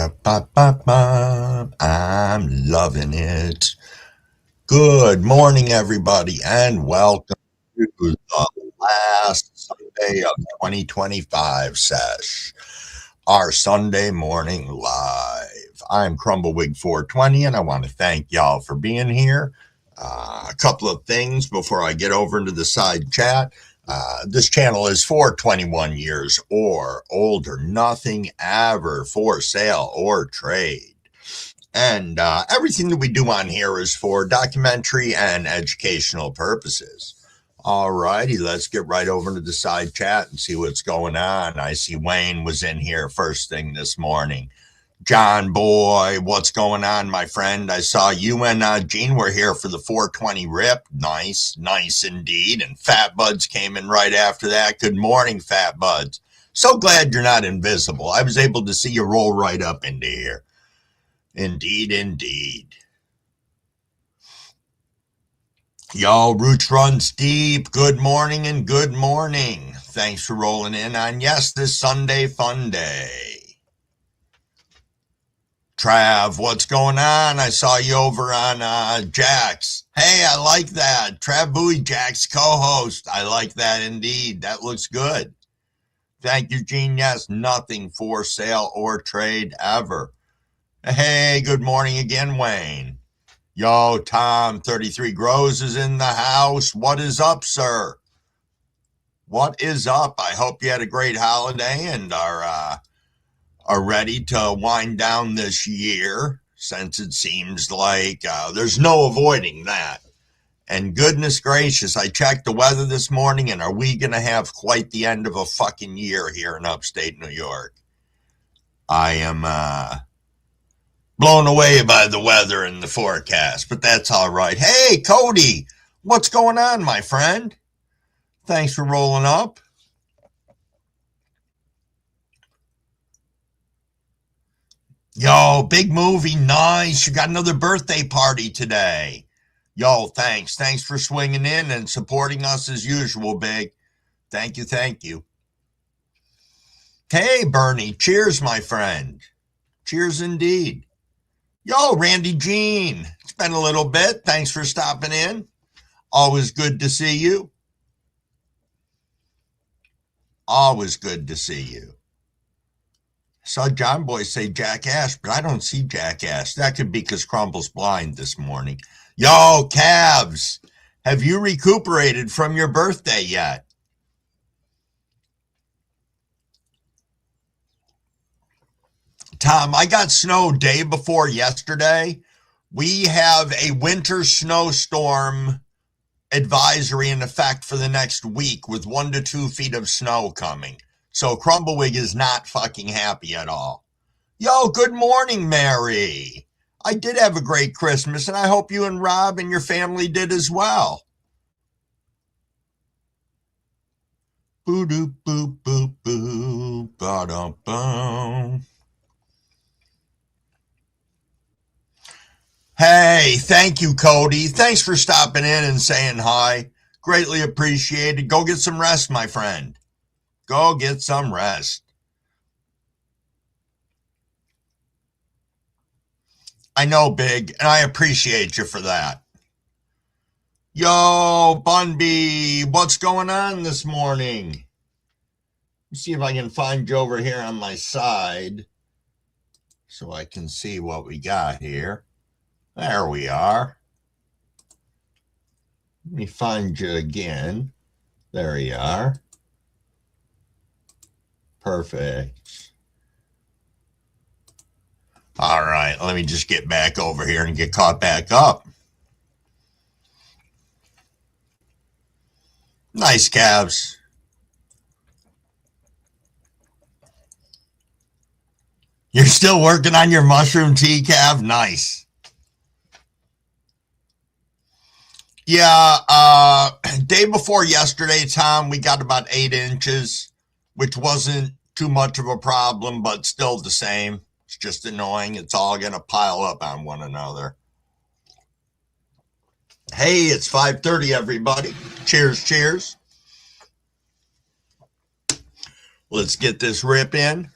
Ba-da-ba-ba-ba. I'm loving it. Good morning, everybody, and welcome to the last Sunday of 2025 Sesh, our Sunday morning live. I'm Crumblewig420, and I want to thank y'all for being here. A couple of things before I get over into the side chat. This channel is for 21 years or older. Nothing ever for sale or trade. And everything that we do on here is for documentary and educational purposes. All righty, let's get right over to the side chat and see what's going on. I see Wayne was in here first thing this morning. John boy, what's going on, my friend? I saw you and Gene were here for the 420 rip. Nice indeed. And Fat Buds came in right after that. Good morning, Fat Buds. So glad you're not invisible. I was able to see you roll right up into here. Indeed. Y'all, Roots runs deep. Good morning and good morning. Thanks for rolling in on, yes, this Sunday fun day. Trav, what's going on? I saw you over on Jack's. Hey, I like that. Trav Bowie, Jack's co-host. I like that indeed. That looks good. Thank you, Gene. Yes, nothing for sale or trade ever. Hey, good morning again, Wayne. Yo, Tom, 33 Grows is in the house. What is up, sir? What is up? I hope you had a great holiday and are ready to wind down this year, since it seems like there's no avoiding that. And goodness gracious, I checked the weather this morning, and are we going to have quite the end of a fucking year here in upstate New York? I am blown away by the weather and the forecast, but that's all right. Hey, Cody, what's going on, my friend? Thanks for rolling up. Yo, big movie, nice. You got another birthday party today. Yo, thanks. Thanks for swinging in and supporting us as usual, Big. Thank you. Hey, Bernie, cheers, my friend. Cheers indeed. Yo, Randy Jean, it's been a little bit. Thanks for stopping in. Always good to see you. Always good to see you. Saw John Boy say Jackass, but I don't see Jackass. That could be because Crumble's blind this morning. Yo, Cavs, have you recuperated from your birthday yet? Tom, I got snow day before yesterday. We have a winter snowstorm advisory in effect for the next week with 1 to 2 feet of snow coming. So Crumblewig is not fucking happy at all. Yo, good morning, Mary. I did have a great Christmas, and I hope you and Rob and your family did as well. Boo doo boo boo boo ba dum bum. Hey, thank you, Cody. Thanks for stopping in and saying hi. Greatly appreciated. Go get some rest, my friend. Go get some rest. I know, Big, and I appreciate you for that. Yo, Bunby, what's going on this morning? Let's see if I can find you over here on my side so I can see what we got here. There we are. Let me find you again. There you are. Perfect. All right, let me just get back over here and get caught back up. Nice, Cavs. You're still working on your mushroom tea, Cav? Nice. Yeah, day before yesterday, Tom, we got about 8 inches, which wasn't too much of a problem, but still the same. It's just annoying. It's all going to pile up on one another. Hey, it's 5:30, everybody. Cheers. Let's get this rip in.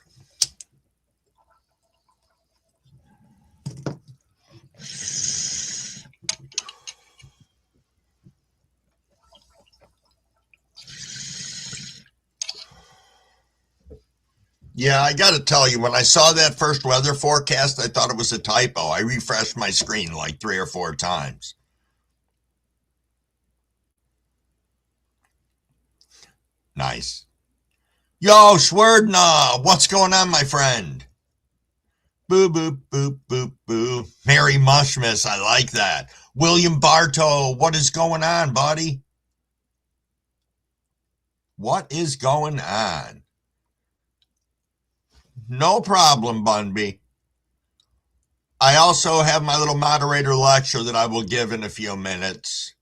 Yeah, I got to tell you, when I saw that first weather forecast, I thought it was a typo. I refreshed my screen like 3 or 4 times. Nice. Yo, Swerdna, what's going on, my friend? Boo, boo, boo, boo, boo. Mary Mushmas, I like that. William Bartow, what is going on, buddy? What is going on? No problem, Bunby. I also have my little moderator lecture that I will give in a few minutes.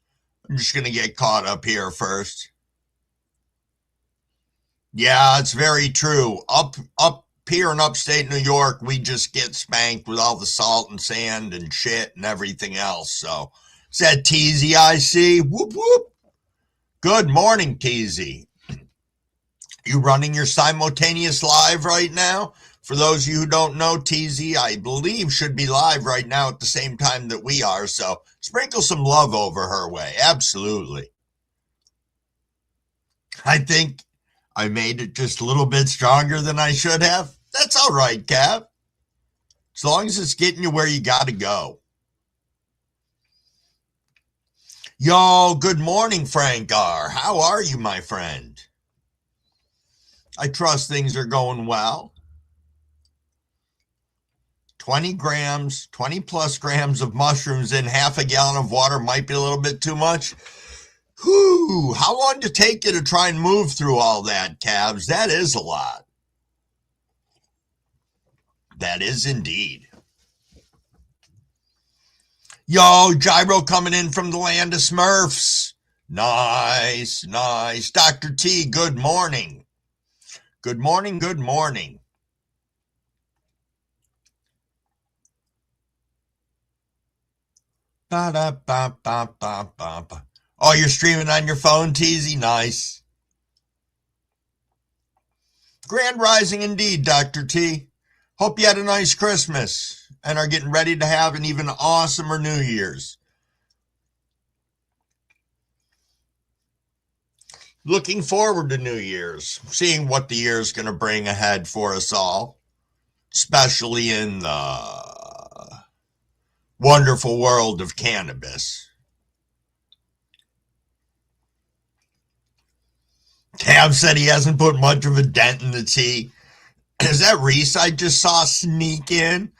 I'm just going to get caught up here first. Yeah, it's very true. Up here in upstate New York, we just get spanked with all the salt and sand and shit and everything else. So, is that TZIC? Whoop whoop. Good morning, TZ. You running your simultaneous live right now? For those of you who don't know, TZ, I believe, should be live right now at the same time that we are. So, sprinkle some love over her way. Absolutely. I think I made it just a little bit stronger than I should have. That's all right, Cap. As long as it's getting you where you got to go. Yo, good morning, Frank R. How are you, my friend? I trust things are going well. 20 grams, 20 plus grams of mushrooms in half a gallon of water might be a little bit too much. Whew, how long did it take you to try and move through all that, Cavs? That is a lot. That is indeed. Yo, Gyro coming in from the land of Smurfs. Nice, nice. Dr. T, good morning. Good morning, good morning. Ba-da-ba-ba-ba-ba. Oh, you're streaming on your phone, Teasy? Nice. Grand rising indeed, Dr. T. Hope you had a nice Christmas and are getting ready to have an even awesomer New Year's. Looking forward to New Year's, seeing what the year's going to bring ahead for us all, especially in the wonderful world of cannabis. Cav said he hasn't put much of a dent in the tea. Is that Reese I just saw sneak in?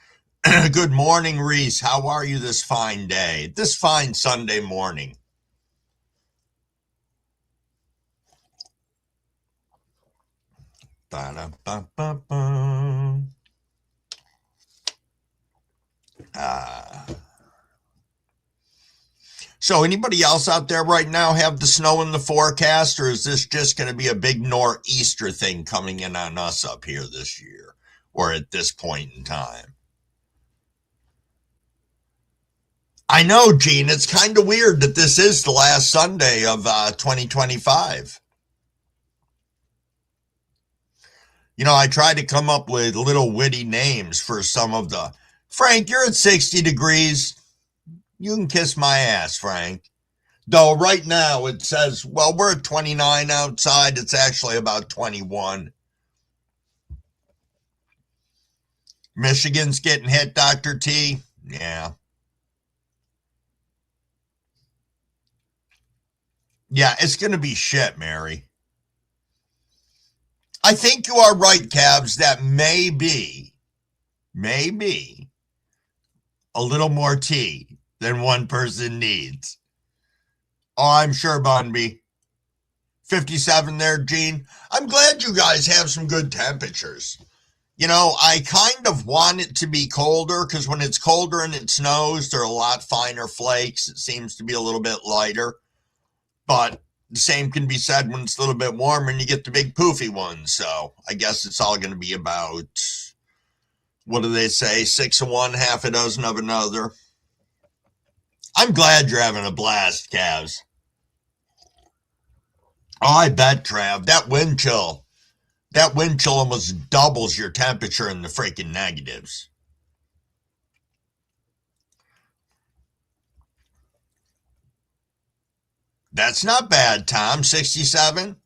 Good morning, Reese. How are you this fine day? This fine Sunday morning. Ba-da-ba-ba-ba. So anybody else out there right now have the snow in the forecast, or is this just going to be a big nor'easter thing coming in on us up here this year or at this point in time? I know, Gene, it's kind of weird that this is the last Sunday of 2025. You know, I tried to come up with little witty names for some of the... Frank, you're at 60 degrees. You can kiss my ass, Frank. Though right now it says, well, we're at 29 outside. It's actually about 21. Michigan's getting hit, Dr. T. Yeah. Yeah, it's going to be shit, Mary. I think you are right, Cavs. That may be a little more tea than one person needs. Oh, I'm sure, Bunby. 57 there, Gene. I'm glad you guys have some good temperatures. You know, I kind of want it to be colder because when it's colder and it snows, there are a lot finer flakes. It seems to be a little bit lighter. But the same can be said when it's a little bit warmer and you get the big poofy ones. So I guess it's all going to be about, what do they say, 6 of one, half a dozen of another. I'm glad you're having a blast, Cavs. Oh, I bet, Trav. That wind chill almost doubles your temperature in the freaking negatives. That's not bad, Tom. 67.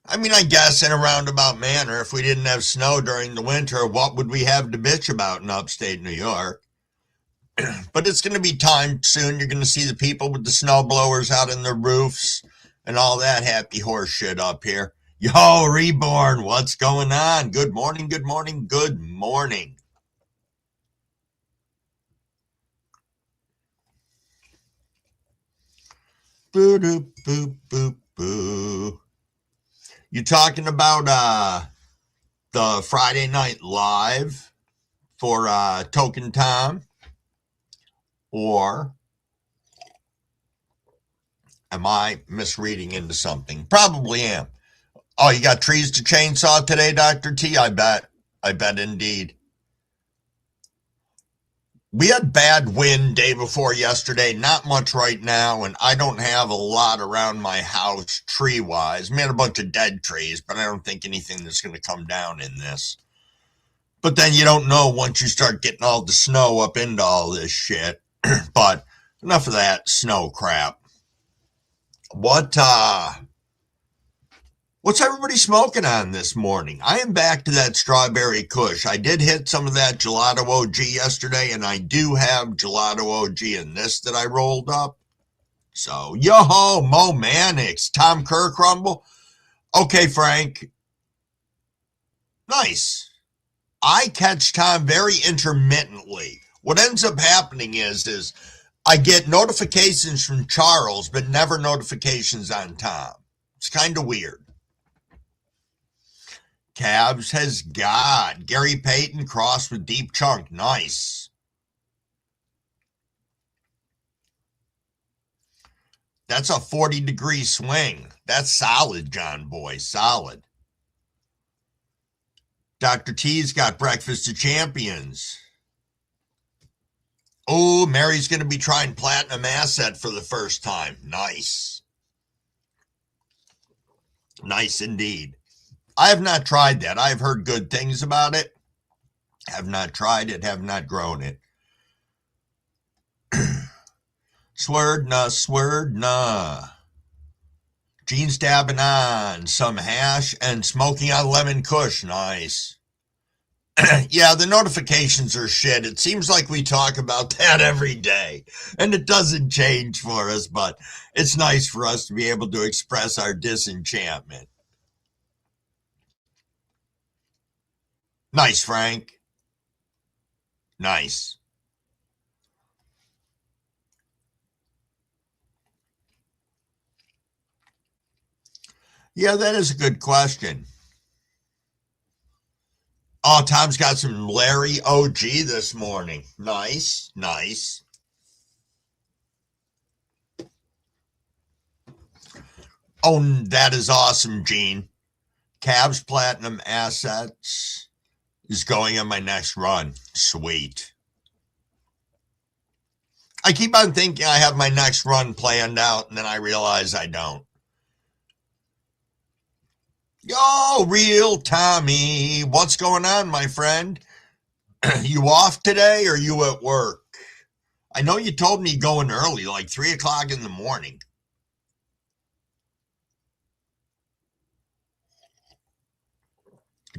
I mean, I guess in a roundabout manner, if we didn't have snow during the winter, what would we have to bitch about in upstate New York? But it's going to be time soon. You're going to see the people with the snow blowers out in their roofs and all that happy horse shit up here. Yo, Reborn, what's going on? Good morning, good morning, good morning. Boo doop boop boop boo. You talking about the Friday Night Live for Token Tom? Or am I misreading into something? Probably am. Oh, you got trees to chainsaw today, Dr. T? I bet. I bet indeed. We had bad wind day before yesterday, not much right now, and I don't have a lot around my house tree-wise. We had a bunch of dead trees, but I don't think anything that's going to come down in this. But then you don't know once you start getting all the snow up into all this shit. But enough of that snow crap. What's everybody smoking on this morning? I am back to that strawberry kush. I did hit some of that gelato OG yesterday, and I do have gelato OG in this that I rolled up. So, yo-ho, Mo Mannix, Tom Kerr crumble. Okay, Frank. Nice. I catch Tom very intermittently. What ends up happening is I get notifications from Charles, but never notifications on Tom. It's kind of weird. Cavs has got Gary Payton crossed with Deep Chunk. Nice. That's a 40-degree swing. That's solid, John Boy. Solid. Dr. T's got Breakfast of Champions. Oh, Mary's going to be trying Platinum Asset for the first time. Nice. Nice indeed. I have not tried that. I've heard good things about it. Have not tried it, have not grown it. Swerdna. Gene's dabbing on some hash and smoking on lemon kush. Nice. Yeah, the notifications are shit. It seems like we talk about that every day, and it doesn't change for us, but it's nice for us to be able to express our disenchantment. Nice, Frank. Nice. Yeah, that is a good question. Oh, Tom's got some Larry OG this morning. Nice, nice. Oh, that is awesome, Gene. Cavs Platinum Assets is going on my next run. Sweet. I keep on thinking I have my next run planned out, and then I realize I don't. Yo, real Tommy. What's going on, my friend? You off today or you at work? I know you told me going early, like 3 o'clock in the morning.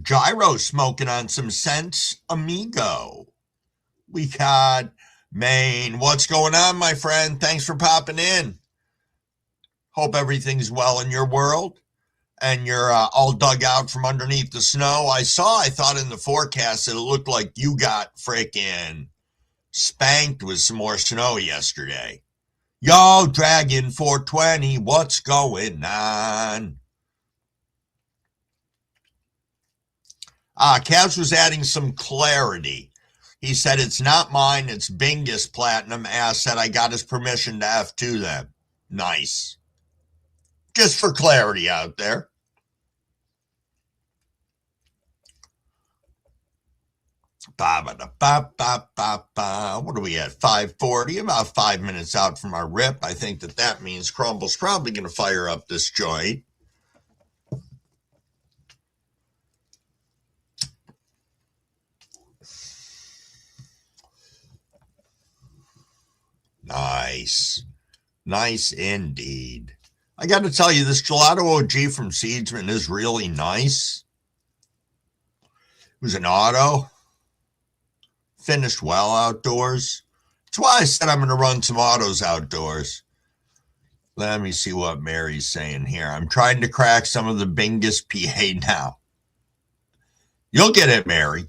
Gyro smoking on some Sense Amigo. We got Maine. What's going on, my friend? Thanks for popping in. Hope everything's well in your world and you're all dug out from underneath the snow. I thought in the forecast that it looked like you got freaking spanked with some more snow yesterday. Yo, Dragon 420, what's going on? Cavs was adding some clarity. He said, it's not mine, it's Bingus Platinum Asset. I got his permission to F2 them. Nice. Just for clarity out there. What are we at? 5:40, about 5 minutes out from our rip. I think that means Crumble's probably going to fire up this joint. Nice. Nice indeed. I got to tell you, this gelato OG from Seedsman is really nice. It was an auto. Finished well outdoors. That's why I said I'm going to run some autos outdoors. Let me see what Mary's saying here. I'm trying to crack some of the Bingus PA now. You'll get it, Mary.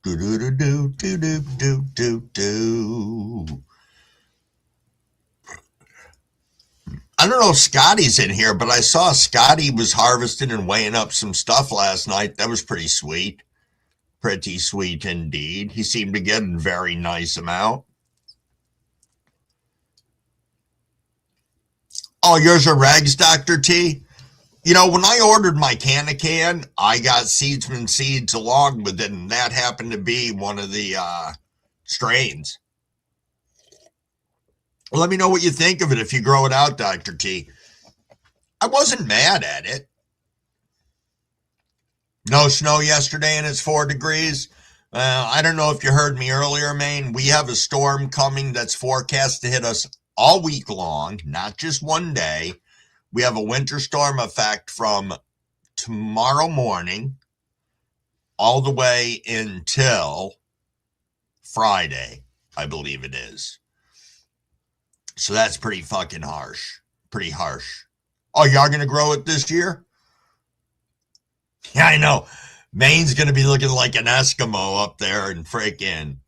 Do do do do do do do do do. I don't know if Scotty's in here, but I saw Scotty was harvesting and weighing up some stuff last night. That was pretty sweet. Pretty sweet indeed. He seemed to get a very nice amount. Oh, yours are regs, Dr. T? You know, when I ordered my can, I got Seedsman seeds along with it, and that happened to be one of the strains. Well, let me know what you think of it if you grow it out, Dr. T. I wasn't mad at it. No snow yesterday and it's 4 degrees. I don't know if you heard me earlier, Maine. We have a storm coming that's forecast to hit us all week long, not just one day. We have a winter storm effect from tomorrow morning all the way until Friday, I believe it is. So that's pretty fucking harsh. Pretty harsh. Oh, y'all going to grow it this year? Yeah, I know. Maine's going to be looking like an Eskimo up there in freaking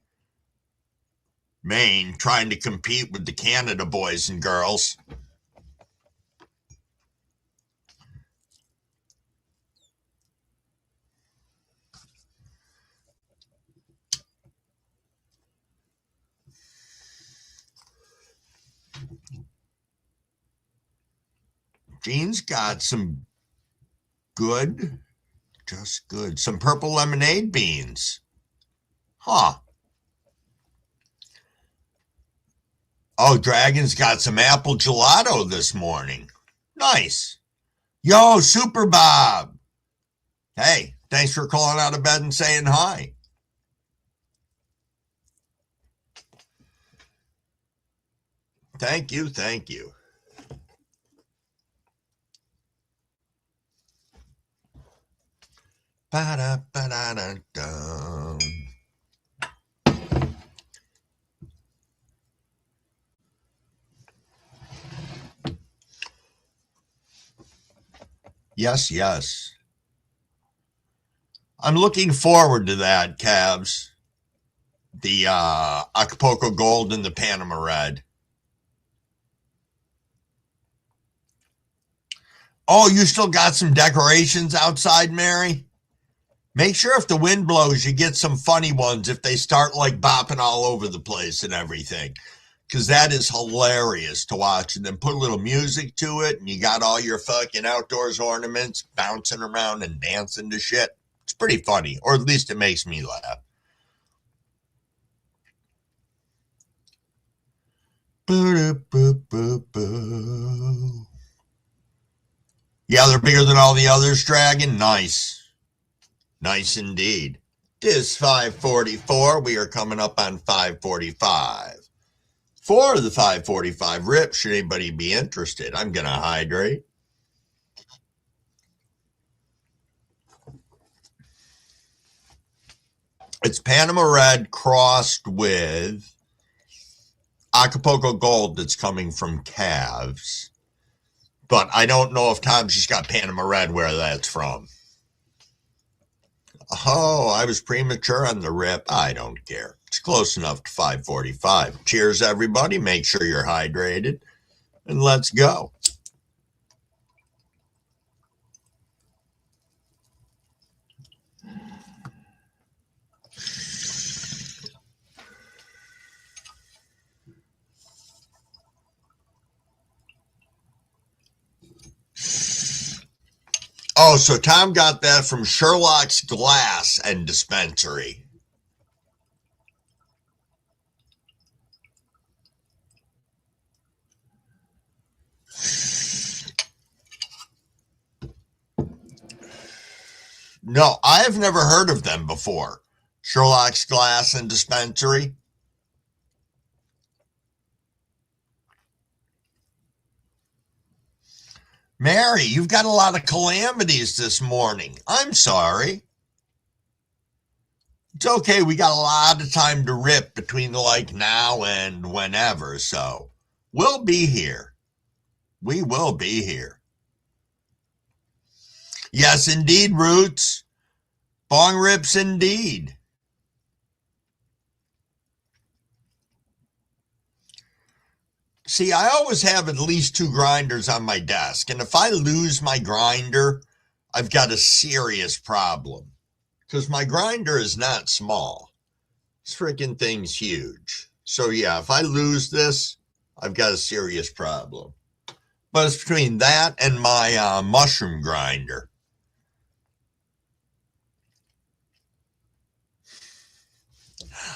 Maine, trying to compete with the Canada boys and girls. Jean's got some good, just good, some purple lemonade beans. Huh. Oh, Dragon's got some apple gelato this morning. Nice. Yo, Super Bob. Hey, thanks for calling out of bed and saying hi. Thank you, thank you. Ba-da-ba-da-da-dum. Yes, yes. I'm looking forward to that, Cavs. The Acapulco Gold and the Panama Red. Oh, you still got some decorations outside, Mary? Make sure if the wind blows, you get some funny ones if they start like bopping all over the place and everything. Because that is hilarious to watch. And then put a little music to it, and you got all your fucking outdoors ornaments bouncing around and dancing to shit. It's pretty funny, or at least it makes me laugh. Yeah, they're bigger than all the others, Dragon. Nice. Nice indeed. It is 5:44. We are coming up on 5:45. For the 5:45 rip, should anybody be interested, I'm going to hydrate. It's Panama Red crossed with Acapulco Gold that's coming from Calves. But I don't know if Tom's just got Panama Red where that's from. Oh, I was premature on the rip. I don't care. It's close enough to 5:45. Cheers, everybody. Make sure you're hydrated. And let's go. Oh, so Tom got that from Sherlock's Glass and Dispensary. No, I have never heard of them before. Sherlock's Glass and Dispensary. Mary, you've got a lot of calamities this morning. I'm sorry. It's okay. We got a lot of time to rip between like now and whenever. So we'll be here. We will be here. Yes, indeed, Roots. Bong rips indeed. See, I always have at least two grinders on my desk. And if I lose my grinder, I've got a serious problem. Because my grinder is not small. This freaking thing's huge. So yeah, if I lose this, I've got a serious problem. But it's between that and my mushroom grinder.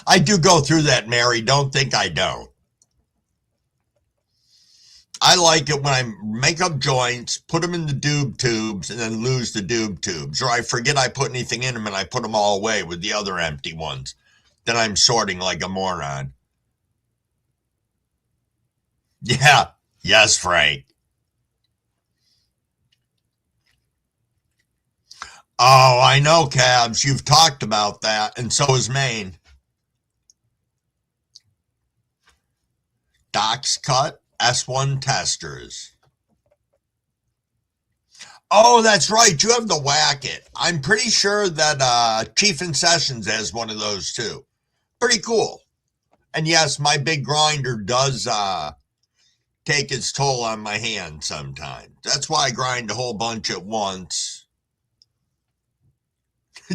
I do go through that, Mary. Don't think I don't. I like it when I make up joints, put them in the doob tubes, and then lose the doob tubes. Or I forget I put anything in them and I put them all away with the other empty ones. Then I'm sorting like a moron. Yeah. Yes, Frank. Oh, I know, Cabs. You've talked about that, and so has Maine. Doc's Cut S1 Testers. Oh, that's right. You have the Whack It. I'm pretty sure that Chief and Sessions has one of those too. Pretty cool. And yes, my big grinder does take its toll on my hand sometimes. That's why I grind a whole bunch at once.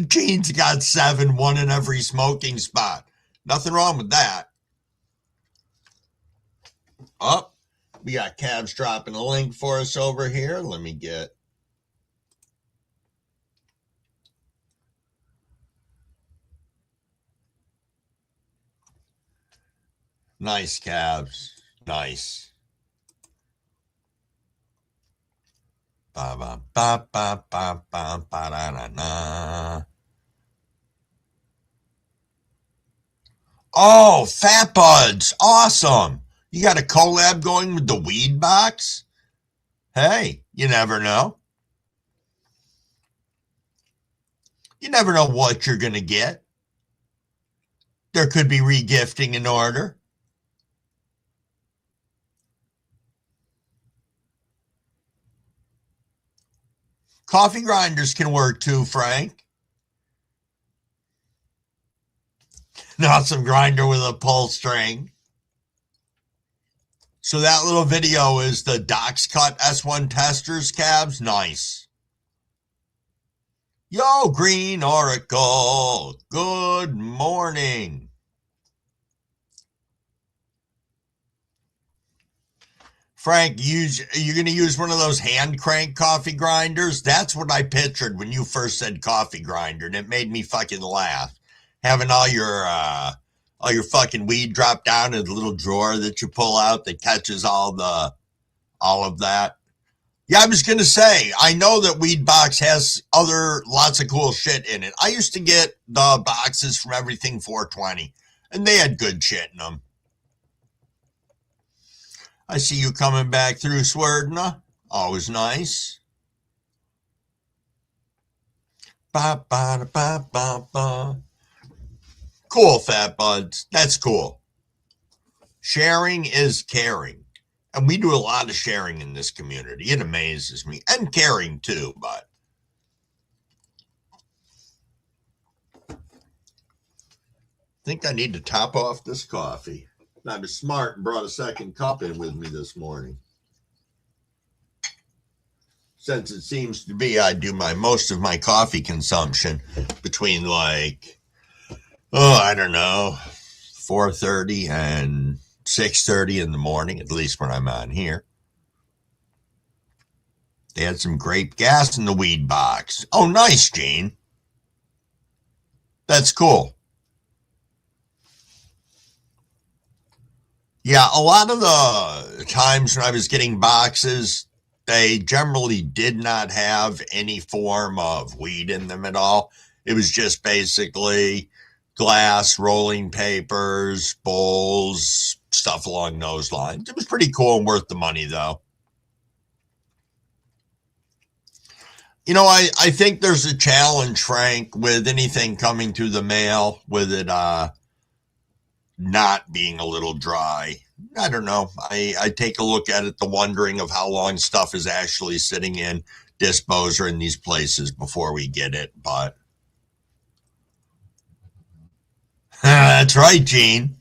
Gene's got 7, one in every smoking spot. Nothing wrong with that. Oh, we got Cabs dropping a link for us over here. Let me get. Nice, Cabs. Nice. Ba ba ba ba ba ba ba da da da. Oh, Fat Buds. Awesome. You got a collab going with the weed box? Hey, you never know. You never know what you're going to get. There could be regifting in order. Coffee grinders can work too, Frank. An awesome grinder with a pull string. So that little video is the Doc's Cut S1 Testers, Cabs. Nice. Yo, Green Oracle. Good morning. Frank, you're going to use one of those hand crank coffee grinders? That's what I pictured when you first said coffee grinder, and it made me fucking laugh. Having all your fucking weed drop down in the little drawer that you pull out that catches all of that. Yeah, I was gonna say, I know that Weed Box has other lots of cool shit in it. I used to get the boxes from Everything 420, and they had good shit in them. I see you coming back through, Swerdna. Always nice. Ba ba ba ba ba. Cool, Fat Buds. That's cool. Sharing is caring. And we do a lot of sharing in this community. It amazes me. And caring too, but. I think I need to top off this coffee. I was smart and brought a second cup in with me this morning. Since it seems to be I do most of my coffee consumption between like, I don't know, 4:30 and 6:30 in the morning, at least when I'm on here. They had some grape gas in the weed box. Oh, nice, Gene. That's cool. Yeah, a lot of the times when I was getting boxes, they generally did not have any form of weed in them at all. It was just basically glass, rolling papers, bowls, stuff along those lines. It was pretty cool and worth the money, though. I think there's a challenge, Frank, with anything coming through the mail, with it not being a little dry. I don't know. I take a look at it, the wondering of how long stuff is actually sitting in disposer in these places before we get it. But that's right, Gene.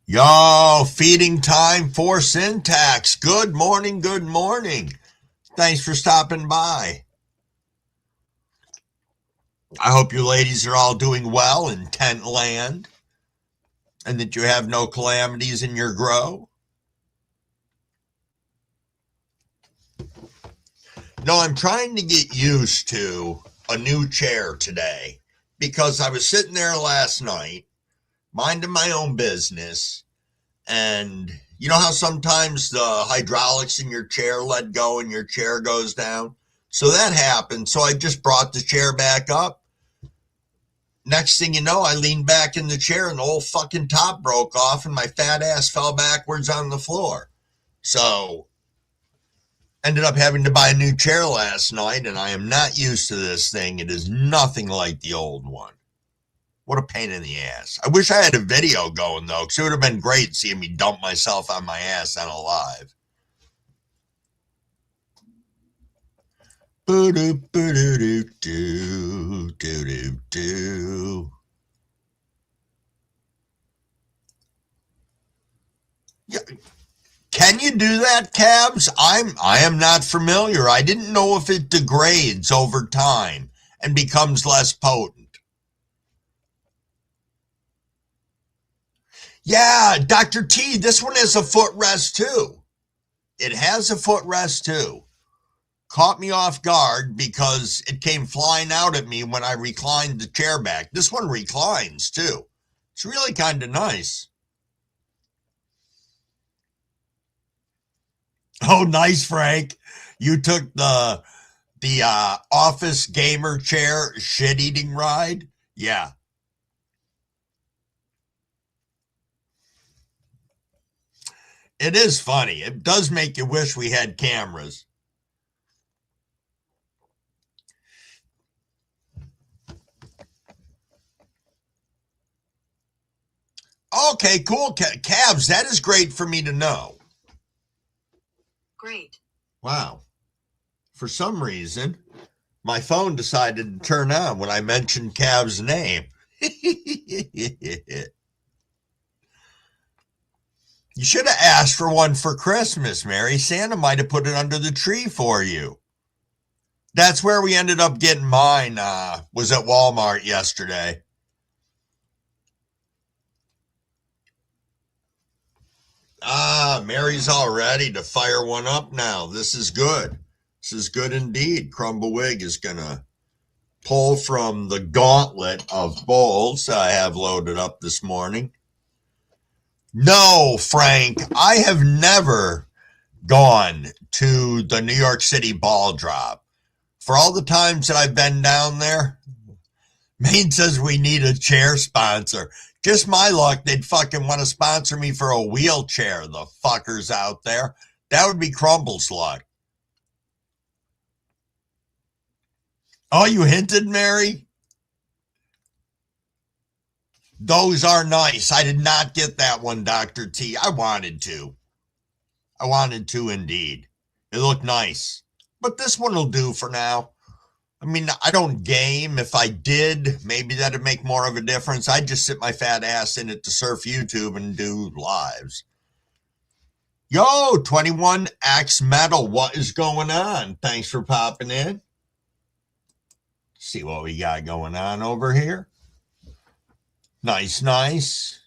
Yo, feeding time for syntax. Good morning, good morning. Thanks for stopping by. I hope you ladies are all doing well in tent land and that you have no calamities in your grow. No, I'm trying to get used to a new chair today because I was sitting there last night, minding my own business, and you know how sometimes the hydraulics in your chair let go and your chair goes down? So that happened. So I just brought the chair back up. Next thing you know, I leaned back in the chair and the whole fucking top broke off and my fat ass fell backwards on the floor. So ended up having to buy a new chair last night, and I am not used to this thing. It is nothing like the old one. What a pain in the ass. I wish I had a video going, though, because it would have been great seeing me dump myself on my ass on a live. Yeah. Can you do that, Cabs? I am not familiar. I didn't know if it degrades over time and becomes less potent. Yeah, Dr. T, this one has a footrest too. It has a footrest too. Caught me off guard because it came flying out at me when I reclined the chair back. This one reclines too. It's really kind of nice. Oh, nice, Frank. You took the office gamer chair shit eating ride. Yeah. It is funny. It does make you wish we had cameras. Okay, cool. Cabs, that is great for me to know. Great. Wow. For some reason, my phone decided to turn on when I mentioned Cab's name. You should have asked for one for Christmas, Mary. Santa might have put it under the tree for you. That's where we ended up getting mine, was at Walmart yesterday. Mary's all ready to fire one up now. This is good. This is good indeed. Crumbawig is going to pull from the gauntlet of bowls I have loaded up this morning. No, Frank, I have never gone to the New York City ball drop. For all the times that I've been down there, Maine says we need a chair sponsor. Just my luck, they'd fucking want to sponsor me for a wheelchair, the fuckers out there. That would be Crumble's luck. Oh, you hinted, Mary? Those are nice. I did not get that one, Dr. T. I wanted to. I wanted to indeed. It looked nice. But this one will do for now. I mean, I don't game. If I did, maybe that'd make more of a difference. I'd just sit my fat ass in it to surf YouTube and do lives. Yo, 21X Metal, what is going on? Thanks for popping in. See what we got going on over here. Nice, nice.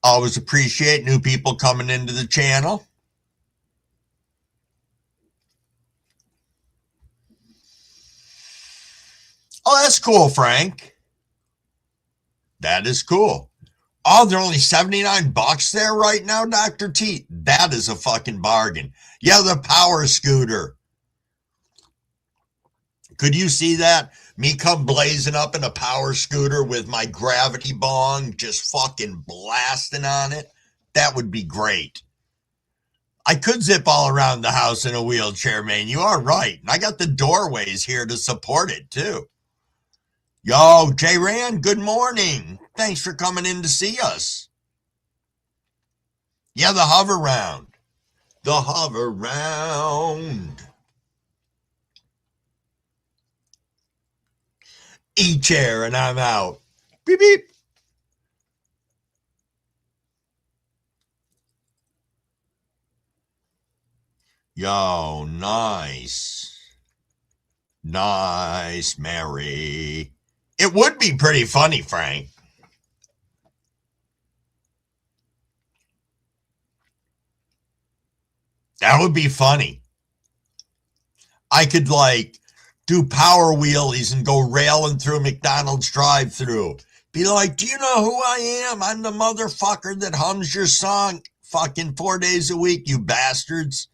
Always appreciate new people coming into the channel. Oh, that's cool, Frank. That is cool. Oh, they're only $79 there right now, Dr. T. That is a fucking bargain. Yeah, the power scooter. Could you see that? Me come blazing up in a power scooter with my gravity bong just fucking blasting on it. That would be great. I could zip all around the house in a wheelchair, man. You are right. And I got the doorways here to support it, too. Yo, J Rand, good morning. Thanks for coming in to see us. Yeah, the hover round. The hover round. E-chair, and I'm out. Beep, beep. Yo, nice. Nice, Mary. It would be pretty funny, Frank. That would be funny. I could like do power wheelies and go railing through McDonald's drive-through. Be like, do you know who I am? I'm the motherfucker that hums your song fucking 4 days a week, you bastards.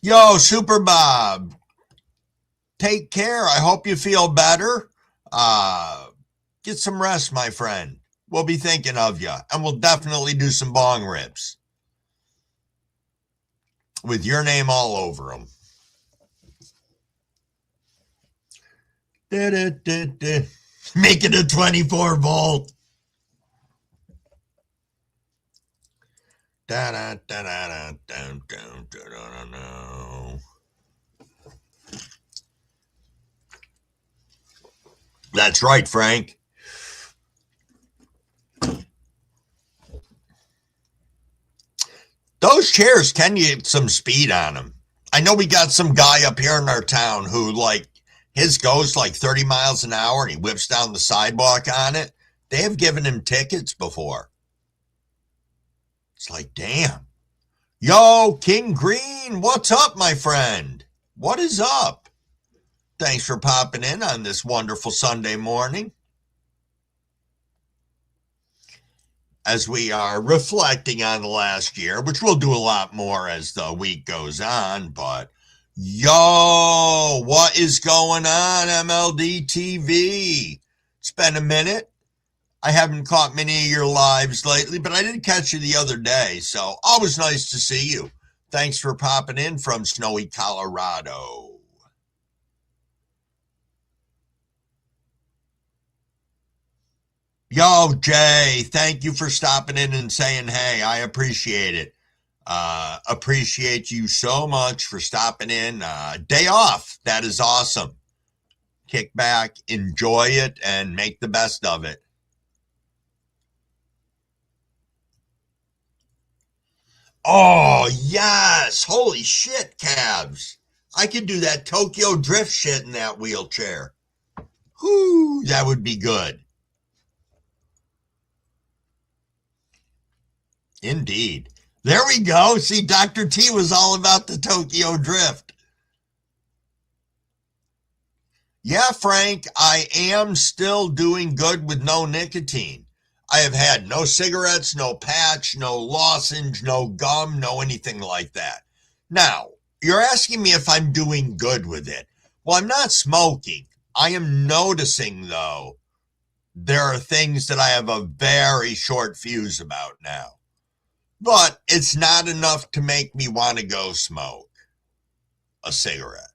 Yo, Super Bob. Take care. I hope you feel better. Get some rest, my friend. We'll be thinking of you, and we'll definitely do some bong rips with your name all over them. Make it a 24 volt. That's right, Frank. Those chairs can get some speed on them. I know we got some guy up here in our town who, like, his goes like 30 miles an hour and he whips down the sidewalk on it. They have given him tickets before. It's like, damn. Yo, King Green, what's up, my friend? What is up? Thanks for popping in on this wonderful Sunday morning. As we are reflecting on the last year, which we'll do a lot more as the week goes on, but yo, what is going on, MLD TV? It's been a minute. I haven't caught many of your lives lately, but I did catch you the other day, so always nice to see you. Thanks for popping in from snowy Colorado. Yo, Jay, thank you for stopping in and saying hey. I appreciate it. Appreciate you so much for stopping in. Day off. That is awesome. Kick back, enjoy it, and make the best of it. Oh, yes. Holy shit, calves. I could do that Tokyo drift shit in that wheelchair. Whoo, that would be good. Indeed. There we go. See, Dr. T was all about the Tokyo drift. Yeah, Frank, I am still doing good with no nicotine. I have had no cigarettes, no patch, no lozenge, no gum, no anything like that. Now, you're asking me if I'm doing good with it. Well, I'm not smoking. I am noticing, though, there are things that I have a very short fuse about now. But it's not enough to make me want to go smoke a cigarette.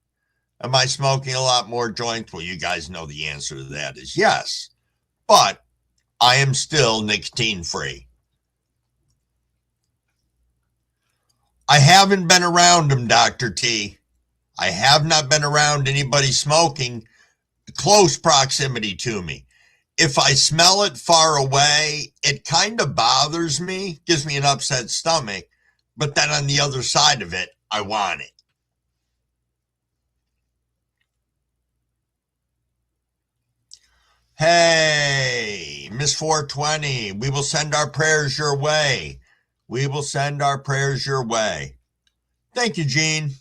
Am I smoking a lot more joints? Well, you guys know the answer to that is yes. But I am still nicotine free. I haven't been around them, Dr. T. I have not been around anybody smoking close proximity to me. If I smell it far away, it kind of bothers me, gives me an upset stomach, but then on the other side of it, I want it. Hey, Miss 420, we will send our prayers your way. We will send our prayers your way. Thank you, Gene.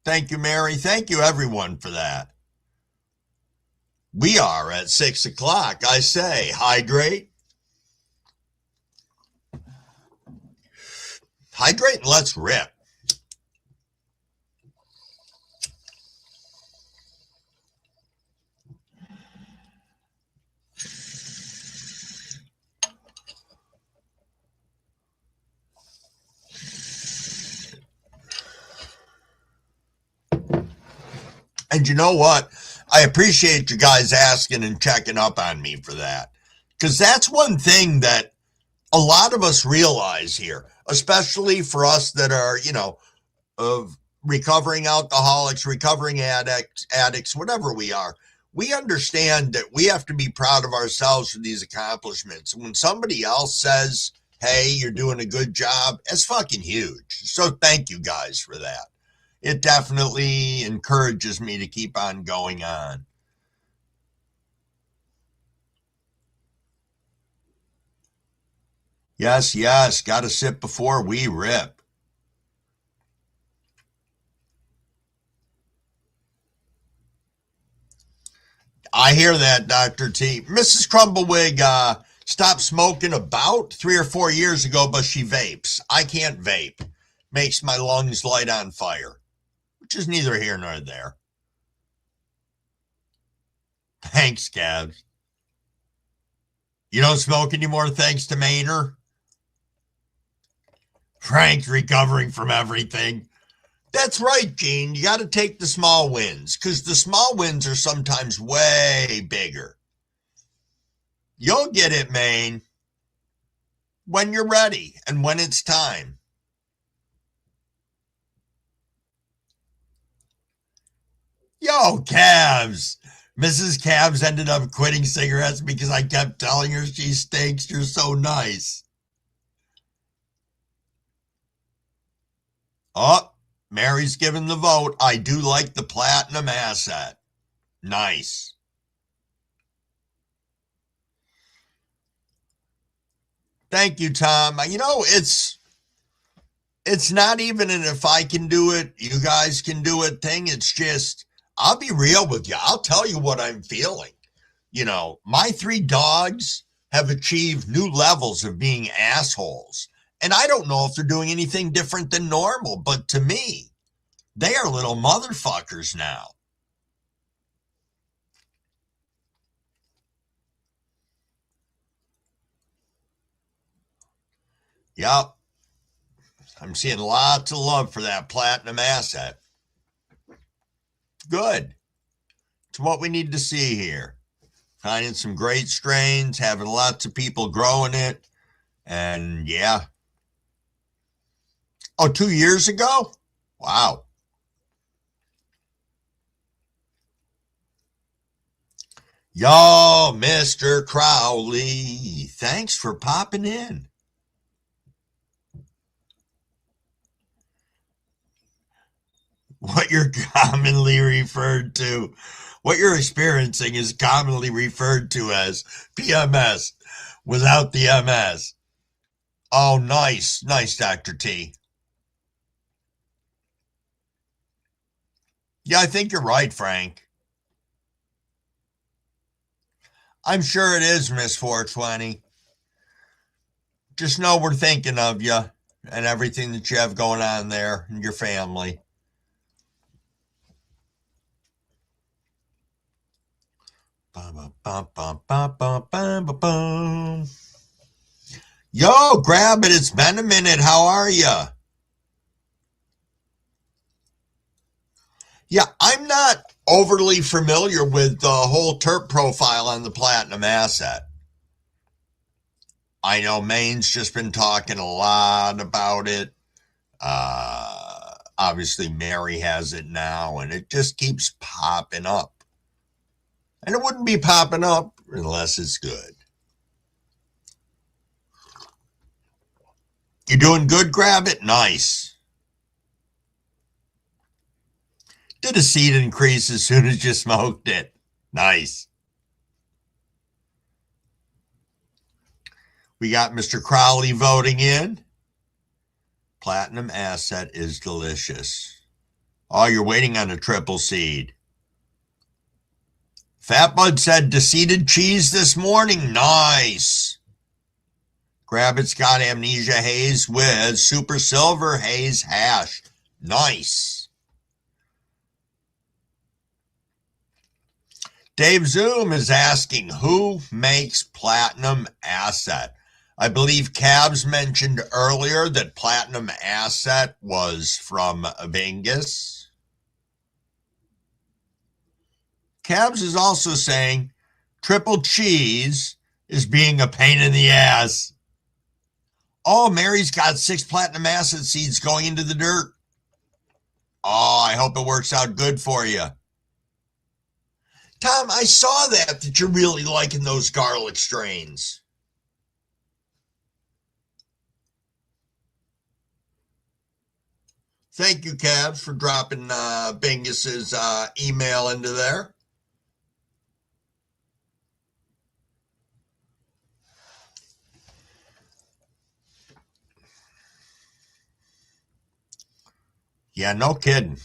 Thank you, Mary. Thank you, everyone, for that. We are at 6 o'clock. I say, hydrate. Hydrate and let's rip. And you know what? I appreciate you guys asking and checking up on me for that. Because that's one thing that a lot of us realize here, especially for us that are, of recovering alcoholics, recovering addicts, whatever we are. We understand that we have to be proud of ourselves for these accomplishments. When somebody else says, hey, you're doing a good job, it's fucking huge. So thank you guys for that. It definitely encourages me to keep on going on. Yes, yes, got to sip before we rip. I hear that, Dr. T. Mrs. Crumblewick stopped smoking about 3 or 4 years ago, but she vapes. I can't vape. Makes my lungs light on fire, which is neither here nor there. Thanks, Cavs. You don't smoke anymore thanks to Maynard? Frank's recovering from everything. That's right, Gene. You got to take the small wins because the small wins are sometimes way bigger. You'll get it, Maine, when you're ready and when it's time. Yo, Cavs. Mrs. Cavs ended up quitting cigarettes because I kept telling her she stinks. You're so nice. Oh, Mary's given the vote. I do like the platinum asset. Nice. Thank you, Tom. It's not even an if I can do it, you guys can do it thing. It's just, I'll be real with you. I'll tell you what I'm feeling. My three dogs have achieved new levels of being assholes. And I don't know if they're doing anything different than normal, but to me, they are little motherfuckers now. Yep. I'm seeing lots of love for that platinum asset. Good. It's what we need to see here. Finding some great strains, having lots of people growing it. And yeah. Oh, 2 years ago? Wow. Yo, Mr. Crowley. Thanks for popping in. What you're commonly referred to, what you're experiencing is commonly referred to as PMS without the MS. Oh, nice. Nice, Dr. T. Yeah, I think you're right, Frank. I'm sure it is, Miss 420. Just know we're thinking of you and everything that you have going on there and your family. Yo, grab it. It's been a minute. How are you? Yeah, I'm not overly familiar with the whole terp profile on the platinum asset. I know Maine's just been talking a lot about it. Obviously, Mary has it now, and it just keeps popping up. And it wouldn't be popping up unless it's good. You doing good, grab it? Nice. Did a seed increase as soon as you smoked it? Nice. We got Mr. Crowley voting in. Platinum asset is delicious. Oh, you're waiting on a triple seed. Fat Bud said deseeded cheese this morning. Nice. Grabbit's got Amnesia Haze with Super Silver Haze Hash. Nice. Dave Zoom is asking, who makes Platinum Asset? I believe Cabs mentioned earlier that Platinum Asset was from Bingus. Cabs is also saying triple cheese is being a pain in the ass. Oh, Mary's got 6 Platinum Asset seeds going into the dirt. Oh, I hope it works out good for you. Tom, I saw that you're really liking those garlic strains. Thank you, Cabs, for dropping Bingus's email into there. Yeah, no kidding.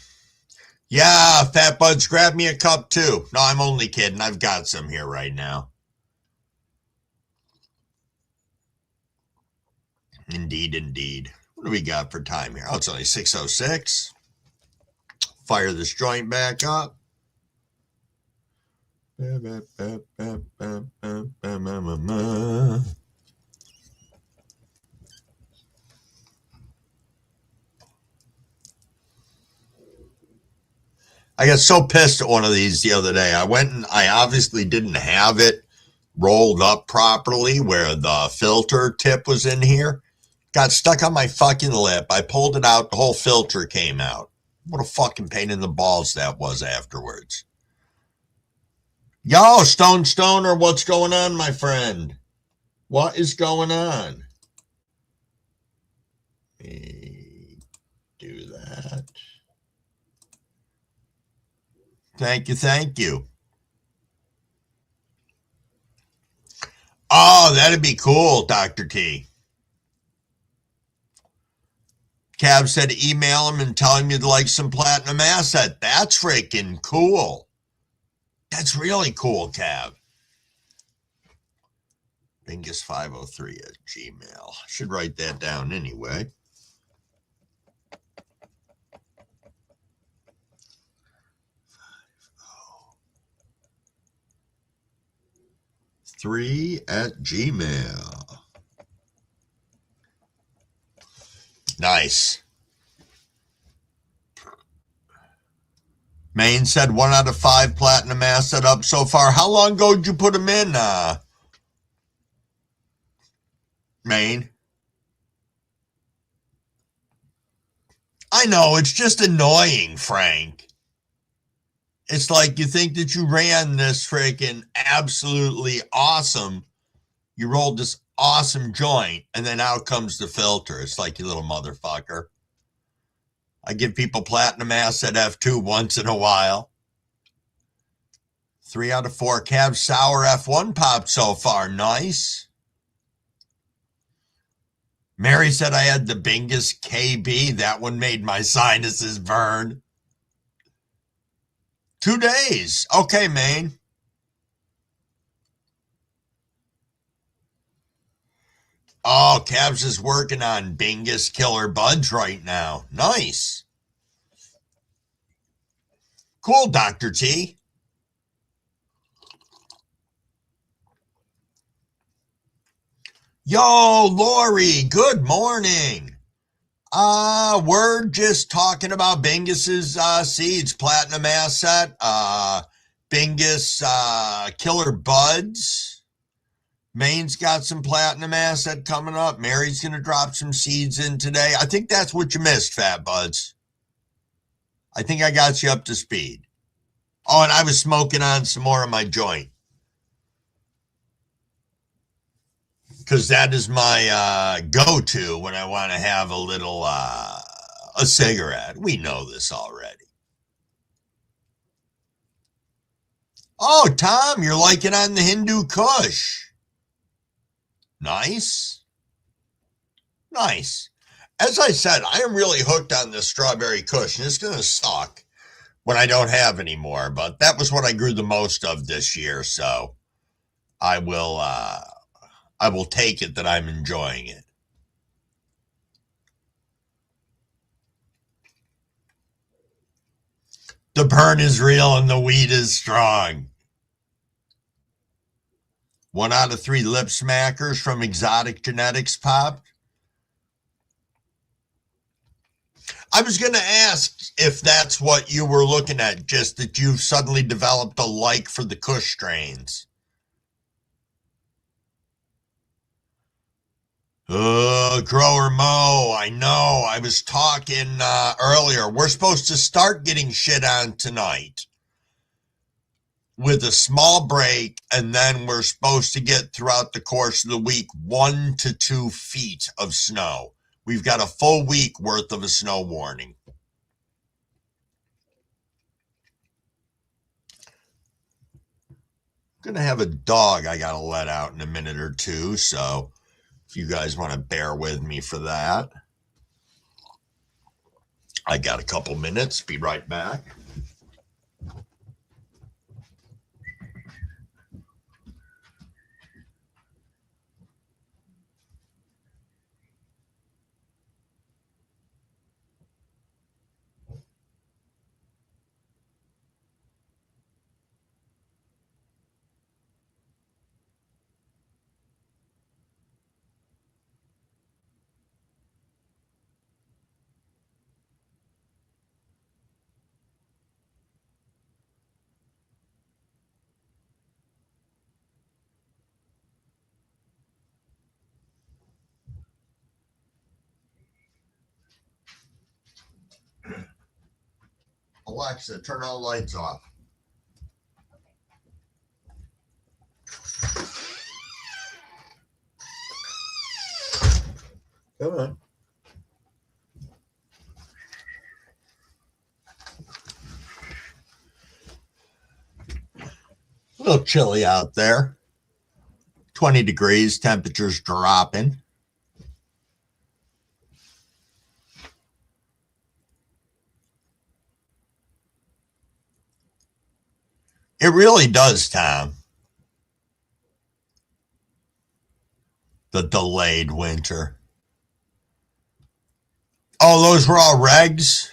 Yeah, Fat Buds, grab me a cup too. No, I'm only kidding. I've got some here right now. Indeed, indeed. What do we got for time here? Oh, it's only 6:06. Fire this joint back up. I got so pissed at one of these the other day. I went and I obviously didn't have it rolled up properly where the filter tip was in here. Got stuck on my fucking lip. I pulled it out. The whole filter came out. What a fucking pain in the balls that was afterwards. Yo, Stone Stoner, what's going on, my friend? What is going on? Let me do that. Thank you, thank you. Oh, that'd be cool, Dr. T. Cab said email him and tell him you'd like some Platinum Asset. That's freaking cool. That's really cool, Cab. Bingus503 at Gmail. Should write that down anyway. Three at Gmail. Nice. Maine said 1 out of 5 Platinum Asset up so far. How long ago did you put them in, Maine? I know, it's just annoying, Frank. It's like you think that you ran this freaking absolutely awesome, you rolled this awesome joint, and then out comes the filter. It's like, you little motherfucker. I give people Platinum Asset F2 once in a while. 3 out of 4 Cab Sour F1 popped so far. Nice. Mary said I had the Bingus KB. That one made my sinuses burn. 2 days. Okay, Maine. Oh, Cabs is working on Bingus Killer Buds right now. Nice. Cool, Dr. T. Yo, Lori, good morning. We're just talking about Bingus's seeds, Platinum Asset, Bingus Killer Buds. Maine's got some Platinum Asset coming up. Mary's going to drop some seeds in today. I think that's what you missed, Fat Buds. I think I got you up to speed. Oh, and I was smoking on some more of my joint. Because that is my go-to when I want to have a little a cigarette. We know this already. Oh, Tom, you're liking on the Hindu Kush. Nice. Nice. As I said, I am really hooked on this strawberry kush, and it's going to suck when I don't have any more. But that was what I grew the most of this year, so I will take it that I'm enjoying it. The burn is real and the weed is strong. 1 out of 3 lip smackers from exotic genetics popped. I was going to ask if that's what you were looking at, just that you've suddenly developed a like for the kush strains. Grower Mo, I know. I was talking earlier. We're supposed to start getting shit on tonight with a small break, and then we're supposed to get throughout the course of the week 1 to 2 feet of snow. We've got a full week worth of a snow warning. I'm going to have a dog I got to let out in a minute or two, so if you guys want to bear with me for that. I got a couple minutes. Be right back. Alexa, turn all the lights off. Come on. A little chilly out there. 20 degrees, temperature's dropping. It really does, Tom. The delayed winter. Oh, those were all regs,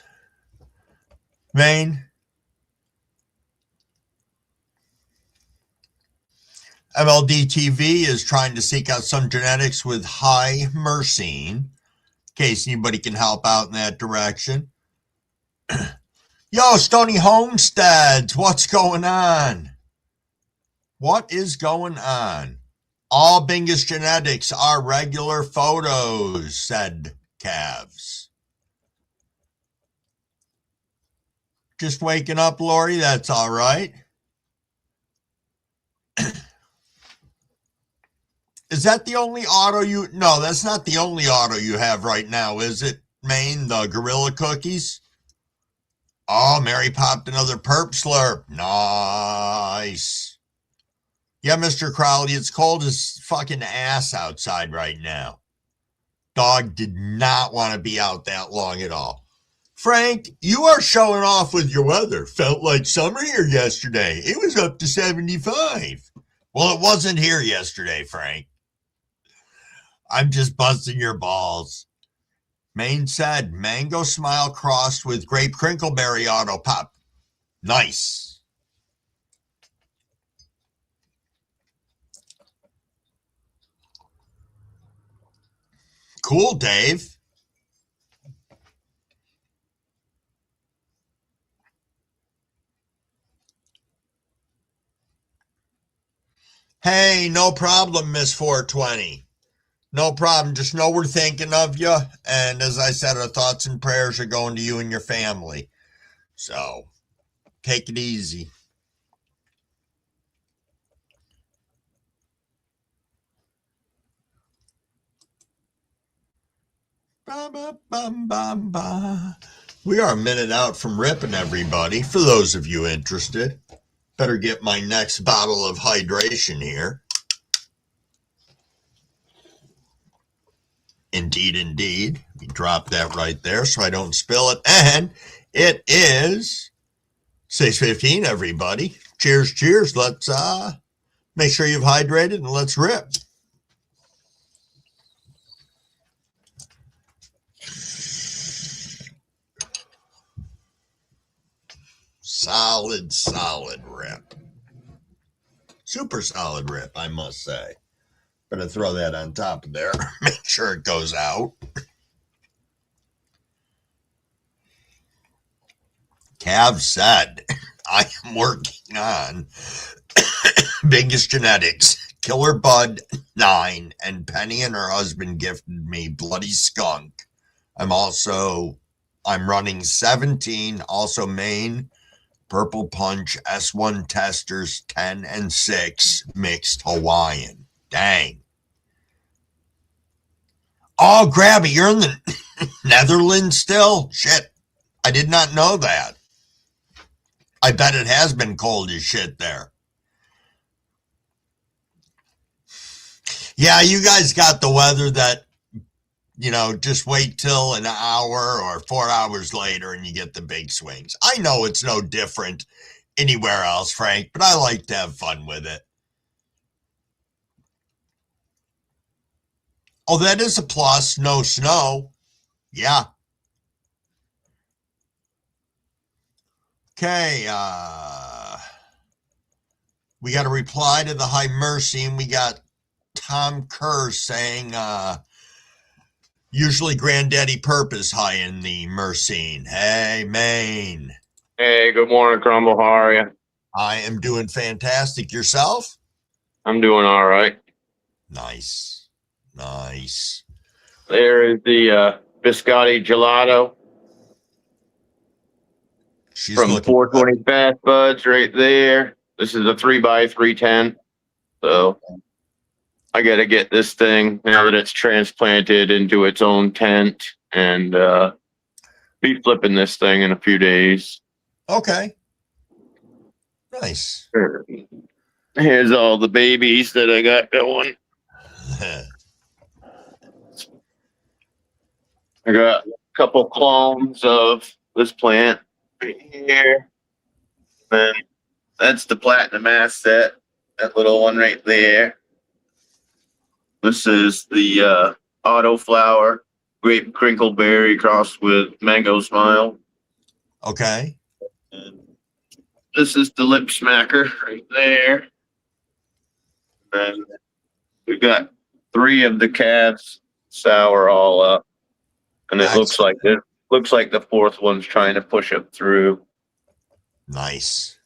Maine? MLD TV is trying to seek out some genetics with high myrcene, in case anybody can help out in that direction. Yo, Stony Homesteads, what's going on? What is going on? All Bingus genetics are regular photos, said Cavs. Just waking up, Lori, that's all right. Is that the only auto you... No, that's not the only auto you have right now, is it, Maine? The Gorilla Cookies? Oh, Mary popped another perp slurp. Nice. Yeah, Mr. Crowley, it's cold as fucking ass outside right now. Dog did not want to be out that long at all. Frank, you are showing off with your weather. Felt like summer here yesterday. It was up to 75. Well, it wasn't here yesterday, Frank. I'm just busting your balls. Maine said, mango smile crossed with grape crinkleberry auto pop. Nice. Cool, Dave. Hey, no problem, Miss 420. No problem. Just know we're thinking of you. And as I said, our thoughts and prayers are going to you and your family. So take it easy. Ba, ba, bum, bum, ba. We are a minute out from ripping, everybody. For those of you interested, better get my next bottle of hydration here. Indeed, indeed. We drop that right there so I don't spill it. And it is 6:15, everybody. Cheers, cheers. Let's make sure you've hydrated and let's rip. Solid, solid rip. Super solid rip, I must say. Gonna throw that on top of there. Make sure it goes out. Cav said, I am working on Biggest Genetics, Killer Bud 9, and Penny and her husband gifted me Bloody Skunk. I'm running 17, also Maine, Purple Punch, S1 Testers, 10 and 6, mixed Hawaiian. Dang. Oh, Grabby, you're in the Netherlands still? Shit, I did not know that. I bet it has been cold as shit there. Yeah, you guys got the weather that, just wait till an hour or 4 hours later and you get the big swings. I know it's no different anywhere else, Frank, but I like to have fun with it. Oh, that is a plus. No snow. Yeah. Okay. We got a reply to the High Mercy, and we got Tom Kerr saying, usually Granddaddy Perp is high in the Mercine. Hey, Maine. Hey, good morning, Crumble. How are you? I am doing fantastic. Yourself? I'm doing all right. Nice. Nice. There is the biscotti gelato from 420 Fast Buds right there. This is a 3x310. So I got to get this thing now that it's transplanted into its own tent and be flipping this thing in a few days. Okay. Nice. Here's all the babies that I got going. I got a couple clones of this plant right here. And that's the platinum asset, that little one right there. This is the autoflower grape crinkleberry crossed with mango smile. Okay. And this is the lip smacker right there. And we've got 3 of the calves sour all up. And it looks like the 4th one's trying to push up through. Nice.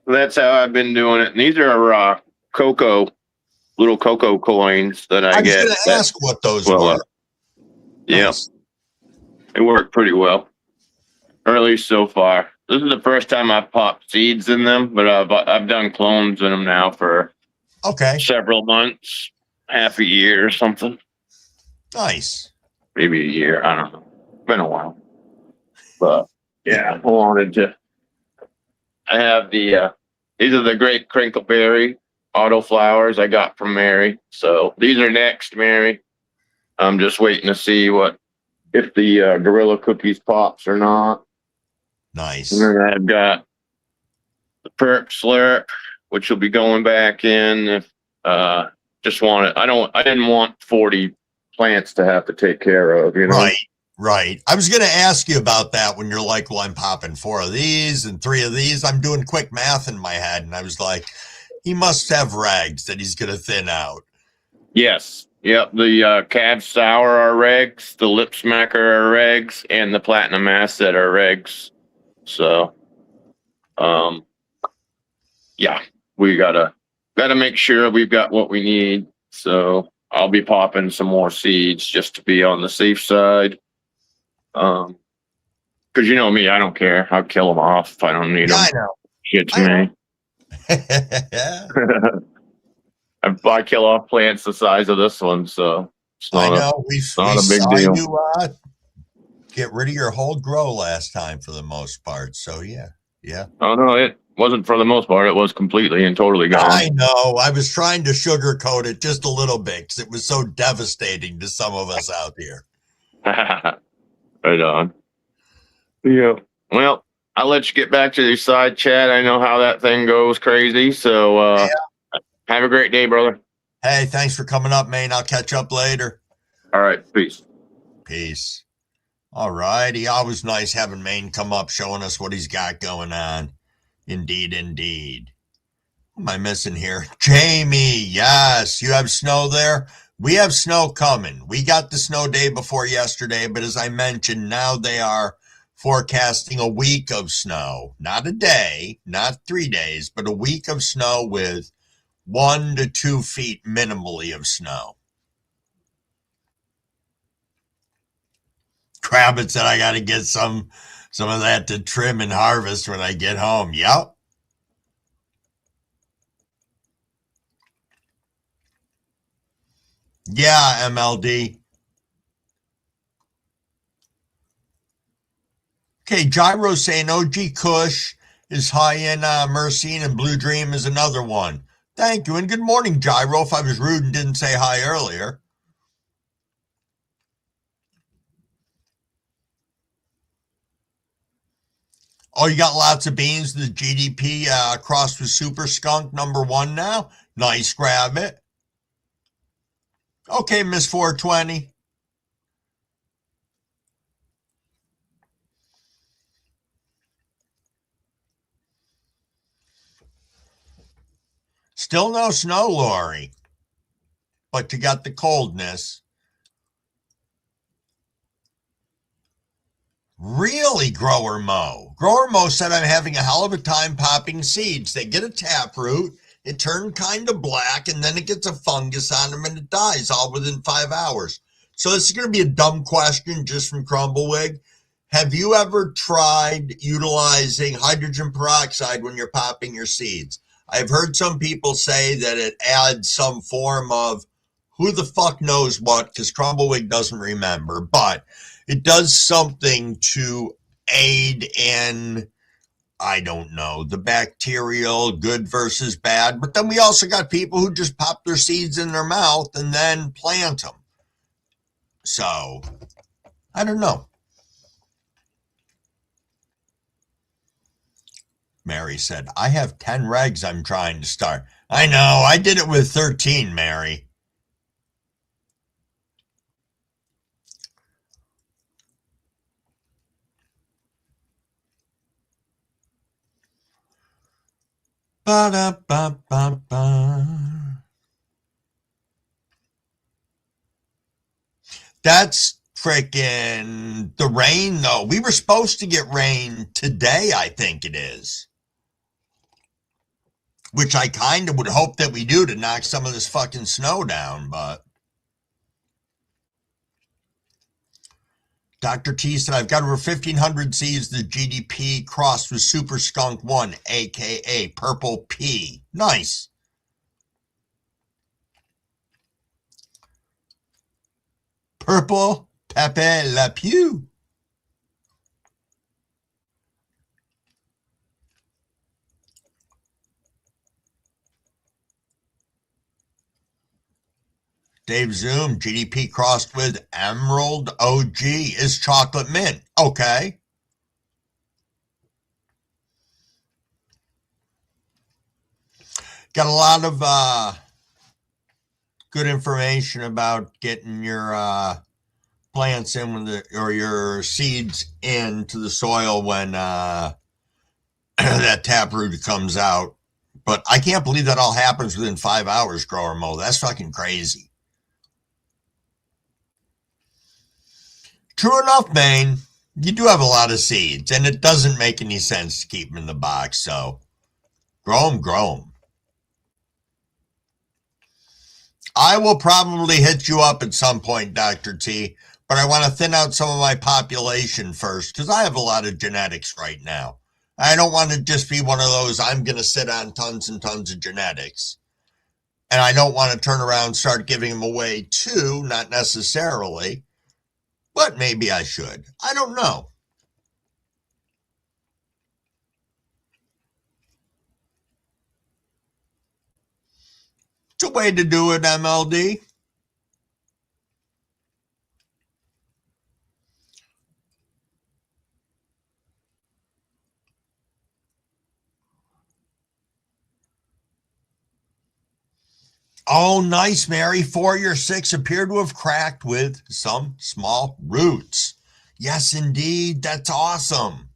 That's how I've been doing it. And these are little cocoa coins that I get. I was going to ask what those were. Yeah. Nice. They work pretty well. Or at least so far. This is the first time I've popped seeds in them, but I've done clones in them now for several months, half a year or something. Nice. Maybe a year. I don't know. It's been a while. But yeah, I have these are the grape crinkleberry autoflowers I got from Mary. So these are next, Mary. I'm just waiting to see if the Gorilla Cookies pops or not. Nice. And then I've got the Perp Slurp, which will be going back in. If I didn't want 40 plants to have to take care of, Right. I was going to ask you about that when you're like, well, I'm popping 4 of these and 3 of these. I'm doing quick math in my head, and I was like, he must have rags that he's going to thin out. Yes. Yep. The Cab Sour are regs, the Lip Smacker are regs, and the Platinum Asset are regs. So, yeah, we gotta make sure we've got what we need. So I'll be popping some more seeds just to be on the safe side. Because you know me, I don't care. I'll kill them off if I don't need them. I know. Shit to me. I kill off plants the size of this one, so it's not a big deal. You get rid of your whole grow last time for the most part. So yeah. Yeah. Oh no, it wasn't for the most part. It was completely and totally I gone. know. I was trying to sugarcoat it just a little bit because it was so devastating to some of us out here. Right on. Yeah. Well, I'll let you get back to your side chat. I know how that thing goes crazy. So have a great day, brother. Hey, thanks for coming up, man. I'll catch up later. All right. Peace. Peace. All righty. Always nice having Maine come up showing us what he's got going on. Indeed, indeed. What am I missing here? Jamie, yes. You have snow there? We have snow coming. We got the snow day before yesterday, but as I mentioned, now they are forecasting a week of snow. Not a day, not 3 days, but a week of snow with 1 to 2 feet minimally of snow. Kravitz said I got to get some of that to trim and harvest when I get home. Yep. Yeah, MLD. Okay, Gyro saying OG Kush is high in Mercine and Blue Dream is another one. Thank you, and good morning, Gyro, if I was rude and didn't say hi earlier. Oh, you got lots of beans. The GDP crossed with Super Skunk #1 now. Nice, grab it. Okay, Miss 420. Still no snow, Lori, but you got the coldness. Really, Grower Mo? Grower Mo said I'm having a hell of a time popping seeds. They get a taproot, it turned kind of black, and then it gets a fungus on them and it dies all within 5 hours. So this is going to be a dumb question just from Crumblewick. Have you ever tried utilizing hydrogen peroxide when you're popping your seeds? I've heard some people say that it adds some form of who the fuck knows what, because Crumblewick doesn't remember, but it does something to aid in, I don't know, the bacterial good versus bad. But then we also got people who just pop their seeds in their mouth and then plant them. So, I don't know. Mary said, I have 10 regs I'm trying to start. I know, I did it with 13, Mary. Ba-da-ba-ba-ba. That's freaking the rain, though. We were supposed to get rain today, I think it is. Which I kind of would hope that we do to knock some of this fucking snow down, but Dr. T said, I've got over 1,500 C's. The GDP crossed with Super Skunk 1, aka Purple P. Nice. Purple Pepe Le Pew. Dave Zoom, GDP crossed with Emerald OG is chocolate mint. Okay. Got a lot of good information about getting your plants in with or your seeds into the soil when that taproot comes out. But I can't believe that all happens within 5 hours, Grower Mo. That's fucking crazy. True enough, Maine. You do have a lot of seeds, and it doesn't make any sense to keep them in the box. So grow them, grow them. I will probably hit you up at some point, Dr. T, but I want to thin out some of my population first because I have a lot of genetics right now. I don't want to just be one of those, I'm going to sit on tons and tons of genetics. And I don't want to turn around and start giving them away too, not necessarily, but maybe I should. I don't know. It's a way to do it, MLD. Oh, nice, Mary. 4 or 6 appear to have cracked with some small roots. Yes, indeed. That's awesome.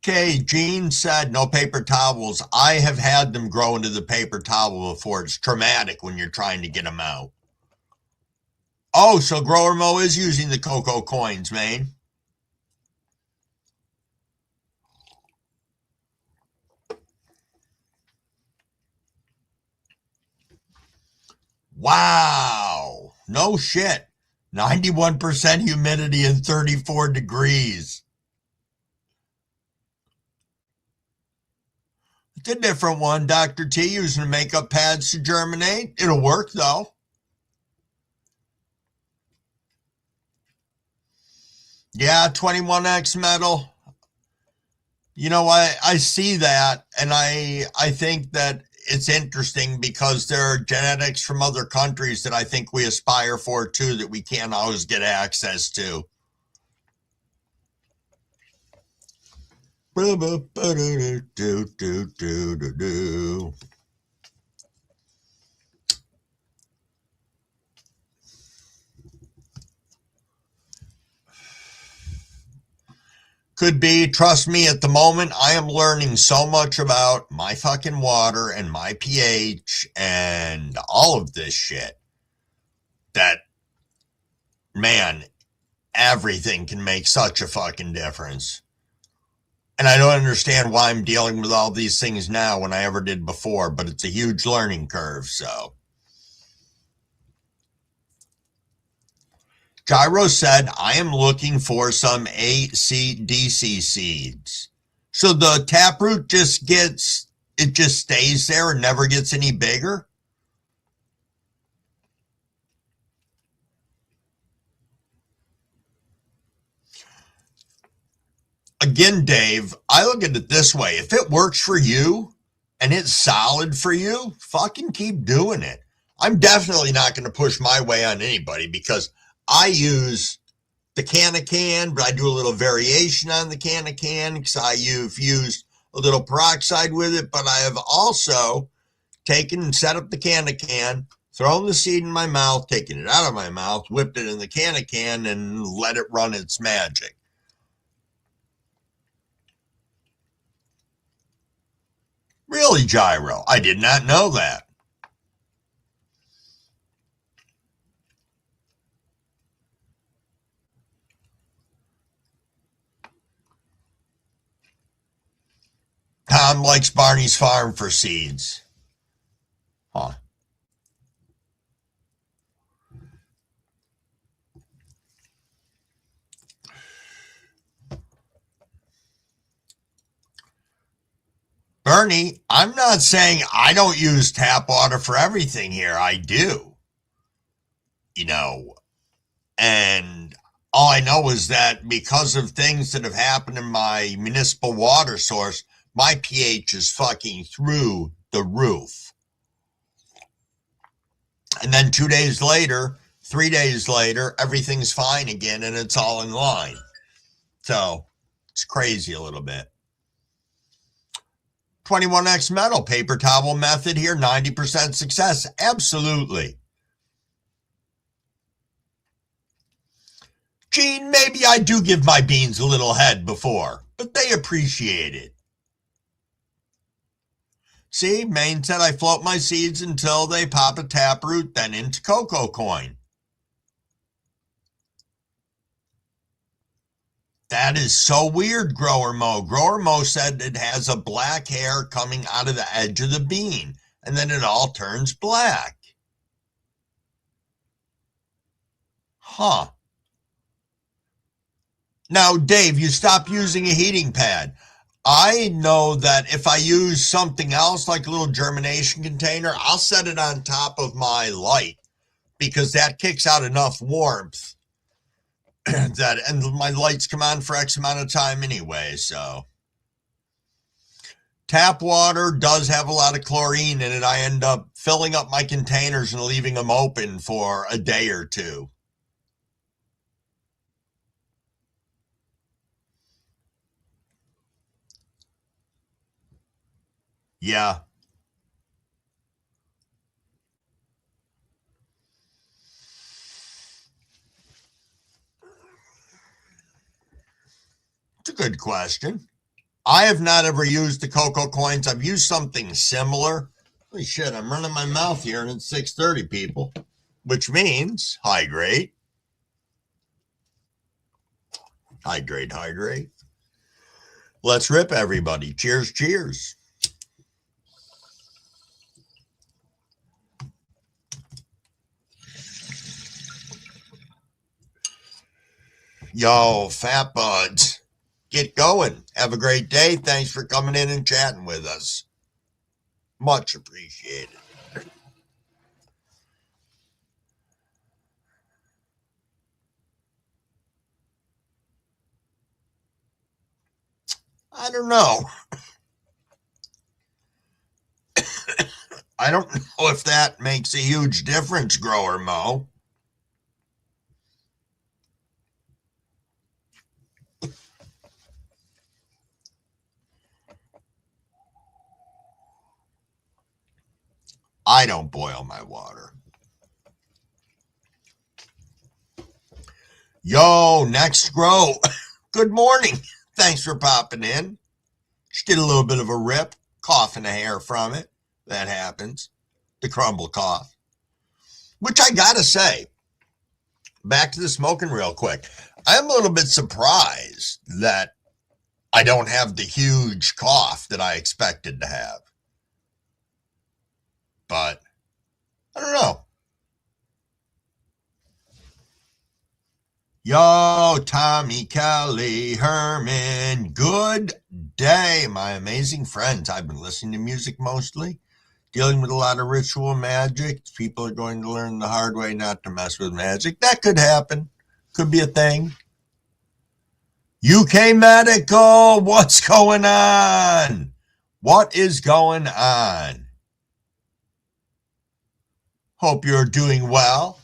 Okay, Jean said no paper towels. I have had them grow into the paper towel before. It's traumatic when you're trying to get them out. Oh, so Grower Mo is using the cocoa coins, man. Wow. No shit. 91% humidity and 34 degrees. It's a different one, Dr. T, using makeup pads to germinate. It'll work, though. Yeah, 21X metal. You know, I see that, and I think that it's interesting because there are genetics from other countries that I think we aspire for, too, that we can't always get access to. Could be. Trust me, at the moment, I am learning so much about my fucking water and my pH and all of this shit that, man, everything can make such a fucking difference. And I don't understand why I'm dealing with all these things now when I ever did before, but it's a huge learning curve, so. Gyro said, I am looking for some ACDC seeds. So the taproot just stays there and never gets any bigger? Again, Dave, I look at it this way. If it works for you and it's solid for you, fucking keep doing it. I'm definitely not going to push my way on anybody because I use the can, but I do a little variation on the can because I've used a little peroxide with it, but I have also taken and set up the can, thrown the seed in my mouth, taken it out of my mouth, whipped it in the can, and let it run its magic. Really, Gyro? I did not know that. Tom likes Barney's Farm for seeds. Huh. Bernie, I'm not saying I don't use tap water for everything here. I do. You know, and all I know is that because of things that have happened in my municipal water source, my pH is fucking through the roof. And then 2 days later, 3 days later, everything's fine again and it's all in line. So it's crazy a little bit. 21X metal paper towel method here, 90% success. Absolutely. Gene, maybe I do give my beans a little head before, but they appreciate it. See, Maine said I float my seeds until they pop a taproot, then into cocoa coin. That is so weird, Grower Mo. Grower Mo said it has a black hair coming out of the edge of the bean, and then it all turns black. Huh. Now, Dave, you stop using a heating pad. I know that if I use something else, like a little germination container, I'll set it on top of my light because that kicks out enough warmth that, and my lights come on for X amount of time anyway, so. Tap water does have a lot of chlorine in it. I end up filling up my containers and leaving them open for a day or two. Yeah, it's a good question. I have not ever used the cocoa coins. I've used something similar. Holy shit, I'm running my mouth here and it's 6:30, people. Which means hydrate. Hydrate, hydrate. Let's rip, everybody. Cheers, cheers. Yo, fat buds, get going. Have a great day. Thanks for coming in and chatting with us. Much appreciated. I don't know. I don't know if that makes a huge difference, Grower Mo. I don't boil my water. Yo, next grow. Good morning. Thanks for popping in. Just did a little bit of a rip, coughing a hair from it. That happens. The crumble cough. Which I gotta say, back to the smoking real quick. I'm a little bit surprised that I don't have the huge cough that I expected to have. But I don't know. Yo, Tommy, Kelly, Herman, good day, my amazing friends. I've been listening to music mostly, dealing with a lot of ritual magic. People are going to learn the hard way not to mess with magic. That could happen. Could be a thing. UK Medical, what's going on? What is going on? Hope you're doing well.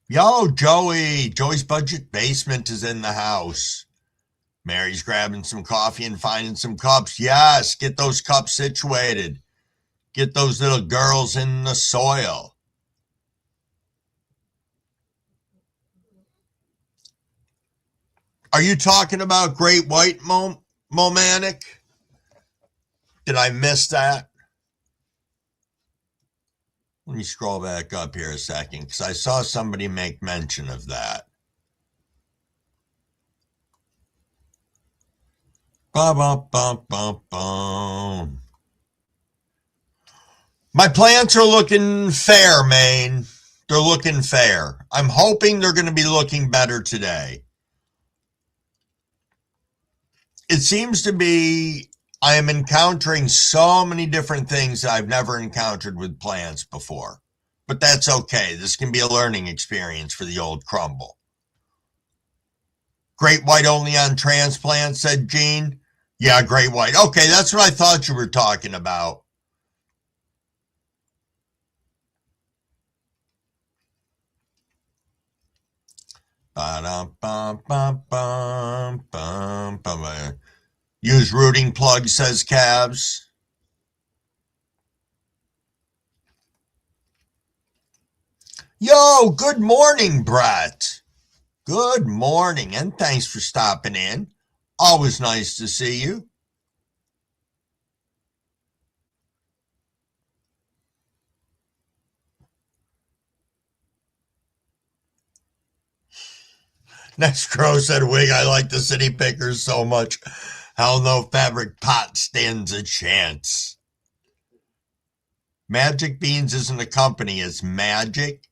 Yo, Joey. Joey's Budget Basement is in the house. Mary's grabbing some coffee and finding some cups. Yes, get those cups situated. Get those little girls in the soil. Are you talking about Great White Momanic? Did I miss that? Let me scroll back up here a second because I saw somebody make mention of that. Bum, bum, bum, bum, bum. My plants are looking fair, Maine. They're looking fair. I'm hoping they're going to be looking better today. It seems to be I am encountering so many different things that I've never encountered with plants before. But that's okay. This can be a learning experience for the old crumble. Great white only on transplant, said Gene. Yeah, great white. Okay, that's what I thought you were talking about. Use rooting plug, says Cavs. Yo, good morning, Brett. Good morning, and thanks for stopping in. Always nice to see you. Next Crow said, Wig, I like the city pickers so much. Hell no fabric pot stands a chance. Magic Beans isn't a company, it's magic.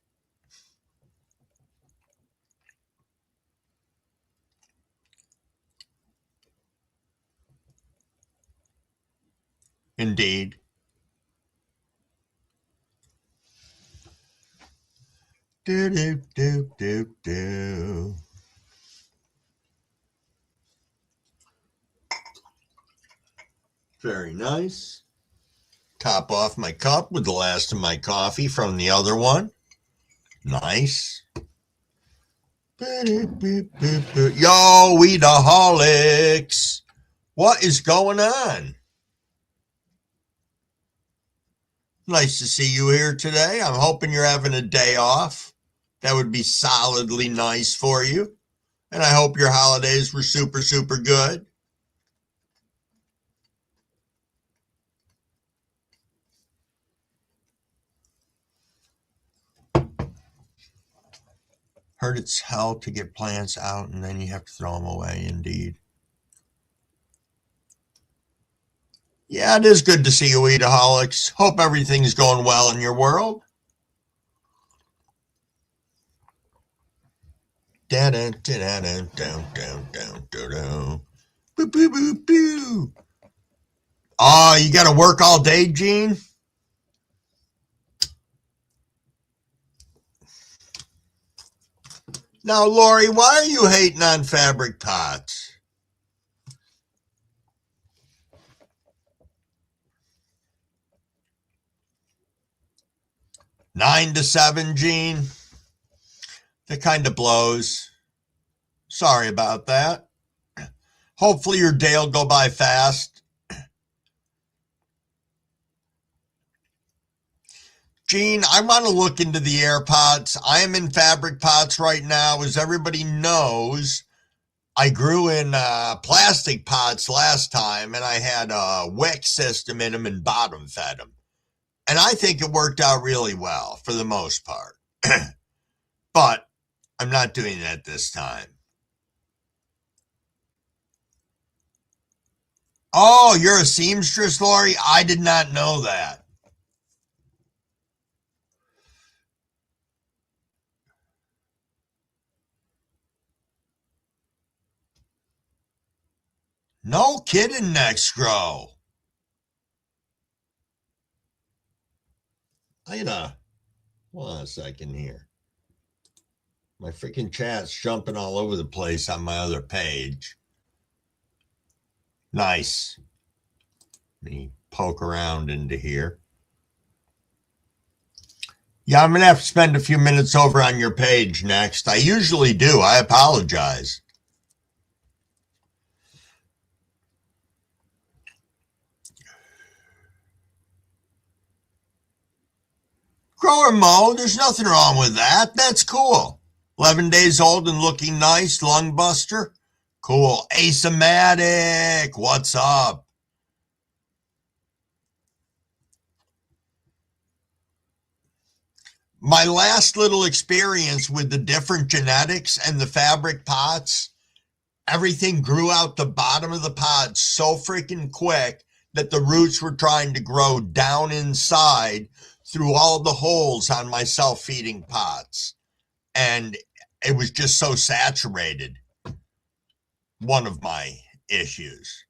Indeed. Do, do, do, do, do. Very nice. Top off my cup with the last of my coffee from the other one. Nice. Yo, Weedaholics. What is going on? Nice to see you here today. I'm hoping you're having a day off. That would be solidly nice for you. And I hope your holidays were super, super good. Heard it's hell to get plants out and then you have to throw them away, indeed. Yeah, it is good to see you, Eataholics. Hope everything's going well in your world. Down, down, down, down, down, down, down, down. Boo, boo, boo, boo. Oh, you got to work all day, Gene? Now, Lori, why are you hating on fabric pots? Nine to seven, Gene? That kind of blows. Sorry about that. Hopefully your day will go by fast. Gene, I want to look into the air pots. I am in fabric pots right now. As everybody knows, I grew in plastic pots last time, and I had a wick system in them and bottom fed them. And I think it worked out really well for the most part. But I'm not doing that this time. Oh, you're a seamstress, Lori? I did not know that. No kidding, next grow. Hold on a second here. My freaking chat's jumping all over the place on my other page. Nice. Let me poke around into here. Yeah, I'm going to have to spend a few minutes over on your page next. I usually do. I apologize. Grower Mo, there's nothing wrong with that. That's cool. 11 days old and looking nice, lung buster. Cool. Asymatic, what's up? My last little experience with the different genetics and the fabric pots, everything grew out the bottom of the pot so freaking quick that the roots were trying to grow down inside through all the holes on my self-feeding pots. And it was just so saturated. One of my issues.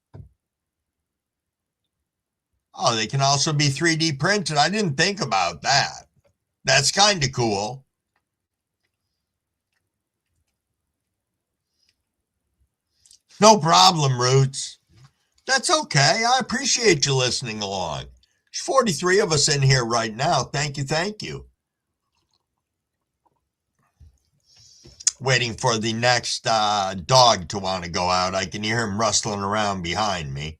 Oh, they can also be 3D printed. I didn't think about that. That's kind of cool. No problem, Roots. That's okay. I appreciate you listening along. There's 43 of us in here right now. Thank you, thank you. Waiting for the next dog to want to go out. I can hear him rustling around behind me.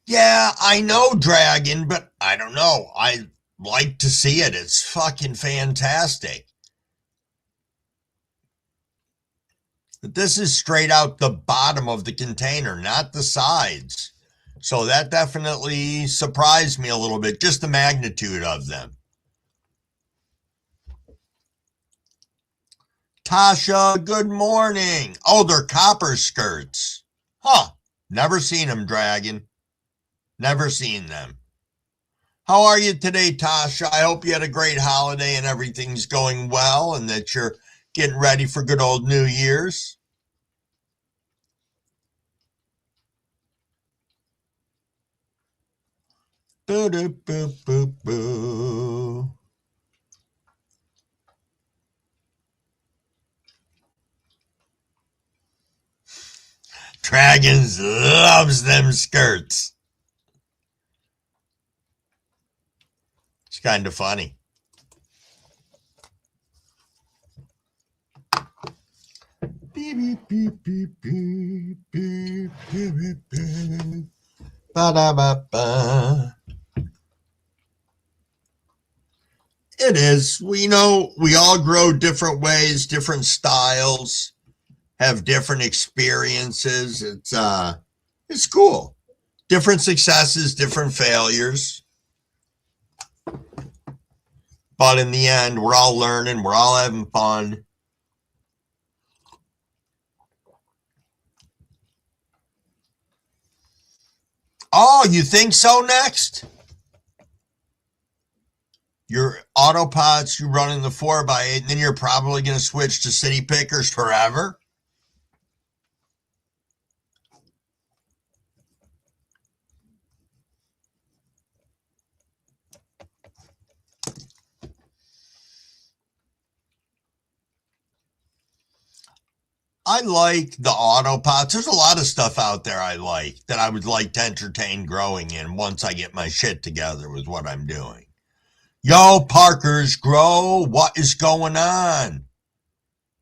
Yeah, I know Dragon, but I don't know. I like to see it. It's fucking fantastic. But this is straight out the bottom of the container, not the sides. So that definitely surprised me a little bit, just the magnitude of them. Tasha, good morning. Oh, they're copper skirts. Huh. Never seen them, Dragon. Never seen them. How are you today, Tasha? I hope you had a great holiday and everything's going well and that you're getting ready for good old New Year's. Boo doo boo boo boo. Dragons loves them skirts. It's kind of funny. Beep, beep, beep, beep, beep, beep, beep, beep. Ba-da-ba-ba. It is. We know we all grow different ways, different styles, have different experiences. It's cool. Different successes, different failures. But in the end, we're all learning, we're all having fun. Oh, you think so next? Your autopods, you running the 4x8, and then you're probably going to switch to city pickers forever? I like the autopods. There's a lot of stuff out there I like that I would like to entertain growing in once I get my shit together with what I'm doing. Yo, Parkers, grow. What is going on?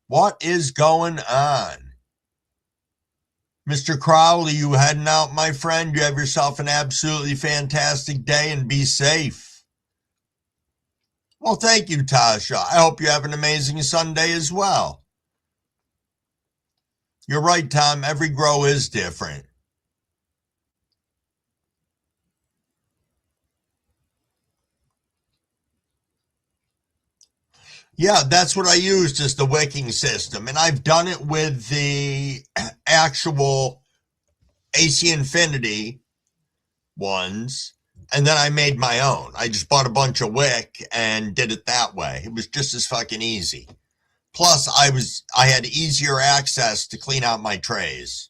What is going on? Mr. Crowley, you heading out, my friend? You have yourself an absolutely fantastic day and be safe. Well, thank you, Tasha. I hope you have an amazing Sunday as well. You're right, Tom. Every grow is different. Yeah, that's what I used as the wicking system. And I've done it with the actual AC Infinity ones. And then I made my own. I just bought a bunch of wick and did it that way. It was just as fucking easy. Plus, I had easier access to clean out my trays.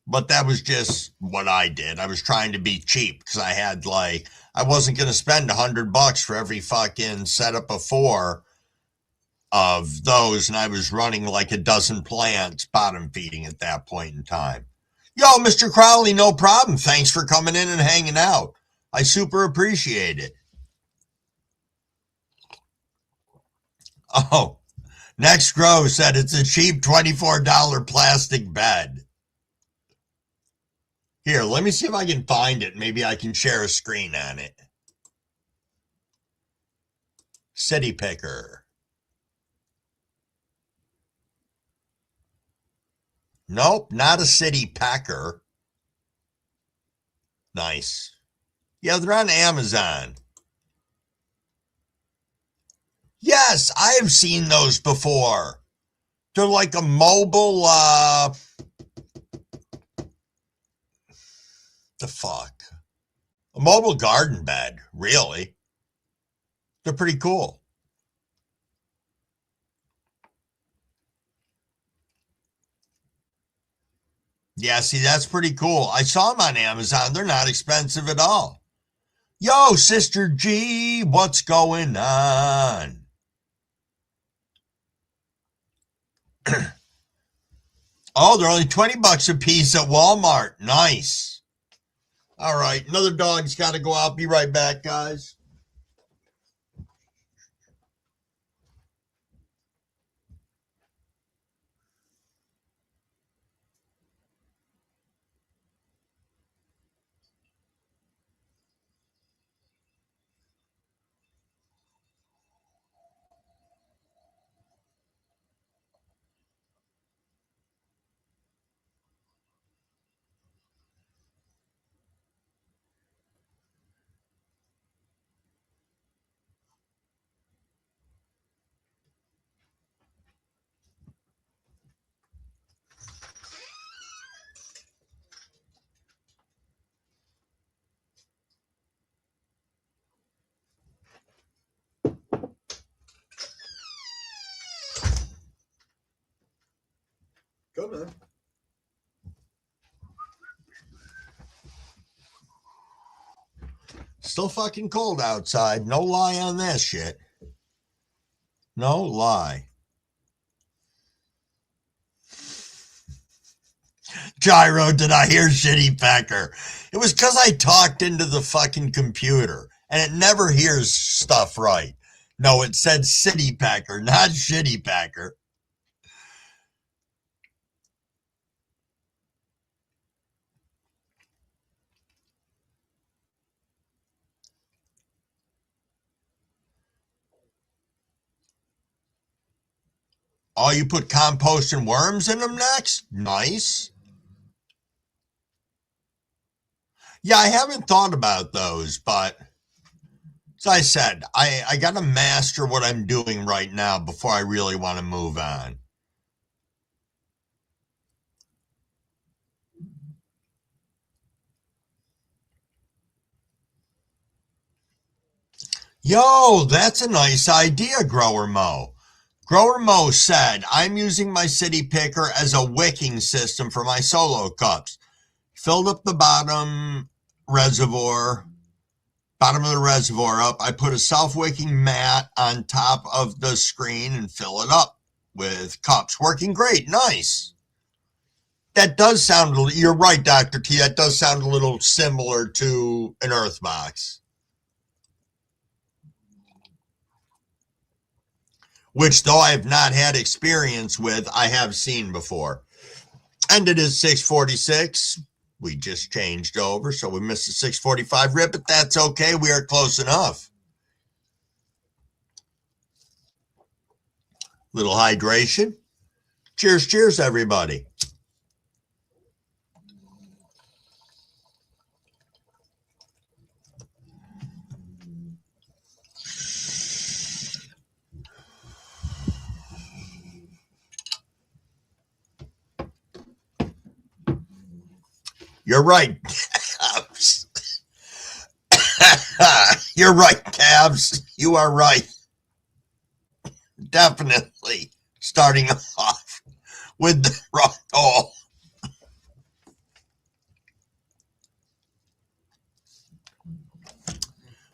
But that was just what I did. I was trying to be cheap because I wasn't going to spend $100 for every fucking setup of 4 of those, and I was running like a dozen plants bottom feeding at that point in time. Yo, Mr. Crowley, no problem. Thanks for coming in and hanging out. I super appreciate it. Oh, Next Grow said it's a cheap $24 plastic bed. Here, let me see if I can find it. Maybe I can share a screen on it. City Picker. Nope, not a city packer. Nice. Yeah, they're on Amazon. Yes, I have seen those before. They're like a mobile, the fuck? A mobile garden bed, really. They're pretty cool. Yeah, see, that's pretty cool. I saw them on Amazon. They're not expensive at all. Yo, Sister G, what's going on? Oh, they're only $20 a piece at Walmart. Nice. All right, another dog's got to go out. Be right back, guys. Come on. Still fucking cold outside. No lie on that shit. No lie. Gyro, did I hear shitty pecker? It was because I talked into the fucking computer and it never hears stuff right. No, it said city pecker, not shitty pecker. Oh, you put compost and worms in them next? Nice. Yeah, I haven't thought about those, but as I said, I got to master what I'm doing right now before I really want to move on. Yo, that's a nice idea, Grower Mo. Grower Mo said, I'm using my city picker as a wicking system for my solo cups. Filled up the bottom of the reservoir up. I put a self-wicking mat on top of the screen and fill it up with cups. Working great. Nice. That does sound, you're right, Dr. T. That does sound a little similar to an earth box. Which, though I have not had experience with, I have seen before. And it is 6:46. We just changed over, so we missed the 6:45 rip, but that's okay. We are close enough. Little hydration. Cheers, cheers, everybody. You're right, Cavs. You're right, Cavs. You are right. Definitely starting off with the rock goal.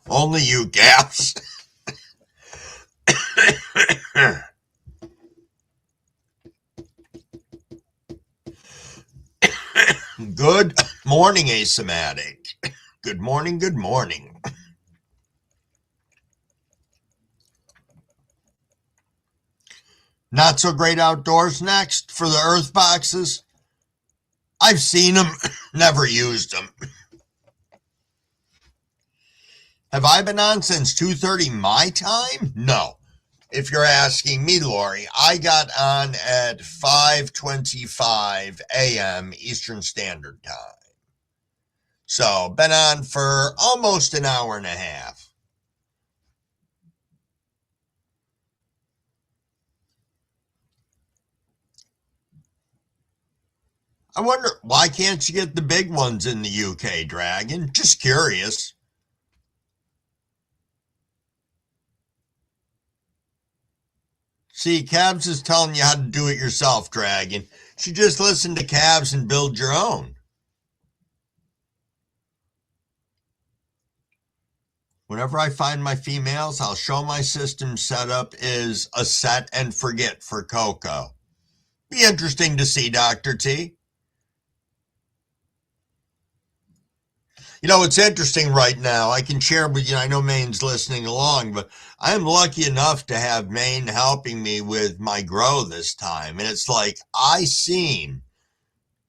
Only you, Cavs. Good morning, Asematic. Good morning, good morning. Not so great outdoors next for the earth boxes. I've seen them, never used them. Have I been on since 2:30 my time? No. If you're asking me, Lori, I got on at 5:25 a.m. Eastern Standard Time. So, been on for almost an hour and a half. I wonder, why can't you get the big ones in the UK, Dragon? Just curious. See, Cabs is telling you how to do it yourself, Dragon. You should just listen to Cabs and build your own. Whenever I find my females, I'll show my system setup is a set and forget for Coco. Be interesting to see, Dr. T. You know, it's interesting right now. I can share with you, I know Maine's listening along, but I'm lucky enough to have Maine helping me with my grow this time. And it's like, I seem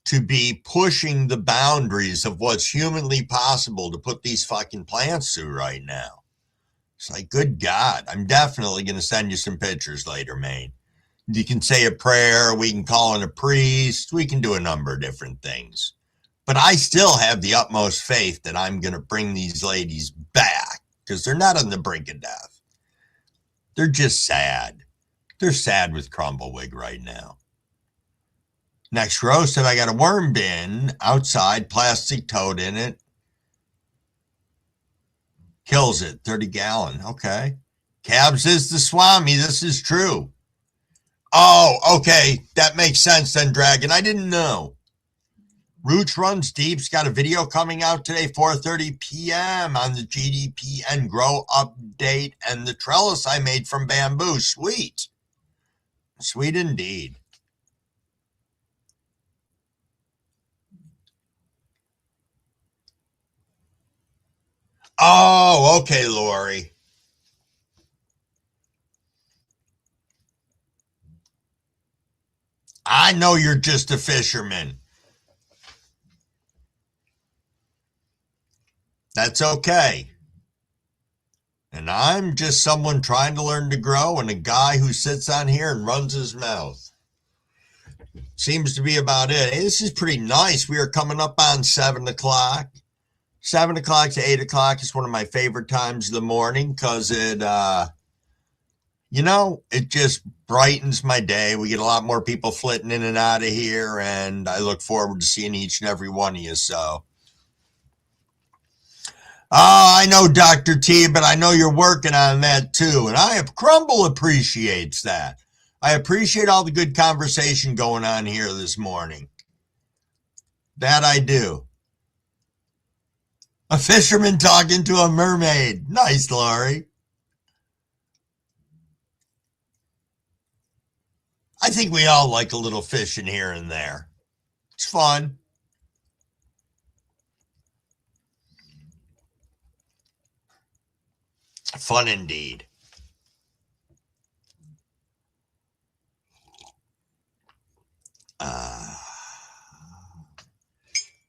to be pushing the boundaries of what's humanly possible to put these fucking plants through right now. It's like, good God, I'm definitely going to send you some pictures later, Maine. You can say a prayer, we can call in a priest, we can do a number of different things. But I still have the utmost faith that I'm going to bring these ladies back because they're not on the brink of death. They're just sad. They're sad with Crumblewick right now. Next row said I got a worm bin outside, plastic tote in it. Kills it, 30 gallon. Okay. Cabs is the Swami. This is true. Oh, okay. That makes sense then, Dragon. I didn't know. Roots Runs Deep's got a video coming out today, 4:30 p.m. on the GDP and Grow update and the trellis I made from bamboo. Sweet. Sweet indeed. Oh, okay, Lori. I know you're just a fisherman. That's okay. And I'm just someone trying to learn to grow and a guy who sits on here and runs his mouth. Seems to be about it. Hey, this is pretty nice. We are coming up on 7 o'clock. 7 o'clock to 8 o'clock is one of my favorite times of the morning because it just brightens my day. We get a lot more people flitting in and out of here, and I look forward to seeing each and every one of you. So, I know Dr. T, but I know you're working on that too, and Crumble appreciates that. I appreciate all the good conversation going on here this morning. That I do. A fisherman talking to a mermaid. Nice, Laurie. I think we all like a little fishing here and there. It's fun. Fun indeed. I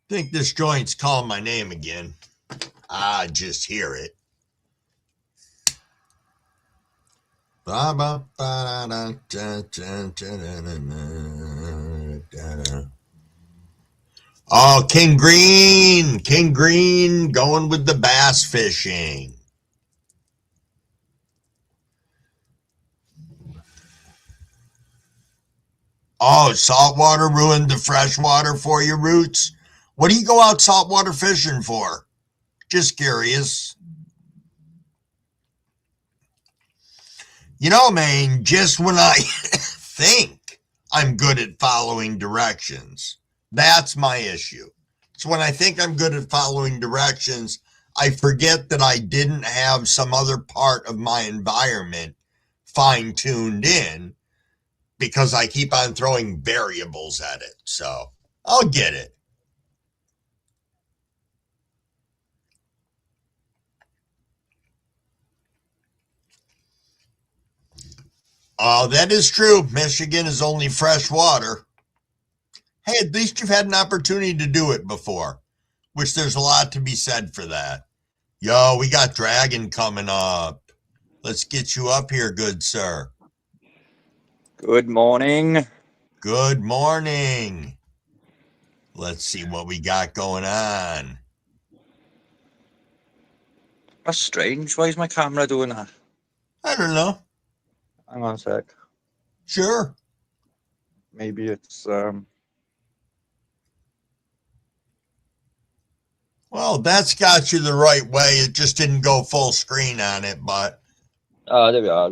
think this joint's calling my name again. I just hear it. Oh, King Green going with the bass fishing. Oh, saltwater ruined the freshwater for you, Roots? What do you go out saltwater fishing for? Just curious. Man, just when I think I'm good at following directions, that's my issue. So when I think I'm good at following directions, I forget that I didn't have some other part of my environment fine-tuned in because I keep on throwing variables at it. So I'll get it. Oh, that is true. Michigan is only fresh water. Hey, at least you've had an opportunity to do it before, which there's a lot to be said for that. Yo, we got Dragon coming up. Let's get you up here, good sir. Good morning. Good morning. Let's see what we got going on. That's strange. Why is my camera doing that? I don't know. Hang on a sec. Sure. Maybe it's Well, that's got you the right way. It just didn't go full screen on it, but there we are.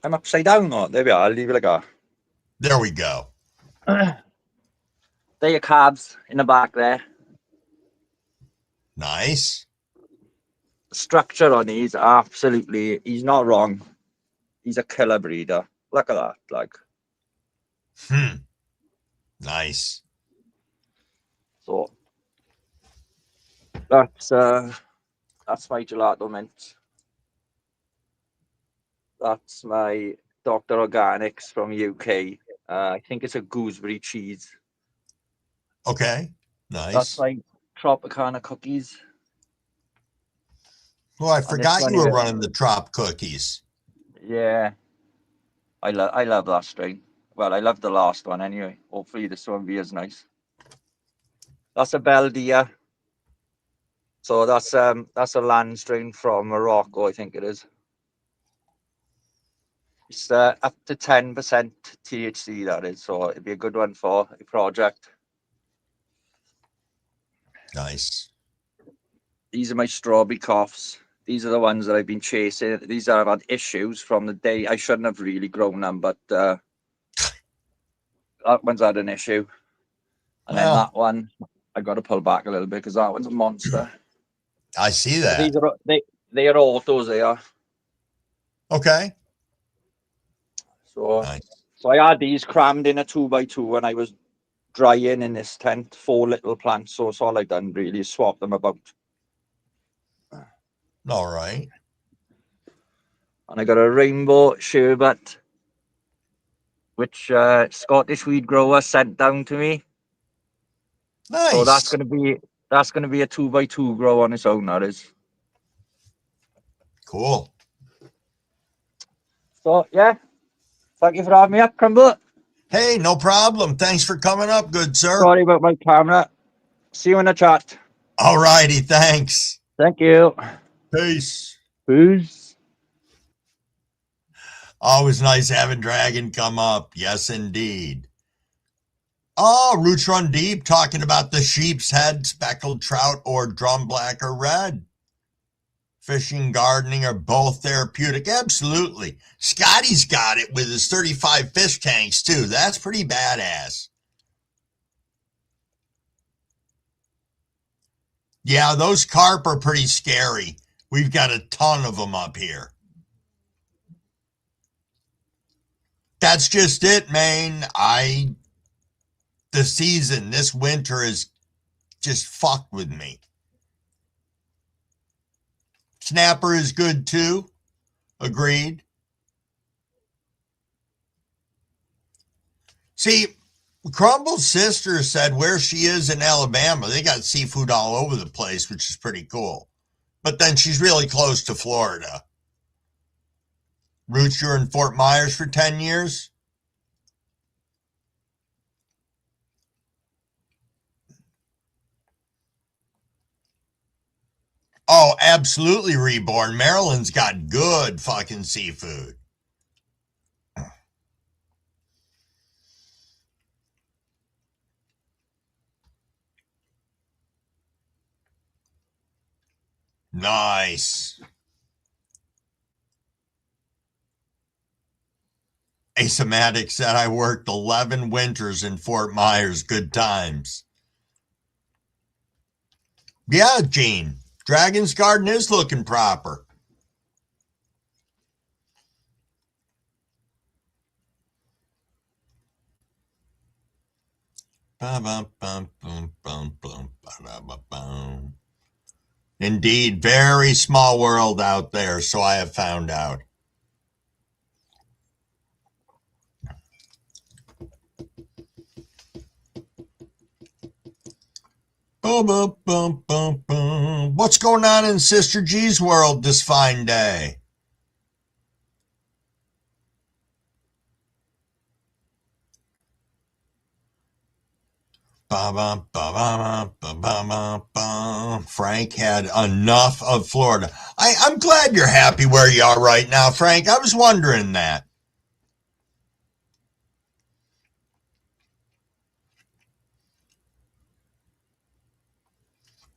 I'm upside down though. There we are. I'll leave it like that. There we go. There your calves in the back there. Nice. The structure on these, absolutely, he's not wrong. He's a killer breeder. Look at that, like. Nice. So that's my gelato mint. That's my Dr. Organics from UK. I think it's a gooseberry cheese. Okay. Nice. That's my Tropicana cookies. Oh, I forgot you were running the Trop cookies. Yeah. I love that strain. Well, I love the last one anyway. Hopefully this one will be as nice. That's a Beldia. So that's a land strain from Morocco, I think it is. It's up to 10% THC, that is. So it'd be a good one for a project. Nice. These are my strawberry coughs. These are the ones that I've been chasing. These I've had issues from the day. I shouldn't have really grown them, but that one's had an issue. And then Well, that one, I got to pull back a little bit because that one's a monster. I see But that. they are autos, they are. Okay. So Nice. so I had these crammed in a 2x2 when I was drying in this tent, 4 little plants. So it's all I done really is swap them about. All right. And I got a rainbow sherbet, which Scottish weed grower sent down to me. So Nice. that's gonna be a 2x2 grow on its own. That is. Cool. So yeah, thank you for having me up, Crumble. Hey, no problem. Thanks for coming up, good sir. Sorry about my camera. See you in the chat. All righty. Thanks. Thank you. Peace. Peace. Always nice having Dragon come up. Yes, indeed. Oh, Roots Run Deep talking about the sheep's head, speckled trout, or drum black or red. Fishing, gardening are both therapeutic. Absolutely. Scotty's got it with his 35 fish tanks, too. That's pretty badass. Yeah, those carp are pretty scary. We've got a ton of them up here. That's just it, man. The season this winter is just fucked with me. Snapper is good too. Agreed. See, Crumble's sister said where she is in Alabama, they got seafood all over the place, which is pretty cool. But then she's really close to Florida. Roots, you're in Fort Myers for 10 years? Oh, absolutely, Reborn. Maryland's got good fucking seafood. Nice. Asymatic said I worked 11 winters in Fort Myers. Good times. Yeah, Gene. Dragon's Garden is looking proper. Indeed, very small world out there, so I have found out. What's going on in Sister G's world this fine day? Frank had enough of Florida. I'm glad you're happy where you are right now, Frank. I was wondering that.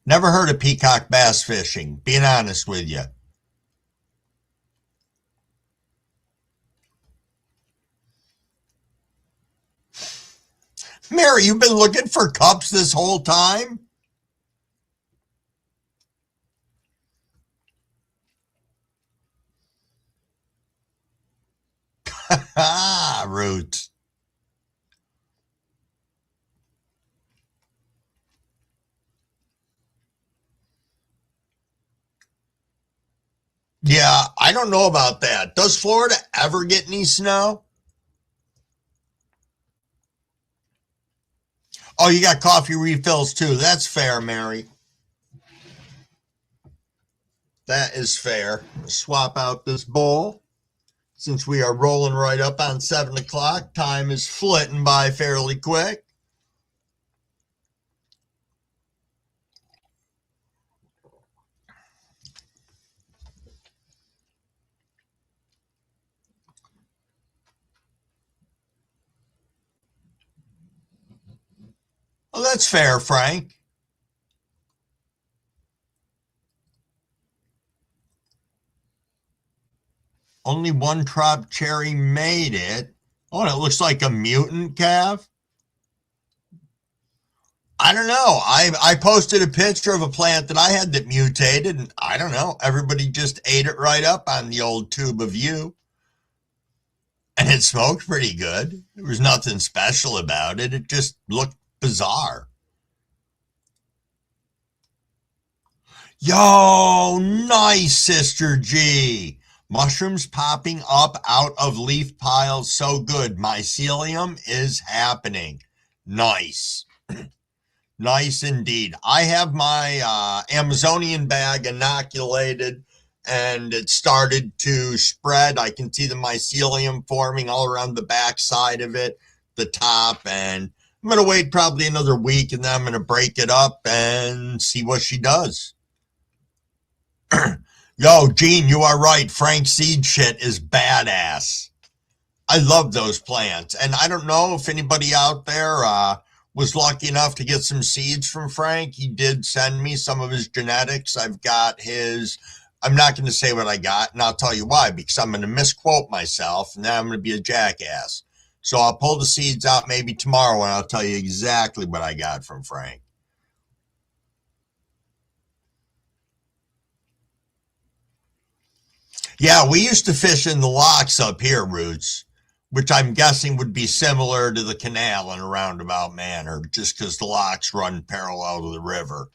Never heard of peacock bass fishing, being honest with you. Mary, you've been looking for cups this whole time? Ah, Roots. Yeah, I don't know about that. Does Florida ever get any snow? Oh, you got coffee refills too. That's fair, Mary. That is fair. Swap out this bowl. Since we are rolling right up on 7 o'clock, time is flitting by fairly quick. Well, that's fair, Frank. Only one trop cherry made it. Oh, and it looks like a mutant calf. I don't know. I posted a picture of a plant that I had that mutated, and I don't know. Everybody just ate it right up on the old tube of you. And it smoked pretty good. There was nothing special about it. It just looked bizarre. Yo, nice, Sister G. Mushrooms popping up out of leaf piles. So good. Mycelium is happening. Nice. Nice indeed. I have my Amazonian bag inoculated and it started to spread. I can see the mycelium forming all around the back side of it, the top, and I'm going to wait probably another week and then I'm going to break it up and see what she does. Yo, Gene, you are right. Frank seed shit is badass. I love those plants. And I don't know if anybody out there was lucky enough to get some seeds from Frank. He did send me some of his genetics. I've got his, I'm not going to say what I got, and I'll tell you why, because I'm going to misquote myself, and then I'm going to be a jackass. So I'll pull the seeds out maybe tomorrow, and I'll tell you exactly what I got from Frank. Yeah, we used to fish in the locks up here, Roots, which I'm guessing would be similar to the canal in a roundabout manner, just because the locks run parallel to the river.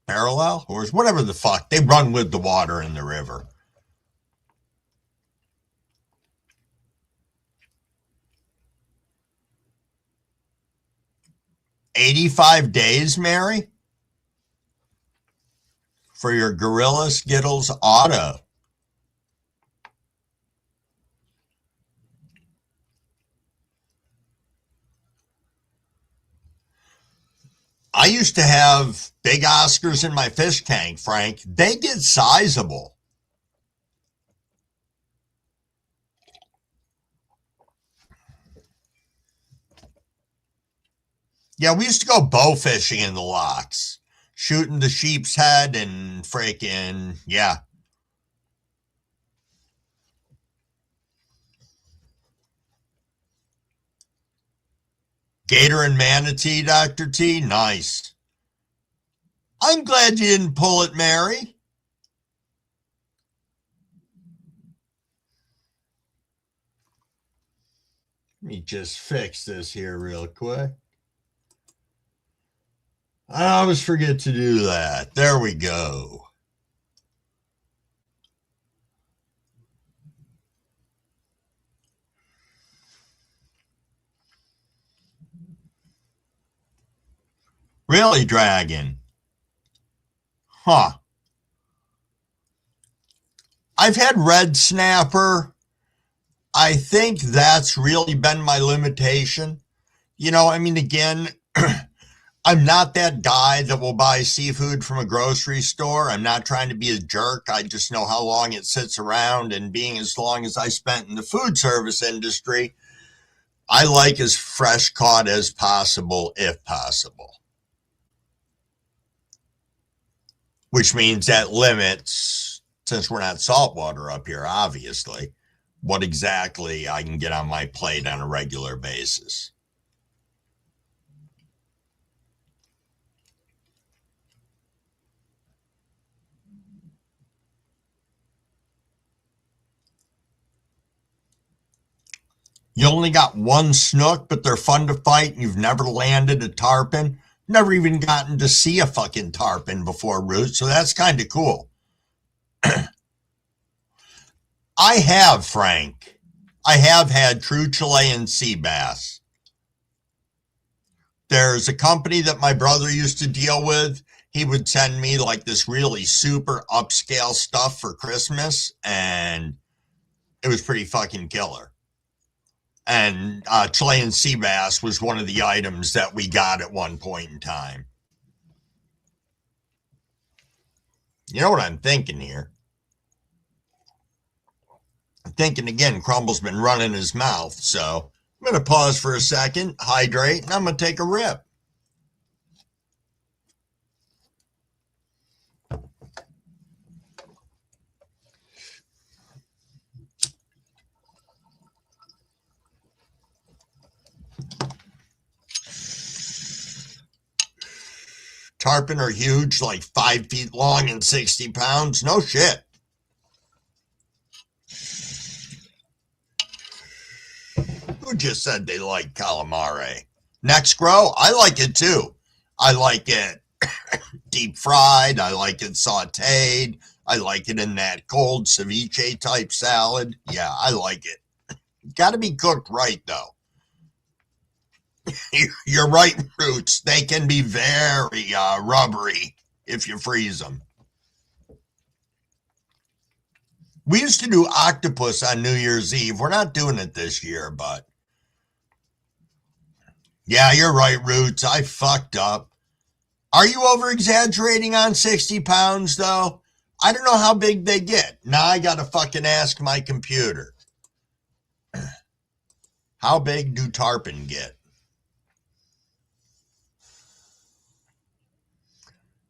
Parallel? Or whatever the fuck. They run with the water in the river. $85, Mary? For your Gorilla Skittles auto. I used to have big Oscars in my fish tank, Frank. They get sizable. Yeah, we used to go bow fishing in the locks, shooting the sheep's head and freaking, yeah. Gator and manatee, Dr. T, nice. I'm glad you didn't pull it, Mary. Let me just fix this here real quick. I always forget to do that. There we go. Really, Dragon? Huh. I've had red snapper. I think that's really been my limitation. You know, I mean, again, I'm not that guy that will buy seafood from a grocery store. I'm not trying to be a jerk. I just know how long it sits around, and being as long as I spent in the food service industry, I like as fresh caught as possible, if possible. Which means that limits, since we're not saltwater up here, obviously, what exactly I can get on my plate on a regular basis. You only got one snook, but they're fun to fight, and you've never landed a tarpon. Never even gotten to see a fucking tarpon before, Root, so that's kind of cool. I have, Frank. I have had true Chilean sea bass. There's a company that my brother used to deal with. He would send me like this really super upscale stuff for Christmas, and it was pretty fucking killer. And Chilean sea bass was one of the items that we got at one point in time. You know what I'm thinking here? I'm thinking again, Crumble's been running his mouth, so I'm going to pause for a second, hydrate, and I'm going to take a rip. tarpon are huge, like 5 feet long and 60 pounds. No shit. Who just said they like calamari? Next grow, I like it too. I like it deep fried. I like it sauteed. I like it in that cold ceviche type salad. Yeah, I like it. Got to be cooked right though. You're right, Roots. They can be very rubbery if you freeze them. We used to do octopus on New Year's Eve. We're not doing it this year, but yeah, you're right, Roots. I fucked up. Are you over exaggerating on 60 pounds though? I don't know how big they get. Now I gotta fucking ask my computer. How big do tarpon get?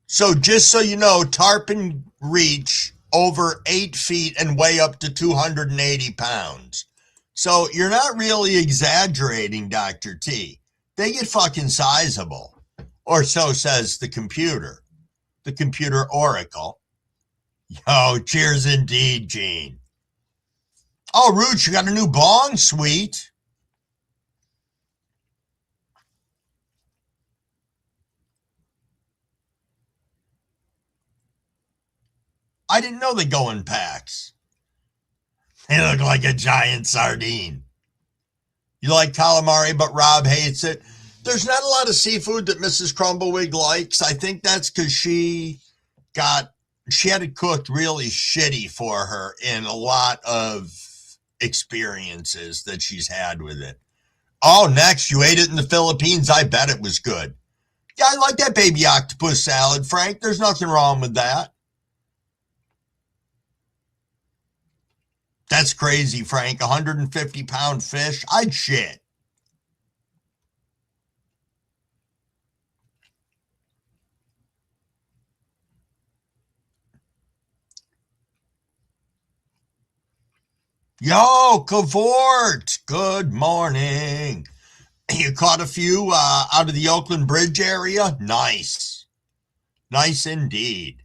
So just so you know, tarpon reach over 8 feet and weigh up to 280 pounds. So you're not really exaggerating, Dr. T. They get fucking sizable. Or so says the computer oracle. Yo, cheers indeed, Gene. Oh, Rooch, you got a new bong? Sweet. I didn't know they go in packs. They look like a giant sardine. You like calamari, but Rob hates it. There's not a lot of seafood that Mrs. Crumbleweed likes. I think that's because she had it cooked really shitty for her in a lot of experiences that she's had with it. Oh, next, you ate it in the Philippines. I bet it was good. Yeah, I like that baby octopus salad, Frank. There's nothing wrong with that. That's crazy, Frank. 150-pound fish? I'd shit. Yo, Cavort, good morning. You caught a few out of the Oakland Bridge area? Nice. Nice indeed.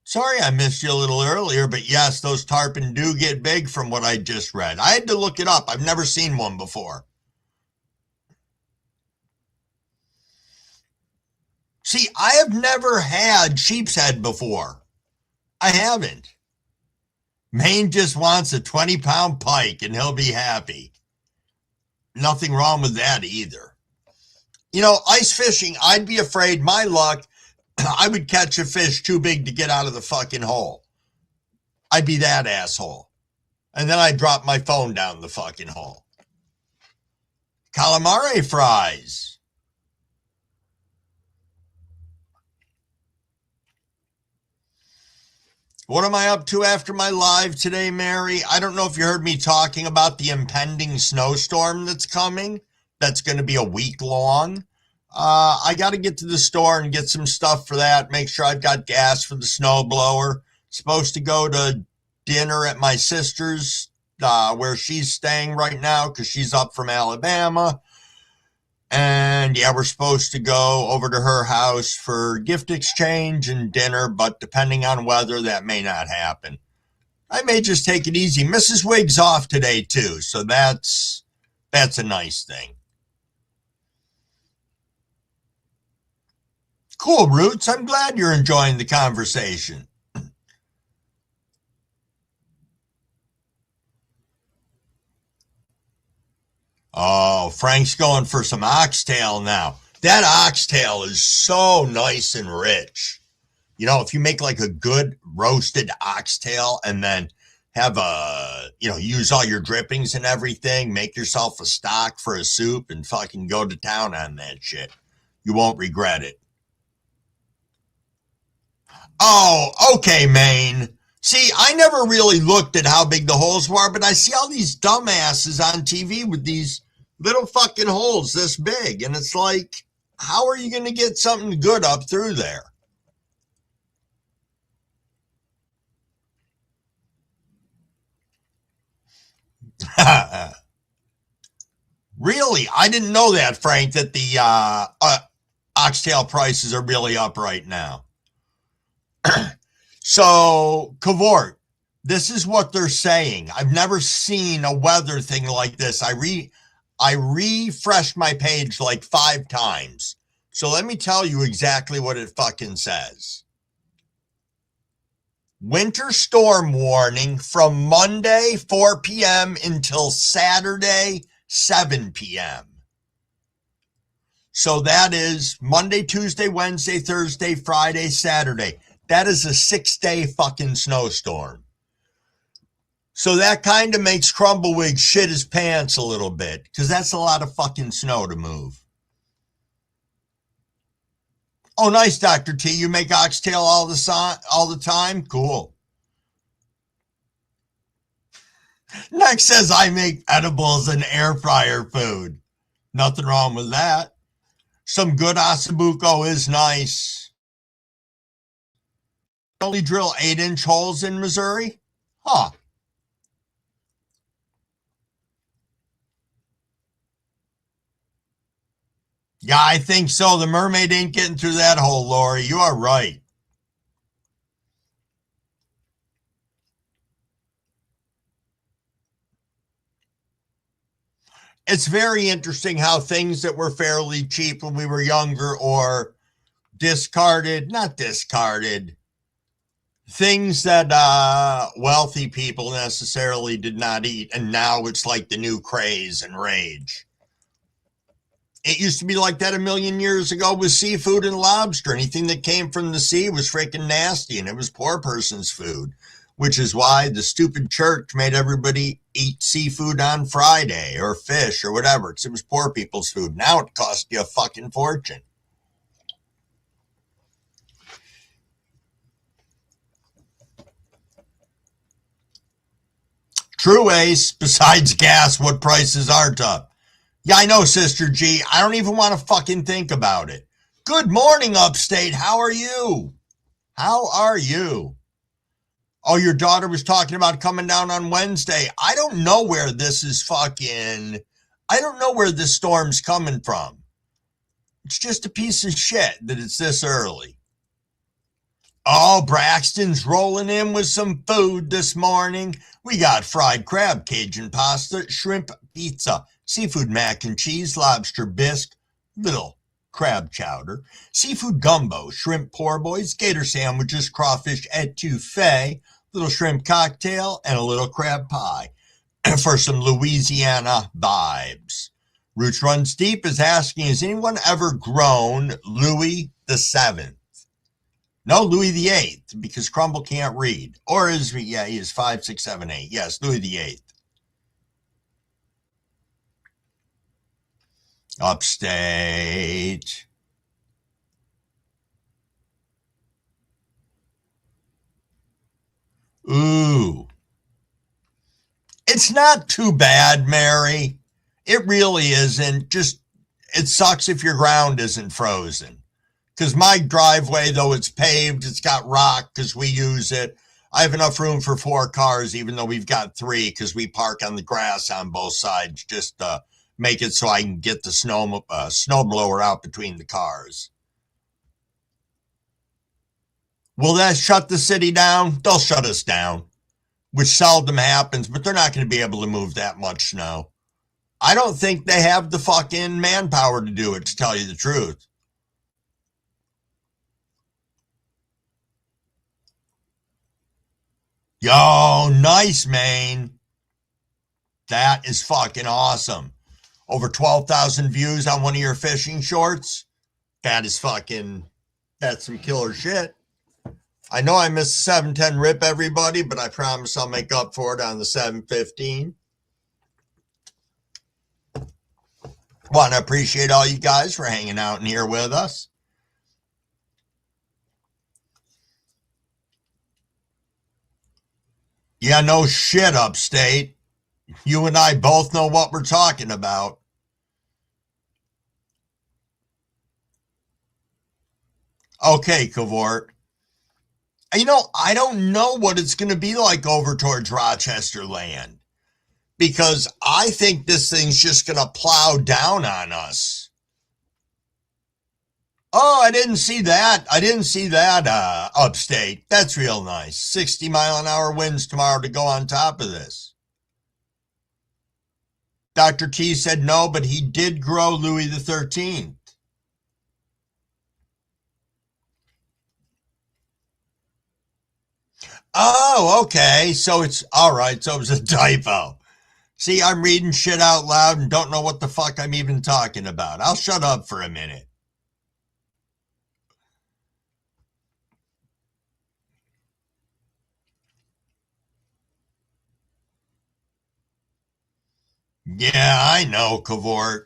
Sorry I missed you a little earlier, but yes, those tarpon do get big from what I just read. I had to look it up. I've never seen one before. See, I have never had sheep's head before. I haven't. Maine just wants a 20-pound pike and he'll be happy. Nothing wrong with that either. You know, ice fishing, I'd be afraid, my luck, I would catch a fish too big to get out of the fucking hole. I'd be that asshole. And then I'd drop my phone down the fucking hole. Calamari fries. What am I up to after my live today, Mary? I don't know if you heard me talking about the impending snowstorm that's coming. That's going to be a week long. I got to get to the store and get some stuff for that. Make sure I've got gas for the snowblower. Supposed to go to dinner at my sister's, where she's staying right now because she's up from Alabama. And yeah, we're supposed to go over to her house for gift exchange and dinner, but depending on weather, that may not happen. I may just take it easy. Mrs. Wig's off today too, so that's a nice thing. Cool, Roots. I'm glad you're enjoying the conversation. Oh, Frank's going for some oxtail now. That oxtail is so nice and rich. You know, if you make like a good roasted oxtail and then have use all your drippings and everything, make yourself a stock for a soup and fucking go to town on that shit. You won't regret it. Oh, okay, Maine. See, I never really looked at how big the holes were, but I see all these dumbasses on TV with these little fucking holes this big. And it's like, how are you going to get something good up through there? Really? I didn't know that, Frank, that the oxtail prices are really up right now. So, Cavort, this is what they're saying. I've never seen a weather thing like this. I refreshed my page like 5 times. So let me tell you exactly what it fucking says. Winter storm warning from Monday 4 p.m. until Saturday 7 p.m. So that is Monday, Tuesday, Wednesday, Thursday, Friday, Saturday. That is a 6-day fucking snowstorm. So that kind of makes Crumblewigs shit his pants a little bit, because that's a lot of fucking snow to move. Oh, nice, Dr. T. You make oxtail all the time? Cool. Next says I make edibles and air fryer food. Nothing wrong with that. Some good ossobuco is nice. Only drill 8-inch holes in Missouri? Huh. Yeah, I think so. The mermaid ain't getting through that hole, Lori. You are right. It's very interesting how things that were fairly cheap when we were younger or not discarded, things that wealthy people necessarily did not eat, and now it's like the new craze and rage. It used to be like that a million years ago with seafood and lobster. Anything that came from the sea was freaking nasty, and it was poor person's food, which is why the stupid church made everybody eat seafood on Friday or fish or whatever, because it was poor people's food. Now it costs you a fucking fortune. True, Ace. Besides gas, what prices aren't up? Yeah, I know, Sister G. I don't even want to fucking think about it. Good morning, Upstate. How are you? How are you? Oh, your daughter was talking about coming down on Wednesday. I don't know where this storm's coming from. It's just a piece of shit that it's this early. Oh, Braxton's rolling in with some food this morning. We got fried crab, Cajun pasta, shrimp pizza, seafood mac and cheese, lobster bisque, little crab chowder, seafood gumbo, shrimp poor boys, gator sandwiches, crawfish etouffee, little shrimp cocktail, and a little crab pie for some Louisiana vibes. Roots Runs Deep is asking, has anyone ever grown Louis the Seventh? No, Louis the Eighth, because Crumble can't read. Or he is 5, 6, 7, 8. Yes, Louis the Eighth. Upstate. Ooh. It's not too bad, Mary. It really isn't. It sucks if your ground isn't frozen. Because my driveway, though it's paved, it's got rock because we use it. I have enough room for 4 cars, even though we've got 3, because we park on the grass on both sides just to make it so I can get the snow blower out between the cars. Will that shut the city down? They'll shut us down, which seldom happens, but they're not going to be able to move that much snow. I don't think they have the fucking manpower to do it, to tell you the truth. Yo, nice, Maine. That is fucking awesome. Over 12,000 views on one of your fishing shorts. That's some killer shit. I know I missed the 710 rip, everybody, but I promise I'll make up for it on the 715. Want to appreciate all you guys for hanging out in here with us. Yeah, no shit, Upstate. You and I both know what we're talking about. Okay, Cavort. I don't know what it's going to be like over towards Rochester land, because I think this thing's just going to plow down on us. Oh, I didn't see that. I didn't see that upstate. That's real nice. 60-mile-an-hour winds tomorrow to go on top of this. Dr. T said no, but he did grow Louis the 13th. Oh, okay. So it's all right. So it was a typo. See, I'm reading shit out loud and don't know what the fuck I'm even talking about. I'll shut up for a minute. Yeah, I know, Cavort.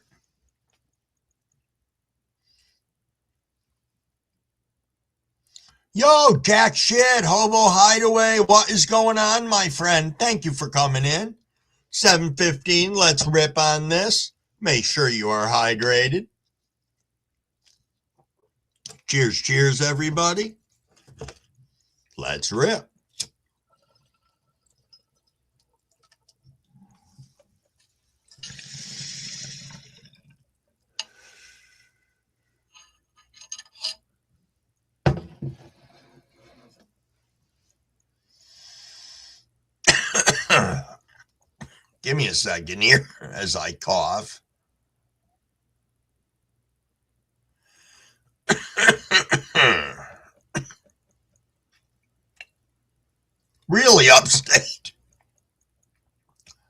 Yo, Jack shit, Hobo Hideaway. What is going on, my friend? Thank you for coming in. 7:15, let's rip on this. Make sure you are hydrated. Cheers, cheers, everybody. Let's rip. Give me a second here as I cough. Really upstate.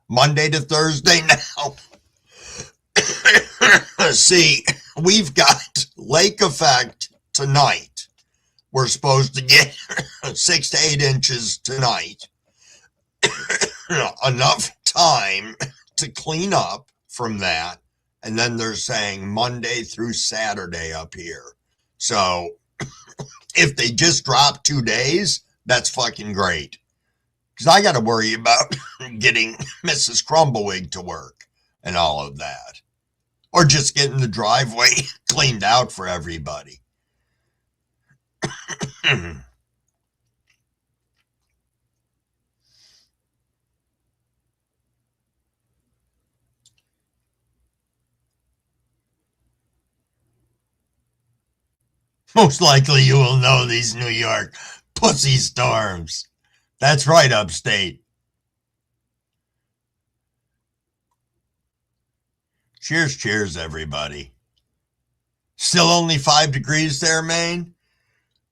Monday to Thursday now. See, we've got lake effect tonight. We're supposed to get 6 to 8 inches tonight. Enough time to clean up from that. And then they're saying Monday through Saturday up here. So if they just drop 2 days, that's fucking great. Because I got to worry about getting Mrs. Crumbawig to work and all of that. Or just getting the driveway cleaned out for everybody. Most likely you will know these New York pussy storms. That's right, upstate. Cheers, cheers, everybody. Still only 5 degrees there, Maine?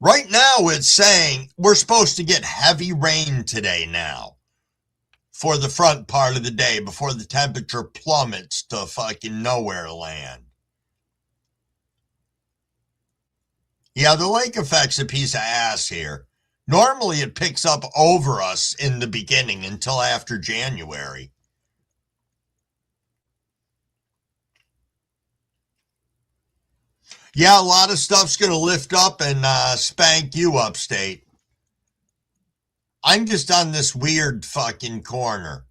Right now it's saying we're supposed to get heavy rain today now for the front part of the day before the temperature plummets to fucking nowhere land. Yeah, the lake effect's a piece of ass here. Normally it picks up over us in the beginning until after January. Yeah, a lot of stuff's going to lift up and spank you upstate. I'm just on this weird fucking corner.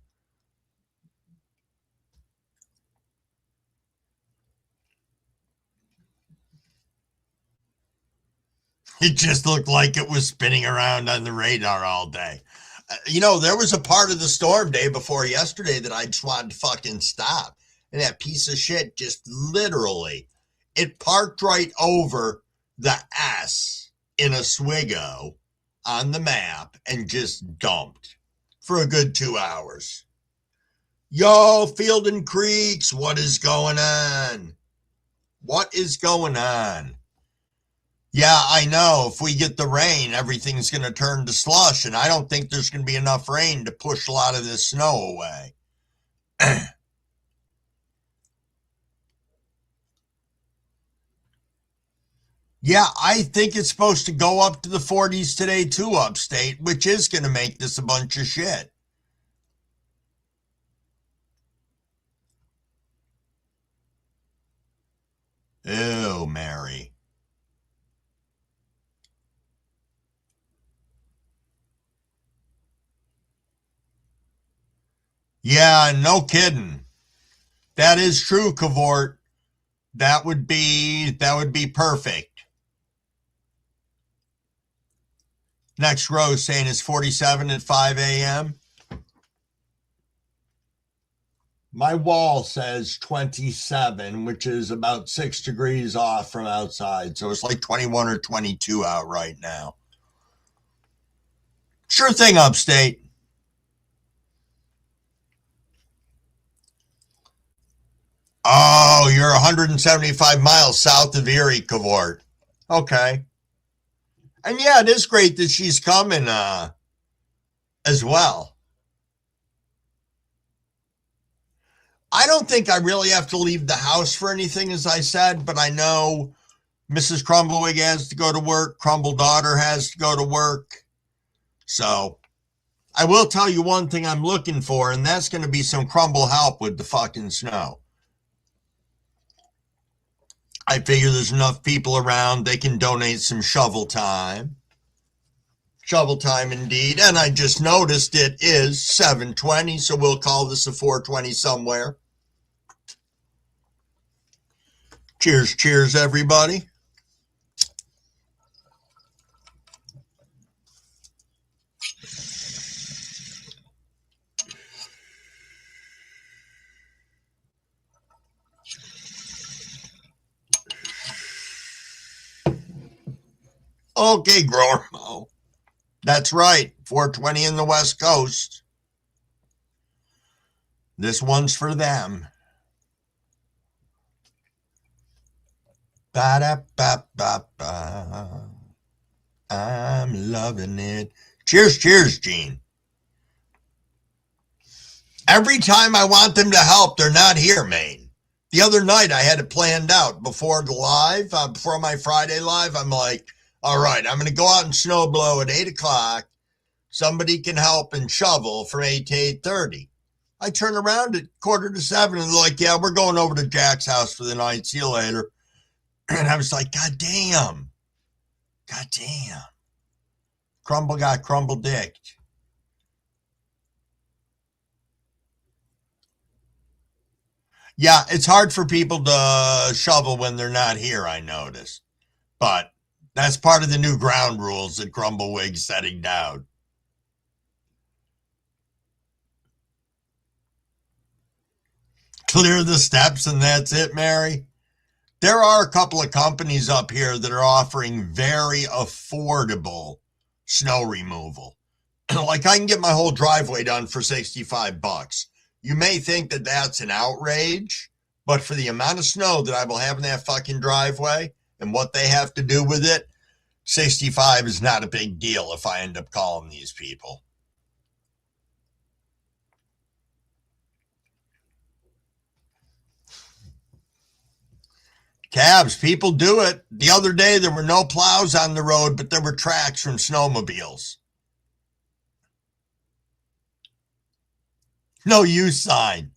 It just looked like it was spinning around on the radar all day. There was a part of the storm day before yesterday that I just wanted to fucking stop. And that piece of shit just literally, it parked right over the S in Oswego on the map and just dumped for a good 2 hours. Yo, Field and Creeks, what is going on? What is going on? Yeah, I know. If we get the rain, everything's going to turn to slush, and I don't think there's going to be enough rain to push a lot of this snow away. Yeah, I think it's supposed to go up to the 40s today too, upstate, which is going to make this a bunch of shit. Ew, Mary. Yeah, no kidding. That is true, Cavort. That would be perfect. Next row saying it's 47 at 5 a.m. My wall says 27, which is about 6 degrees off from outside. So it's like 21 or 22 out right now. Sure thing, upstate. Oh, you're 175 miles south of Erie, Cavort. Okay. And yeah, it is great that she's coming as well. I don't think I really have to leave the house for anything, as I said, but I know Mrs. Crumblewig has to go to work. Crumble daughter has to go to work. So I will tell you one thing I'm looking for, and that's going to be some Crumble help with the fucking snow. I figure there's enough people around, they can donate some shovel time. Shovel time indeed. And I just noticed it is 7:20, so we'll call this a 4:20 somewhere. Cheers, cheers, everybody. Okay, Grower Mo. That's right, 4:20 in the West Coast. This one's for them. Ba-da-ba-ba-ba. I'm loving it. Cheers, cheers, Gene. Every time I want them to help, they're not here, Maine. The other night I had it planned out before the live, before my Friday live. I'm like, all right, I'm going to go out and snow blow at 8 o'clock. Somebody can help and shovel from 8 to 8:30. I turn around at 6:45 and they're like, yeah, we're going over to Jack's house for the night. See you later. And I was like, God damn. God damn. Crumble got crumble dicked. Yeah, it's hard for people to shovel when they're not here, I noticed. But that's part of the new ground rules that Crumblewig's setting down. Clear the steps and that's it, Mary. There are a couple of companies up here that are offering very affordable snow removal. Like I can get my whole driveway done for $65. You may think that that's an outrage, but for the amount of snow that I will have in that fucking driveway and what they have to do with it, 65 is not a big deal if I end up calling these people. Cabs, people do it. The other day, there were no plows on the road, but there were tracks from snowmobiles. No use sign.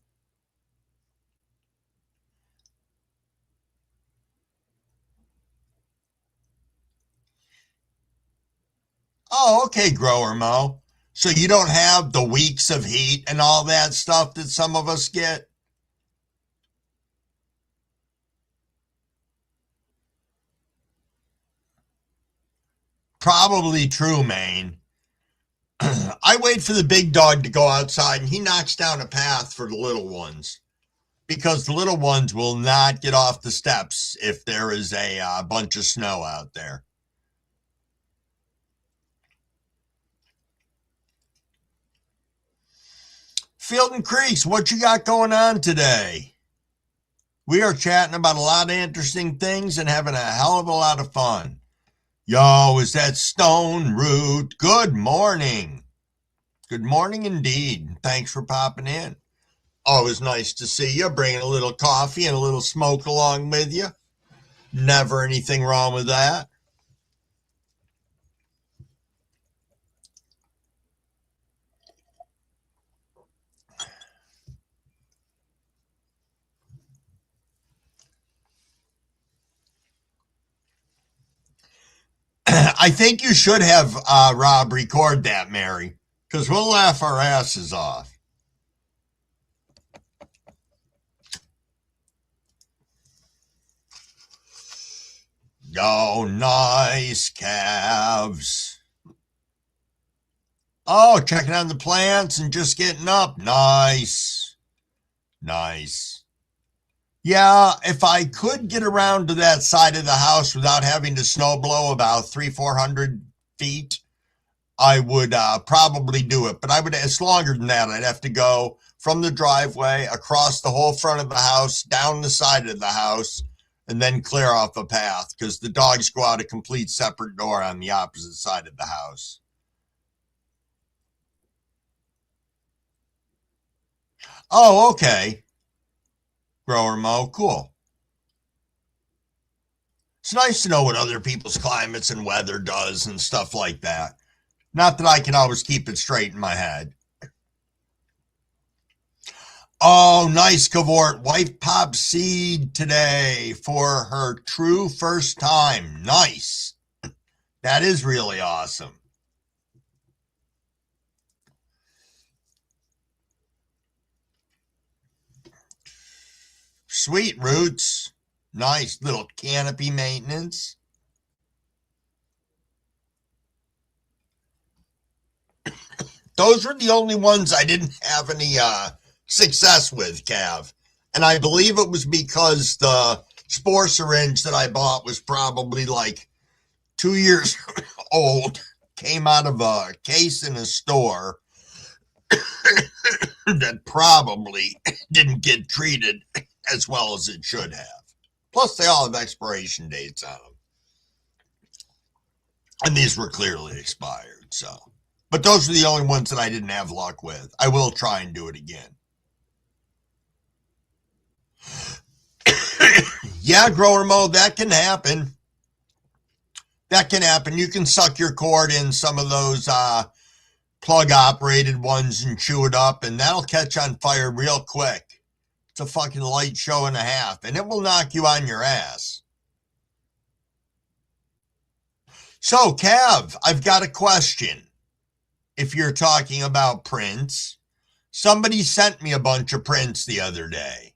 Oh, okay, Grower Mo. So you don't have the weeks of heat and all that stuff that some of us get? Probably true, Maine. I wait for the big dog to go outside and he knocks down a path for the little ones because the little ones will not get off the steps if there is a bunch of snow out there. Field Creeks, what you got going on today? We are chatting about a lot of interesting things and having a hell of a lot of fun. Yo, is that Stone Root? Good morning. Good morning indeed. Thanks for popping in. Always nice to see you, bringing a little coffee and a little smoke along with you. Never anything wrong with that. I think you should have Rob record that, Mary, because we'll laugh our asses off. Oh, nice calves. Oh, checking on the plants and just getting up. Nice. Nice. Yeah, if I could get around to that side of the house without having to snow blow about 400 feet, I would probably do it. But I would, it's longer than that. I'd have to go from the driveway across the whole front of the house, down the side of the house, and then clear off a path because the dogs go out a complete separate door on the opposite side of the house. Oh, okay. Grower Mo, cool. It's nice to know what other people's climates and weather does and stuff like that. Not that I can always keep it straight in my head. Oh, nice, Cavort. Wife popped seed today for her true first time. Nice. That is really awesome. Sweet roots. Nice little canopy maintenance. Those were the only ones I didn't have any success with, Cav. And I believe it was because the spore syringe that I bought was probably like 2 years old, came out of a case in a store that probably didn't get treated as well as it should have. Plus, they all have expiration dates on them. And these were clearly expired, so. But those are the only ones that I didn't have luck with. I will try and do it again. Yeah, grower mode, that can happen. That can happen. You can suck your cord in some of those plug operated ones and chew it up, and that'll catch on fire real quick. It's a fucking light show and a half, and it will knock you on your ass. So, Cav, I've got a question. If you're talking about prints, somebody sent me a bunch of prints the other day.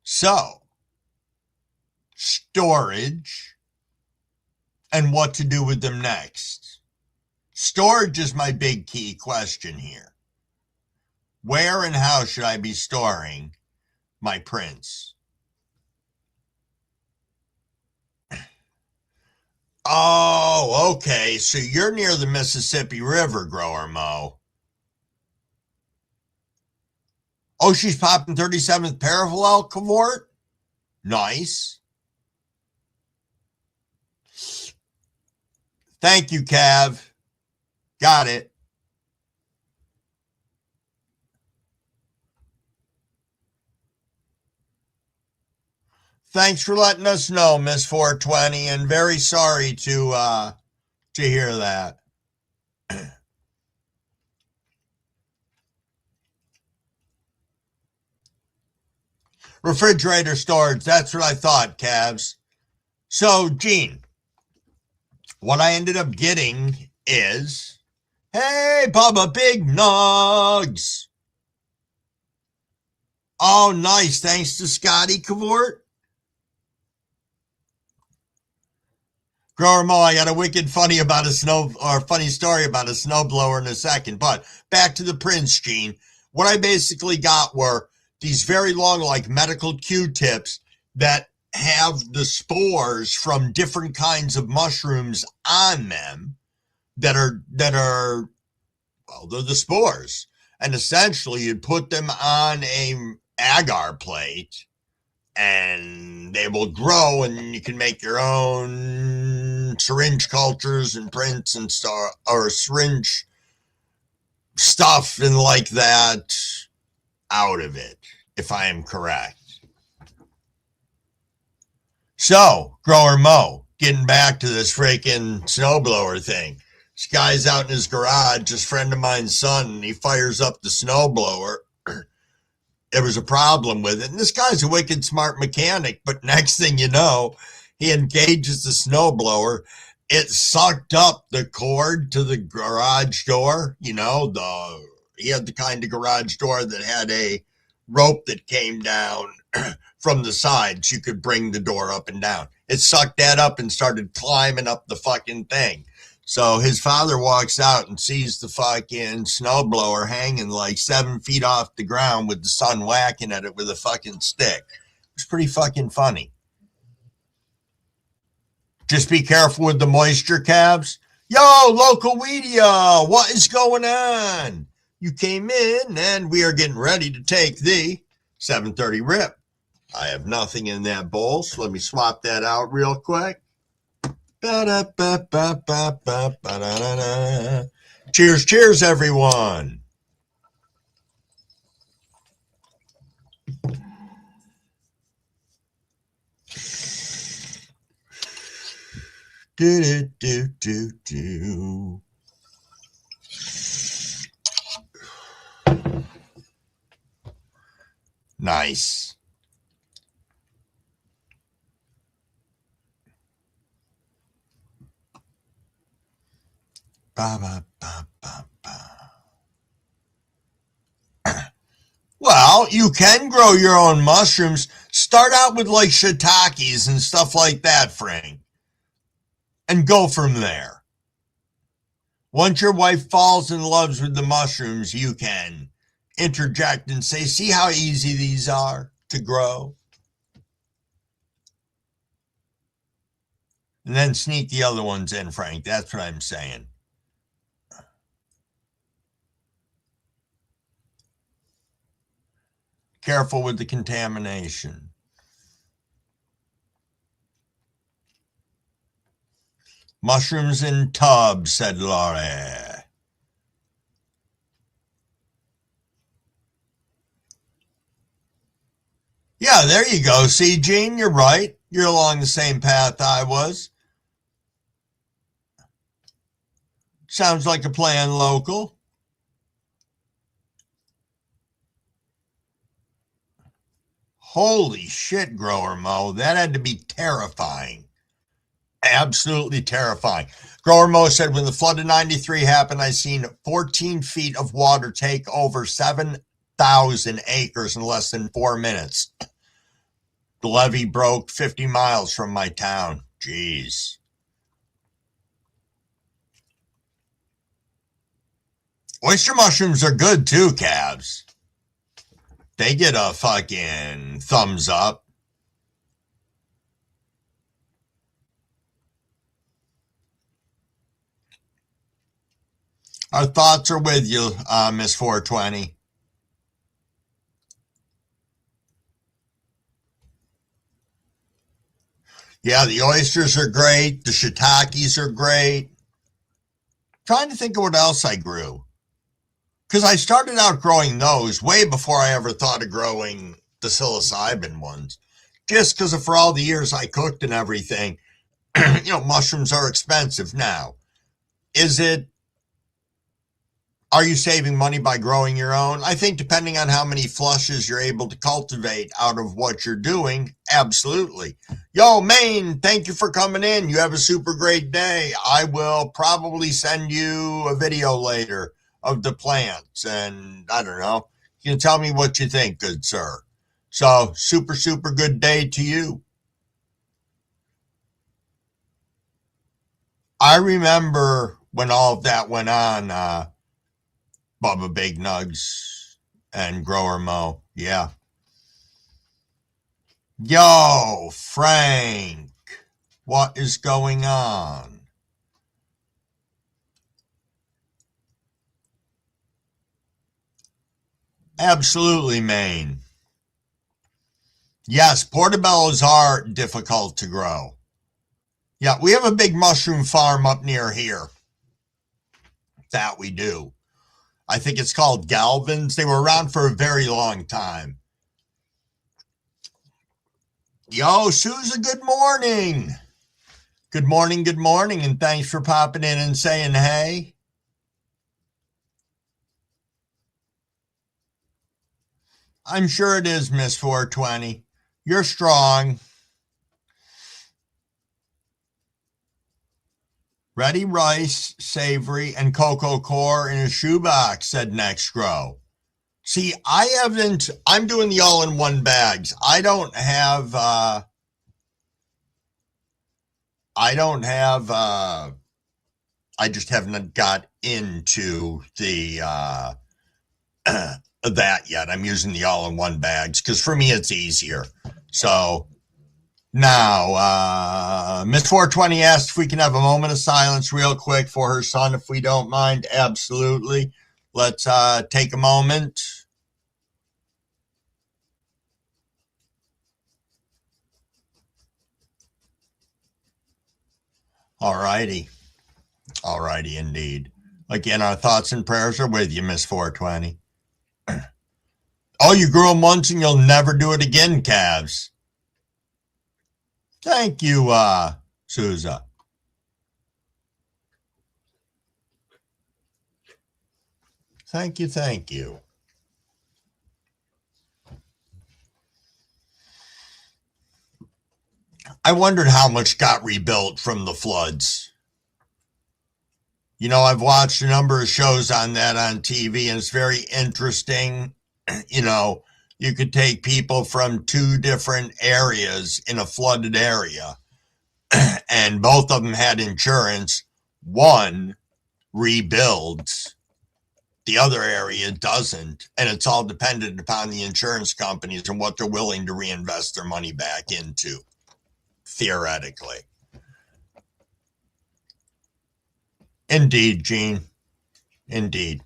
So, storage and what to do with them next. Storage is my big key question here. Where and how should I be storing my prints? Oh, okay. So you're near the Mississippi River, grower Mo. Oh, she's popping 37th parallel Cavort? Nice. Thank you, Cav. Got it. Thanks for letting us know, Miss 420, and very sorry to hear that. Refrigerator storage, that's what I thought, Cavs. So, Gene, what I ended up getting is, hey, Bubba Big Nugs. Oh, nice. Thanks to Scotty Cavort. Grower Mo, I got a funny story about a snowblower in a second. But back to the prints, Gene. What I basically got were these very long, like medical Q-tips that have the spores from different kinds of mushrooms on them that are well, they're the spores. And essentially you'd put them on a agar plate and they will grow, and you can make your own syringe cultures and prints and stuff, or syringe stuff and like that out of it, if I am correct. So, grower Mo, getting back to this freaking snowblower thing. This guy's out in his garage, this friend of mine's son, and he fires up the snowblower. There was a problem with it. And this guy's a wicked smart mechanic, but next thing you know, he engages the snowblower. It sucked up the cord to the garage door. You know, he had the kind of garage door that had a rope that came down from the sides. You could bring the door up and down. It sucked that up and started climbing up the fucking thing. So his father walks out and sees the fucking snowblower hanging like 7 feet off the ground with the sun whacking at it with a fucking stick. It's pretty fucking funny. Just be careful with the moisture, calves. Yo, local media, what is going on? You came in and we are getting ready to take the 7:30 rip. I have nothing in that bowl, so let me swap that out real quick. Cheers, cheers, everyone. Do, do, do, do. Nice. Ba, ba, ba, ba, ba. Well, you can grow your own mushrooms. Start out with like shiitakes and stuff like that, Frank, and go from there. Once your wife falls in love with the mushrooms, you can interject and say, see how easy these are to grow? And then sneak the other ones in, Frank. That's what I'm saying. Careful with the contamination. Mushrooms in tubs, said Laurie. Yeah, there you go. See, Gene, you're right. You're along the same path I was. Sounds like a plan, local. Holy shit, Grower Mo. That had to be terrifying. Absolutely terrifying. Grower Mo said, when the flood of 93 happened, I seen 14 feet of water take over 7,000 acres in less than 4 minutes. The levee broke 50 miles from my town. Jeez. Oyster mushrooms are good too, calves. They get a fucking thumbs up. Our thoughts are with you, Miss 420. Yeah, the oysters are great. The shiitakes are great. Trying to think of what else I grew. Because I started out growing those way before I ever thought of growing the psilocybin ones. Just because for all the years I cooked and everything, mushrooms are expensive now. Are you saving money by growing your own? I think depending on how many flushes you're able to cultivate out of what you're doing, absolutely. Yo, Maine, thank you for coming in. You have a super great day. I will probably send you a video later of the plants, and I don't know. You can tell me what you think, good sir. So, super, super good day to you. I remember when all of that went on, Bubba Big Nugs and Grower Mo. Yeah. Yo, Frank, what is going on? Absolutely, Maine. Yes, portobellos are difficult to grow. Yeah, we have a big mushroom farm up near here. That we do. I think it's called Galvin's. They were around for a very long time. Yo, Susan, good morning. Good morning, and thanks for popping in and saying hey. I'm sure it is, Miss 420. You're strong. Ready rice, savory, and cocoa core in a shoebox, said Next Grow. See, I'm doing the all-in-one bags. I don't have I just haven't got into the that yet. I'm using the all-in-one bags because for me it's easier. So now, Miss 420 asked if we can have a moment of silence real quick for her son, if we don't mind. Absolutely. Let's take a moment. All righty. All righty, indeed. Again, our thoughts and prayers are with you, Miss 420. Oh, you grew them once and you'll never do it again, Cavs. Thank you, Souza. Thank you, thank you. I wondered how much got rebuilt from the floods. You know, I've watched a number of shows on that on TV, and it's very interesting. You know, you could take people from two different areas in a flooded area, and both of them had insurance. One rebuilds, the other area doesn't, and it's all dependent upon the insurance companies and what they're willing to reinvest their money back into, theoretically. Indeed, Gene. Indeed.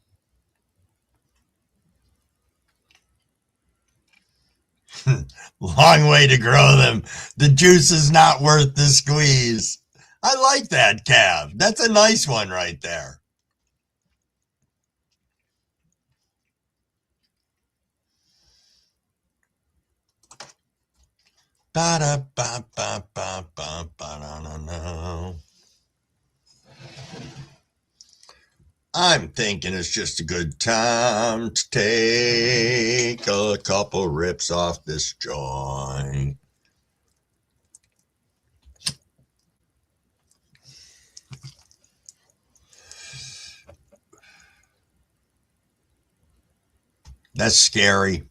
Long way to grow them. The juice is not worth the squeeze. I like that, Cav. That's a nice one right there. I'm thinking it's just a good time to take a couple rips off this joint. That's scary.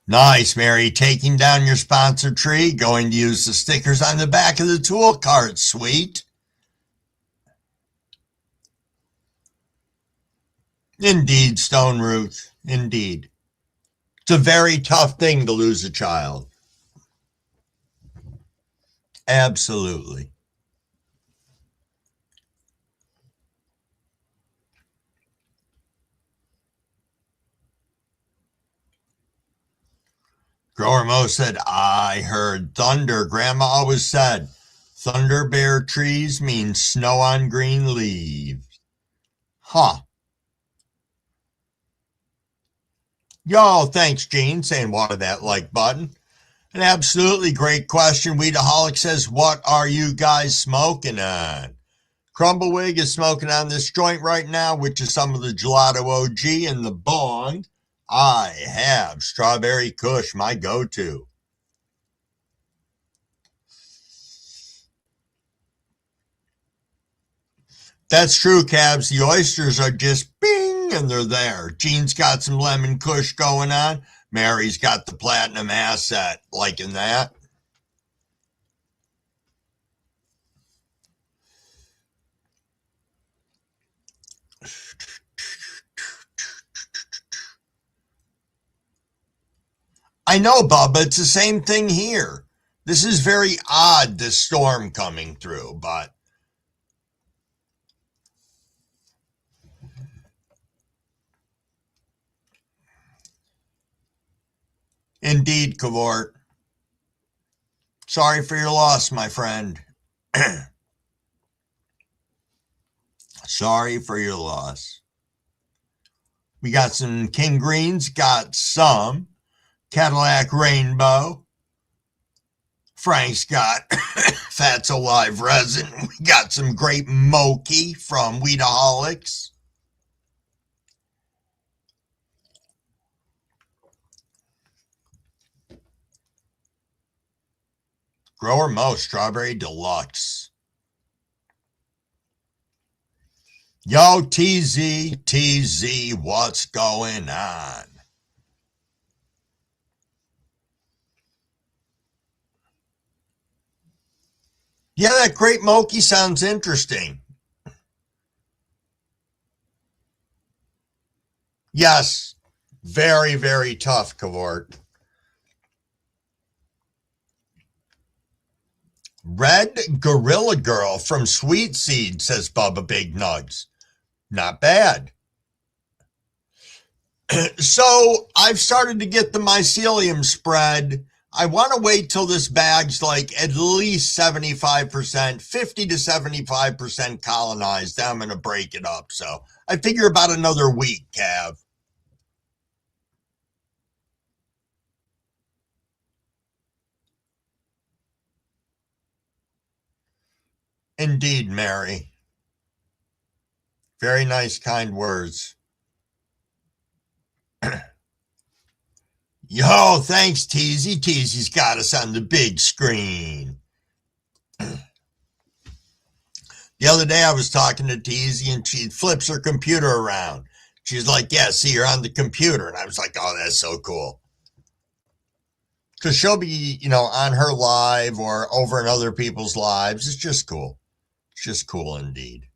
Nice, Mary. Taking down your sponsor tree. Going to use the stickers on the back of the tool cart. Sweet. Indeed, Stone Ruth. Indeed. It's a very tough thing to lose a child. Absolutely. Grower Mo said, I heard thunder. Grandma always said, thunder bear trees mean snow on green leaves. Huh. Yo, thanks, Gene, saying water that like button. An absolutely great question. Weedaholic says, what are you guys smoking on? Crumbawig is smoking on this joint right now, which is some of the Gelato OG and the bong. I have Strawberry Kush, my go-to. That's true, Cabs. The oysters are just bing, and they're there. Gene's got some lemon kush going on. Mary's got the platinum asset, liking that. I know, Bubba, it's the same thing here. This is very odd, this storm coming through, but indeed, Cavort. Sorry for your loss, my friend. Sorry for your loss. We got some King Greens, got some Cadillac Rainbow. Frank's got Fats Alive Resin. We got some Grape Moki from Weedaholics. Grower Mo Strawberry Deluxe. Yo, TZ, what's going on? Yeah, that Great Moki sounds interesting. Yes, very, very tough, Cavort. Red Gorilla Girl from Sweet Seed, says Bubba Big Nugs. Not bad. So I've started to get the mycelium spread. I want to wait till this bag's like at least 75%, 50 to 75% colonized. Then I'm going to break it up. So I figure about another week, Cav. Indeed, Mary. Very nice, kind words. Yo, thanks, Teasy. Teasy's got us on the big screen. The other day I was talking to Teasy and she flips her computer around. She's like, yeah, see, you're on the computer. And I was like, oh, that's so cool. Because she'll be, on her live or over in other people's lives. It's just cool. It's just cool indeed.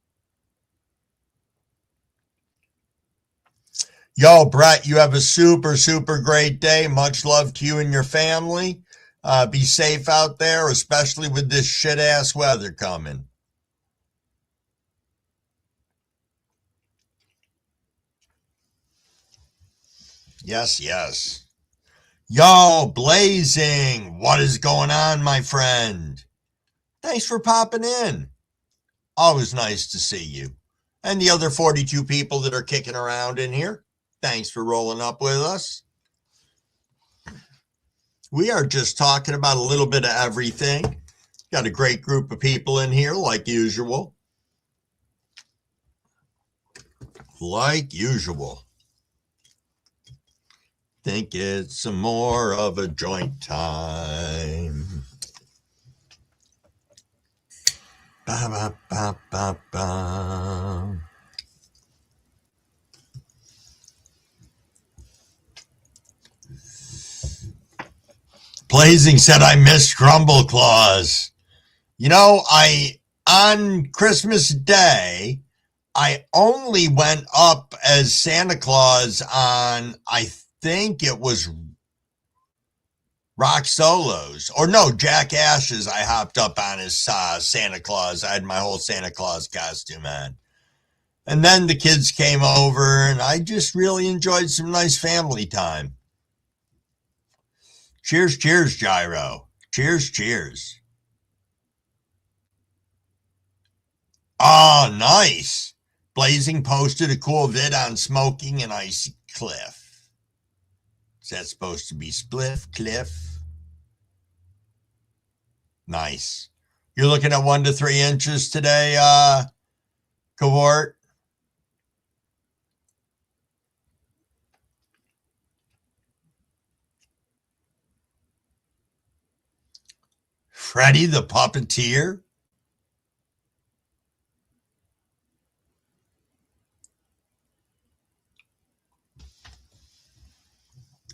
Yo, Brett, you have a super, super great day. Much love to you and your family. Be safe out there, especially with this shit-ass weather coming. Yes, yes. Yo, Blazing, what is going on, my friend? Thanks for popping in. Always nice to see you. And the other 42 people that are kicking around in here, thanks for rolling up with us. We are just talking about a little bit of everything. Got a great group of people in here, like usual. Like usual. Think it's some more of a joint time. Ba, ba, ba, ba, ba. Blazing said I missed Grumble Claus. On Christmas Day, I only went up as Santa Claus on, I think it was Rock Solos. Or no, Jack Ash's I hopped up on as Santa Claus. I had my whole Santa Claus costume on. And then the kids came over and I just really enjoyed some nice family time. Cheers, cheers, Gyro. Cheers, cheers. Oh, nice. Blazing posted a cool vid on smoking an icy cliff. Is that supposed to be spliff, cliff? Nice. You're looking at 1 to 3 inches today, Cavort? Freddy the Puppeteer?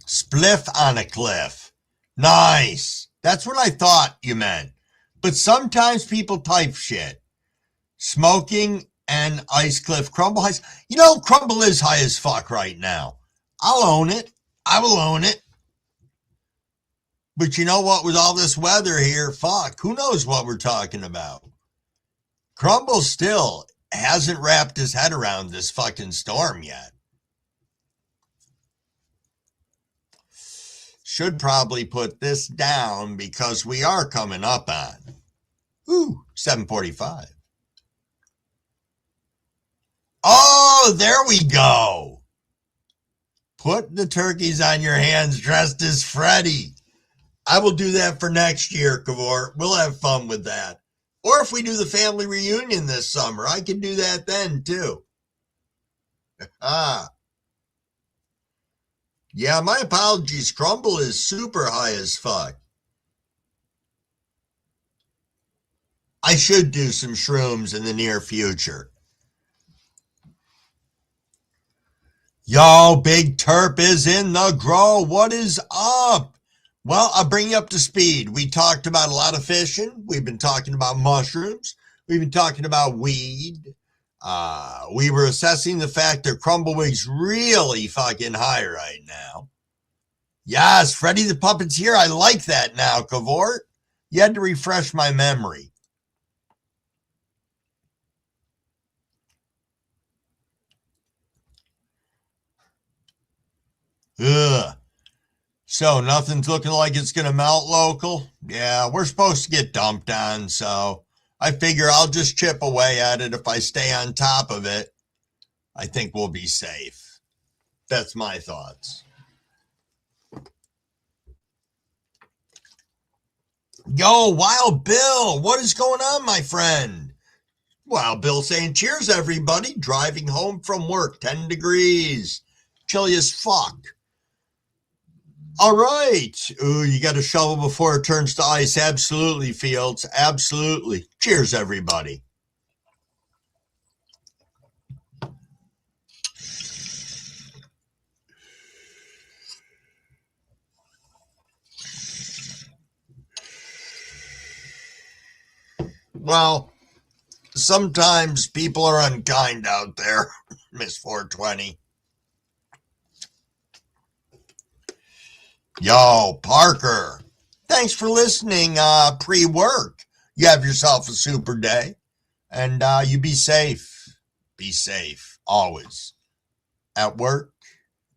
Spliff on a cliff. Nice. That's what I thought you meant. But sometimes people type shit. Smoking and Ice Cliff Crumble High. Crumble is high as fuck right now. I'll own it. I will own it. But you know what? With all this weather here, fuck, who knows what we're talking about? Crumble still hasn't wrapped his head around this fucking storm yet. Should probably put this down because we are coming up on 7:45. Oh, there we go. Put the turkeys on your hands dressed as Freddy. I will do that for next year, Cavort. We'll have fun with that. Or if we do the family reunion this summer, I can do that then too. Yeah, my apologies. Crumble is super high as fuck. I should do some shrooms in the near future. Yo, Big Terp is in the grow. What is up? Well, I'll bring you up to speed. We talked about a lot of fishing. We've been talking about mushrooms. We've been talking about weed. We were assessing the fact that Crumbleweig's really fucking high right now. Yes, Freddie the Puppet's here. I like that now, Cavort. You had to refresh my memory. Ugh. So nothing's looking like it's going to melt local? Yeah, we're supposed to get dumped on, so I figure I'll just chip away at it. If I stay on top of it, I think we'll be safe. That's my thoughts. Yo, Wild Bill, what is going on, my friend? Wild Bill saying, cheers, everybody. Driving home from work, 10 degrees. Chilly as fuck. All right. Ooh, you got to shovel before it turns to ice. Absolutely, Fields. Absolutely. Cheers, everybody. Well, sometimes people are unkind out there, Miss 420. Yo, Parker, thanks for listening pre-work. You have yourself a super day, and you be safe. Be safe, always. At work,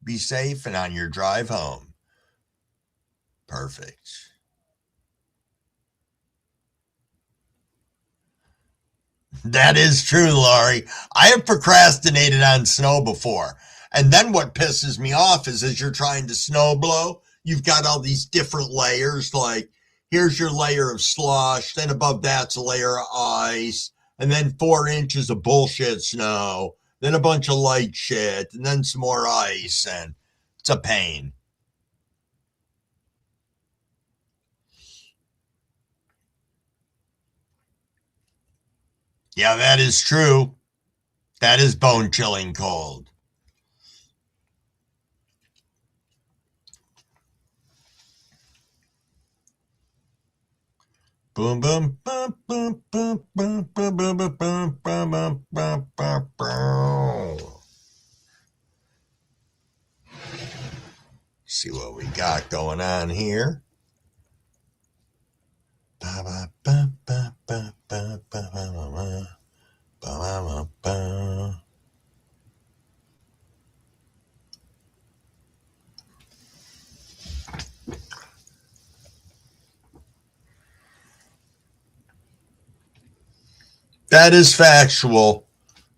be safe, and on your drive home. Perfect. That is true, Laurie. I have procrastinated on snow before. And then what pisses me off is as you're trying to snow blow, you've got all these different layers. Like, here's your layer of slush. Then above that's a layer of ice. And then 4 inches of bullshit snow. Then a bunch of light shit. And then some more ice. And it's a pain. Yeah, that is true. That is bone-chilling cold. Boom, boom, boom, boom, boom, boom, boom, boom, boom, boom, boom, boom, boom, boom. See what we got going on here. That is factual,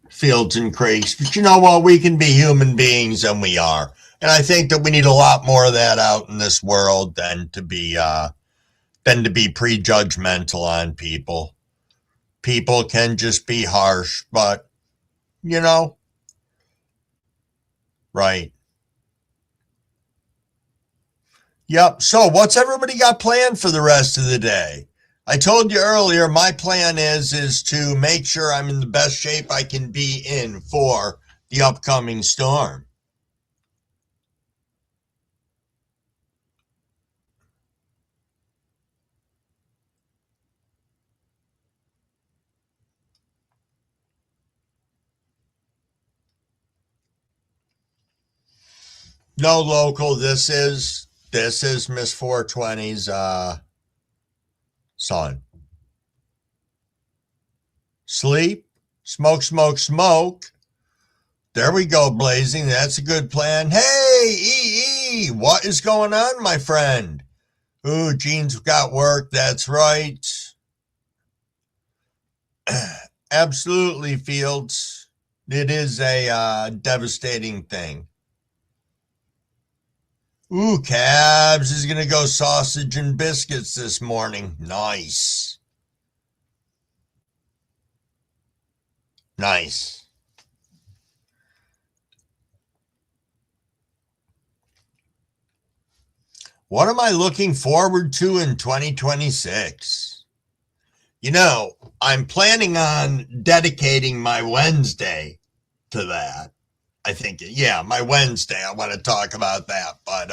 Fields and Creeks. But you know what? We can be human beings, and we are. And I think that we need a lot more of that out in this world than to be prejudgmental on people. People can just be harsh, but you know, right. Yep. So what's everybody got planned for the rest of the day? I told you earlier, my plan is to make sure I'm in the best shape I can be in for the upcoming storm. No local. This is Miss 420's son. Sleep, smoke, smoke, smoke. There we go, Blazing. That's a good plan. Hey, EE, what is going on, my friend? Ooh, Gene's got work. That's right. Absolutely, Fields. It is a devastating thing. Ooh, Cabs is going to go sausage and biscuits this morning. Nice. Nice. What am I looking forward to in 2026? You know, I'm planning on dedicating my Wednesday to that. I think, yeah, my Wednesday, I want to talk about that. But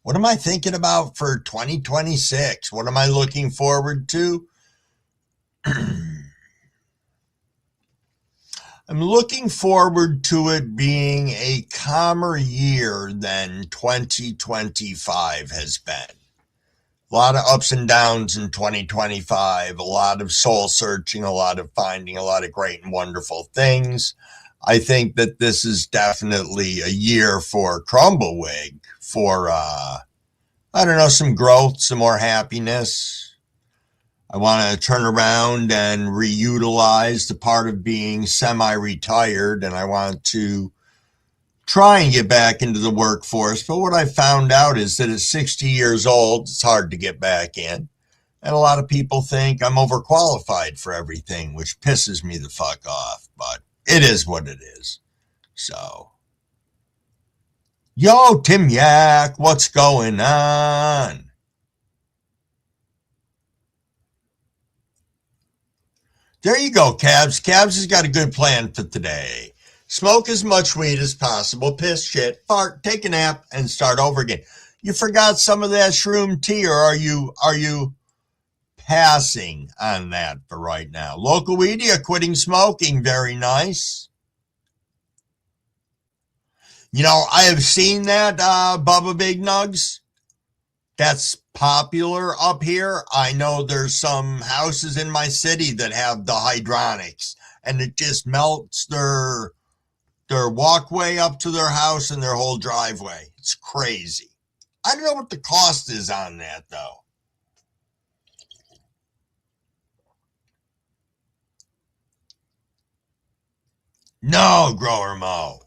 What am I thinking about for 2026? What am I looking forward to? I'm looking forward to it being a calmer year than 2025 has been. A lot of ups and downs in 2025, a lot of soul searching, a lot of finding a lot of great and wonderful things. I think that this is definitely a year for Crumbawig, for, I don't know, some growth, some more happiness. I want to turn around and reutilize the part of being semi-retired, and I want to try and get back into the workforce. But what I found out is that at 60 years old, it's hard to get back in. And a lot of people think I'm overqualified for everything, which pisses me the fuck off. But it is what it is. So, yo, Tim Yak, what's going on? There you go, Cabs. Cabs has got a good plan for today. Smoke as much weed as possible, piss, shit, fart, take a nap, and start over again. You forgot some of that shroom tea, or are you passing on that for right now? Local Weedia quitting smoking, very nice. You know, I have seen that, Bubba Big Nugs. That's popular up here. I know there's some houses in my city that have the hydronics, and it just melts their walkway up to their house and their whole driveway. It's crazy. I don't know what the cost is on that, though. No, Grower Mo.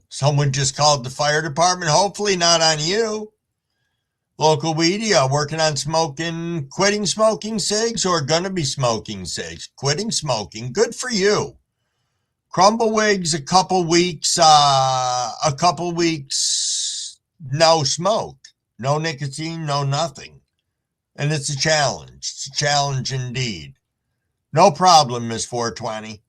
Someone just called the fire department. Hopefully not on you. Local Weedia working on smoking, quitting smoking cigs, or gonna be smoking cigs. Quitting smoking. Good for you. Crumblewigs, a couple weeks, no smoke, no nicotine, no nothing. And it's a challenge. It's a challenge indeed. No problem, Miss 420.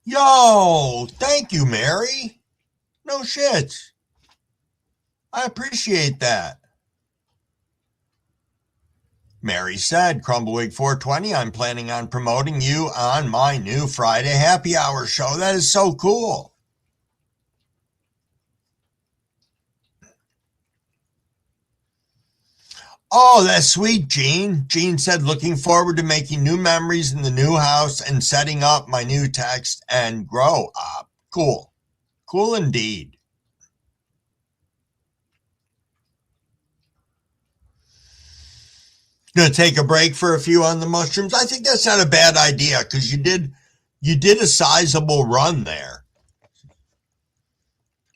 Yo, thank you, Mary. No shit. I appreciate that. Mary said, Crumbawig 420, I'm planning on promoting you on my new Friday happy hour show. That is so cool. Oh, that's sweet, Jean. Jean said, looking forward to making new memories in the new house and setting up my new text and grow up. Cool. Cool indeed. Gonna take a break for a few on the mushrooms. I think that's not a bad idea because you did a sizable run there.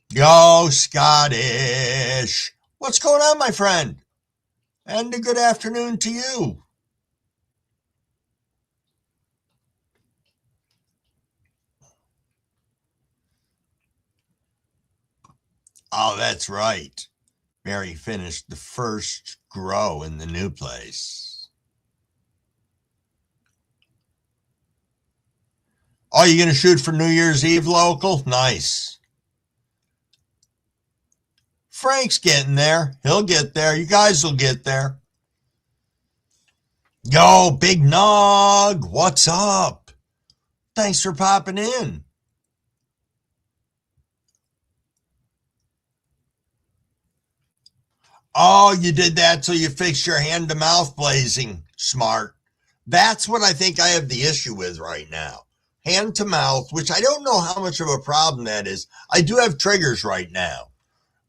Yo, Scottish. What's going on, my friend? And a good afternoon to you. Oh, that's right. Mary finished the first grow in the new place. Oh, you gonna shoot for New Year's Eve local? Nice. Frank's getting there. He'll get there. You guys will get there. Yo, Big Nog, what's up? Thanks for popping in. Oh, you did that so you fixed your hand to mouth blazing. Smart. That's what I think I have the issue with right now. Hand to mouth, which I don't know how much of a problem that is. I do have triggers right now.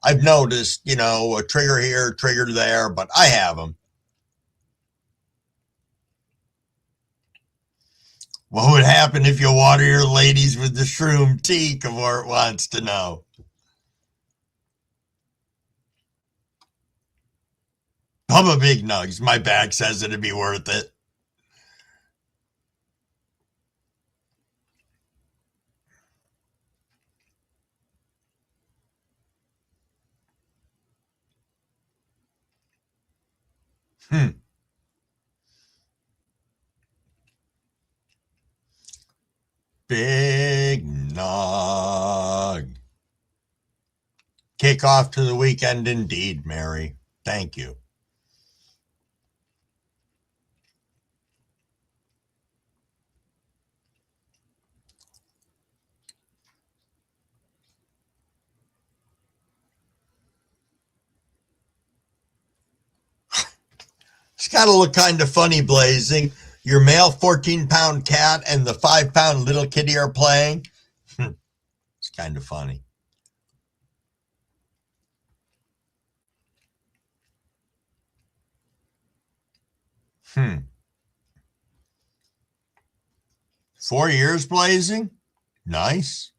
I've noticed, a trigger here, trigger there, but I have them. What would happen if you water your ladies with the shroom tea? Cavort wants to know. I'm a big nugs. My back says it'd be worth it. kickoff to the weekend indeed, Mary. Thank you. It's got to look kind of funny, Blazing. Your male 14-pound cat and the 5-pound little kitty are playing. It's kind of funny. Hmm. 4 years, Blazing? Nice.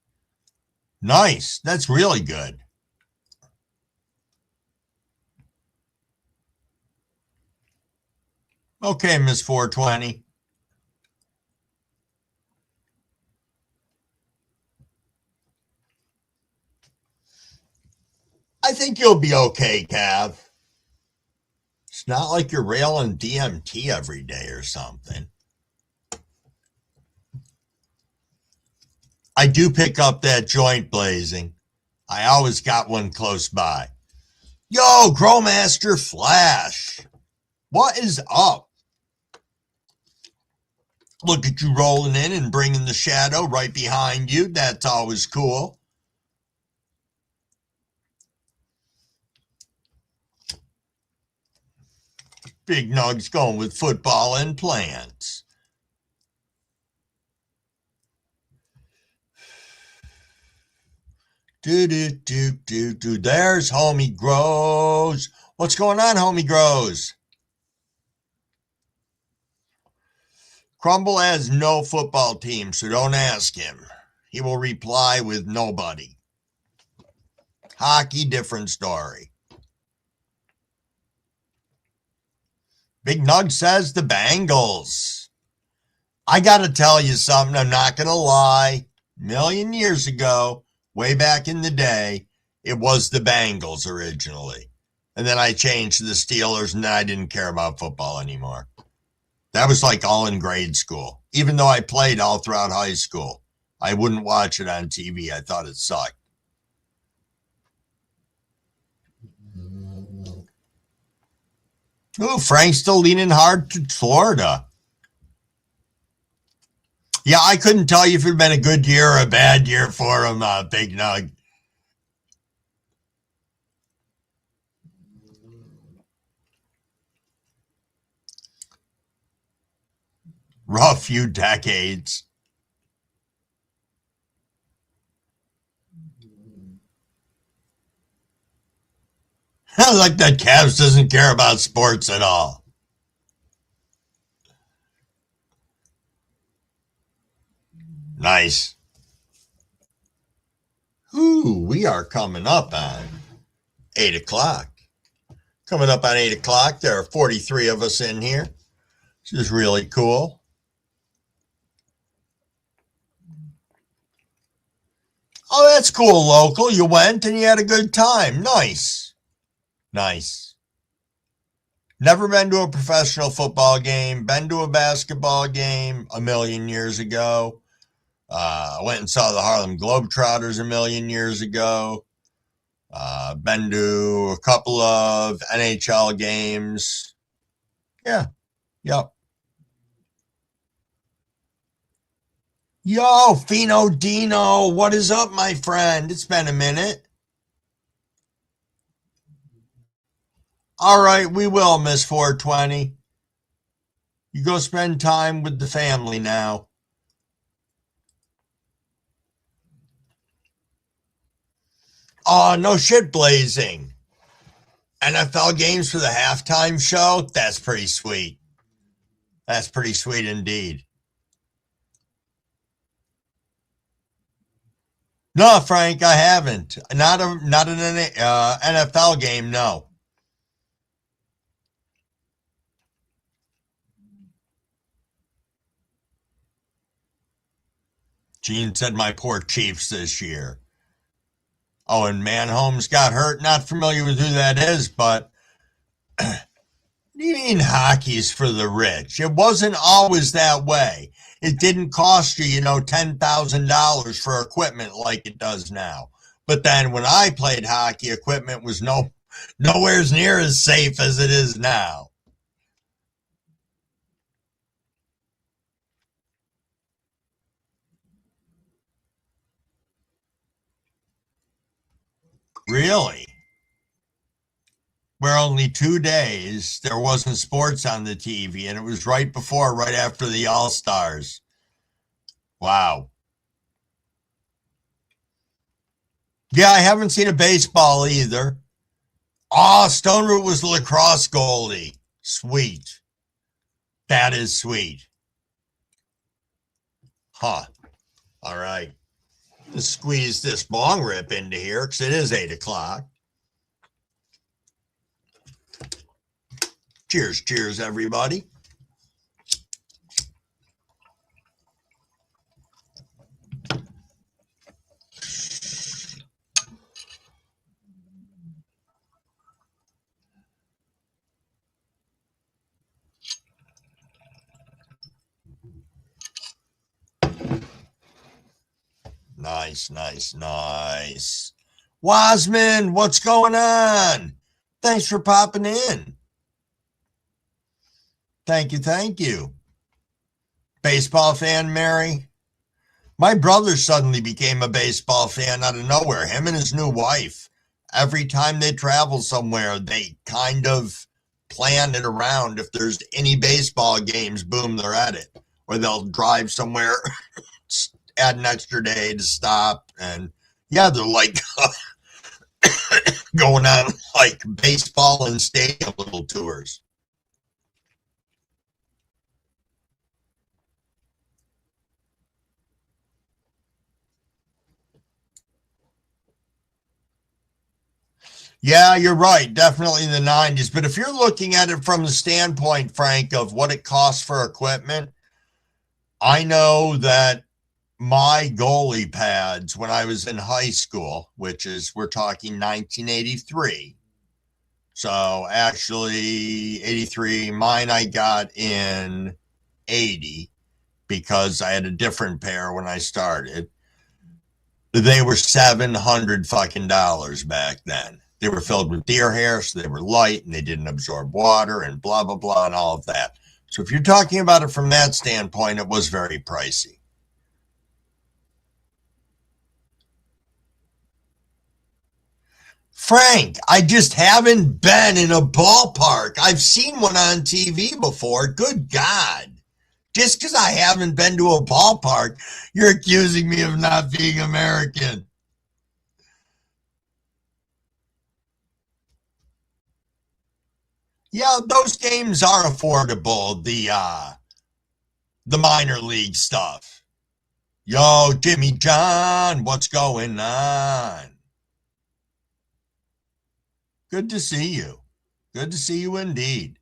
Nice. That's really good. Okay, Miss 420. I think you'll be okay, Cav. It's not like you're railing DMT every day or something. I do pick up that joint, Blazing. I always got one close by. Yo, Growmaster Flash. What is up? Look at you rolling in and bringing the shadow right behind you. That's always cool. Big Nug's going with football and plants. There's Homie Grows. What's going on, Homie Grows? Crumble has no football team, so don't ask him. He will reply with nobody. Hockey, different story. Big Nug says the Bengals. I got to tell you something. I'm not going to lie. A million years ago, way back in the day, it was the Bengals originally. And then I changed to the Steelers, and then I didn't care about football anymore. That was like all in grade school. Even though I played all throughout high school, I wouldn't watch it on TV. I thought it sucked. Oh, Frank's still leaning hard to Florida. Yeah, I couldn't tell you if it had been a good year or a bad year for him, Big Nug. Rough few decades. I like that Cavs doesn't care about sports at all. Nice. Ooh, we are coming up on 8 o'clock. Coming up on 8 o'clock. There are 43 of us in here, which is really cool. Oh, that's cool, local. You went and you had a good time. Nice. Nice. Never been to a professional football game. Been to a basketball game a million years ago. Went and saw the Harlem Globetrotters a million years ago. Been to a couple of NHL games. Yeah. Yep. Yo, Fino Dino, what is up, my friend? It's been a minute. All right, we will, Miss 420. You go spend time with the family now. Oh, no shit, Blazing. NFL games for the halftime show? That's pretty sweet. That's pretty sweet indeed. No, Frank, I haven't. Not an NFL game, no. Gene said my poor Chiefs this year. Oh, and Manholmes got hurt. Not familiar with who that is, but what do you mean hockey's for the rich? It wasn't always that way. It didn't cost you, $10,000 for equipment like it does now. But then when I played hockey, equipment was nowhere near as safe as it is now. Really? Where only 2 days there wasn't sports on the TV, and it was right after the All-Stars. Wow. Yeah, I haven't seen a baseball either. Oh, Stone Root was the lacrosse goalie. Sweet. That is sweet. Huh. All right. Let's squeeze this bong rip into here because it is 8 o'clock. Cheers, cheers, everybody. Nice, nice, nice. Wasman, what's going on? Thanks for popping in. Thank you, thank you. Baseball fan, Mary? My brother suddenly became a baseball fan out of nowhere. Him and his new wife. Every time they travel somewhere, they kind of plan it around. If there's any baseball games, boom, they're at it. Or they'll drive somewhere, add an extra day to stop. And yeah, they're like going on like baseball and stadium little tours. Yeah, you're right. Definitely in the 90s. But if you're looking at it from the standpoint, Frank, of what it costs for equipment, I know that my goalie pads when I was in high school, which is, we're talking 1983. So actually 83, mine I got in 80 because I had a different pair when I started. They were $700 fucking dollars back then. They were filled with deer hair, so they were light and they didn't absorb water and blah, blah, blah, and all of that. So if you're talking about it from that standpoint, it was very pricey. Frank, I just haven't been in a ballpark. I've seen one on TV before. Good God. Just because I haven't been to a ballpark, you're accusing me of not being American. Yeah, those games are affordable, the minor league stuff. Yo, Jimmy John, what's going on? Good to see you. Good to see you indeed.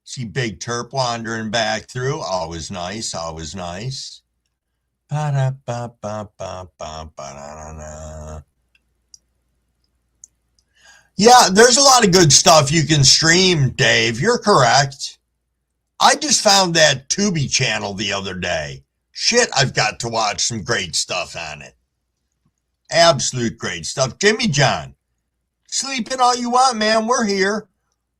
See Big Terp wandering back through. Always nice, always nice. Yeah, there's a lot of good stuff you can stream, Dave. You're correct. I just found that Tubi channel the other day. Shit, I've got to watch some great stuff on it. Absolute great stuff. Jimmy John, sleep in all you want, man. We're here.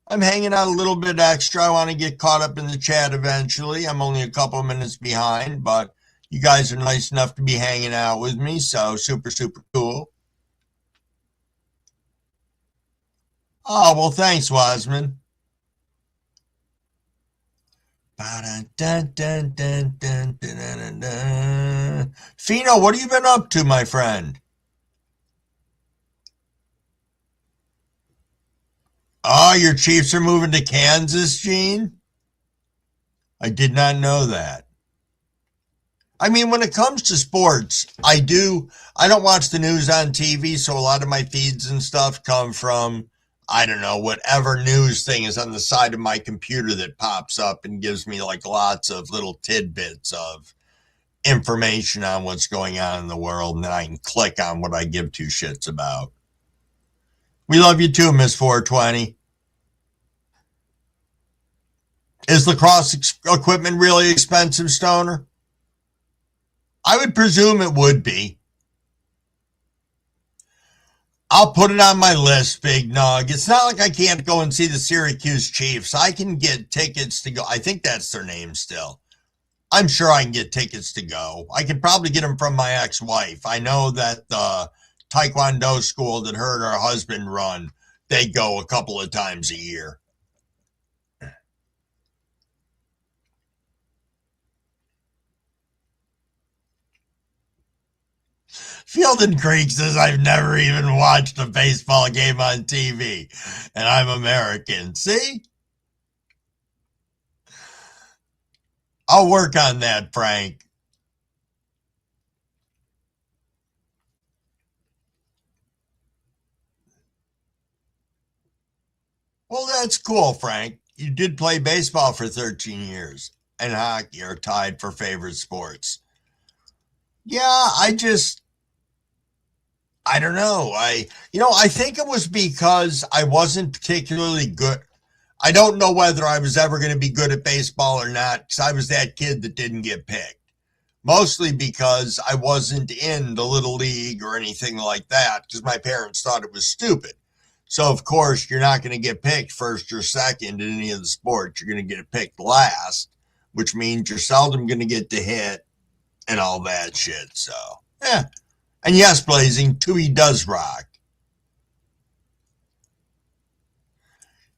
I'm hanging out a little bit extra. I want to get caught up in the chat eventually. I'm only a couple minutes behind, but you guys are nice enough to be hanging out with me, so super, super cool. Oh, well, thanks, Wasman. Fino, what have you been up to, my friend? Oh, your Chiefs are moving to Kansas, Gene? I did not know that. I mean, when it comes to sports, I don't watch the news on TV, so a lot of my feeds and stuff come from, I don't know, whatever news thing is on the side of my computer that pops up and gives me like lots of little tidbits of information on what's going on in the world, and then I can click on what I give two shits about. We love you too, Miss 420. Is lacrosse equipment really expensive, Stoner? I would presume it would be. I'll put it on my list, Big Nug. It's not like I can't go and see the Syracuse Chiefs. I can get tickets to go. I think that's their name still. I'm sure I can get tickets to go. I could probably get them from my ex-wife. I know that the Taekwondo school that her and her husband run, they go a couple of times a year. Field Creek says I've never even watched a baseball game on TV, and I'm American. See? I'll work on that, Frank. Well, that's cool, Frank. You did play baseball for 13 years, and hockey are tied for favorite sports. Yeah, I don't know. I think it was because I wasn't particularly good. I don't know whether I was ever going to be good at baseball or not because I was that kid that didn't get picked. Mostly because I wasn't in the little league or anything like that because my parents thought it was stupid. So, of course, you're not going to get picked first or second in any of the sports. You're going to get picked last, which means you're seldom going to get to hit and all that shit. So, yeah. And yes, Blazing, Tui does rock.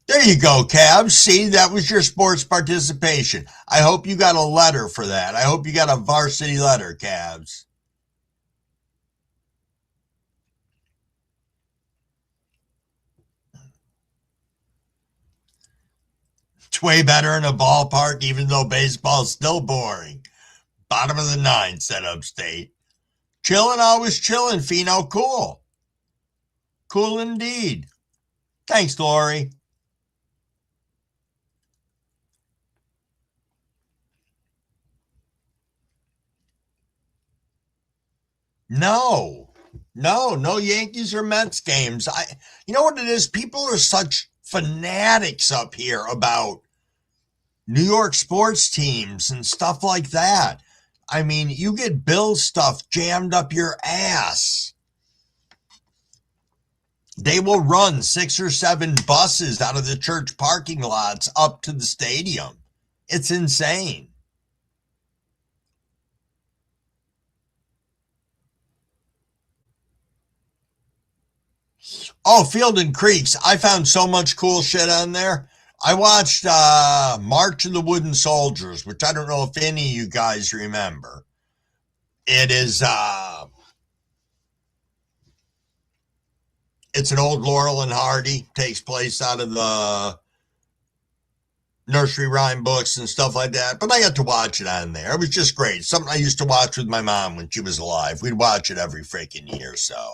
There you go, Cavs. See, that was your sports participation. I hope you got a letter for that. I hope you got a varsity letter, Cavs. It's way better in a ballpark, even though baseball's still boring. Bottom of the ninth, said Upstate. Chillin', always chillin', Fino. Cool. Cool indeed. Thanks, Lori. No Yankees or Mets games. You know what it is? People are such fanatics up here about New York sports teams and stuff like that. I mean, you get Bill stuff jammed up your ass. They will run 6 or 7 buses out of the church parking lots up to the stadium. It's insane. Oh, Field and Creeks. I found so much cool shit on there. I watched March of the Wooden Soldiers, which I don't know if any of you guys remember. It is it's an old Laurel and Hardy, takes place out of the nursery rhyme books and stuff like that. But I got to watch it on there. It was just great. Something I used to watch with my mom when she was alive. We'd watch it every freaking year. So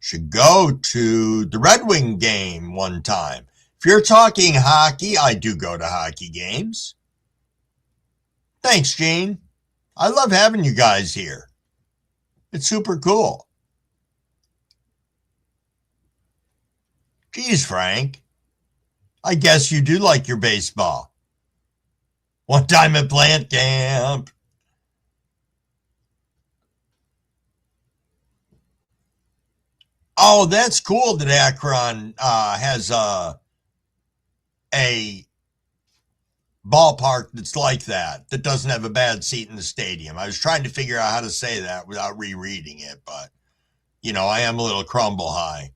should go to the Red Wing game one time. If you're talking hockey, I do go to hockey games. Thanks, Gene. I love having you guys here. It's super cool. Geez, Frank. I guess you do like your baseball. One time at plant camp. Oh, that's cool that Akron has a ballpark that's like that doesn't have a bad seat in the stadium. I was trying to figure out how to say that without rereading it, but, I am a little crumble high.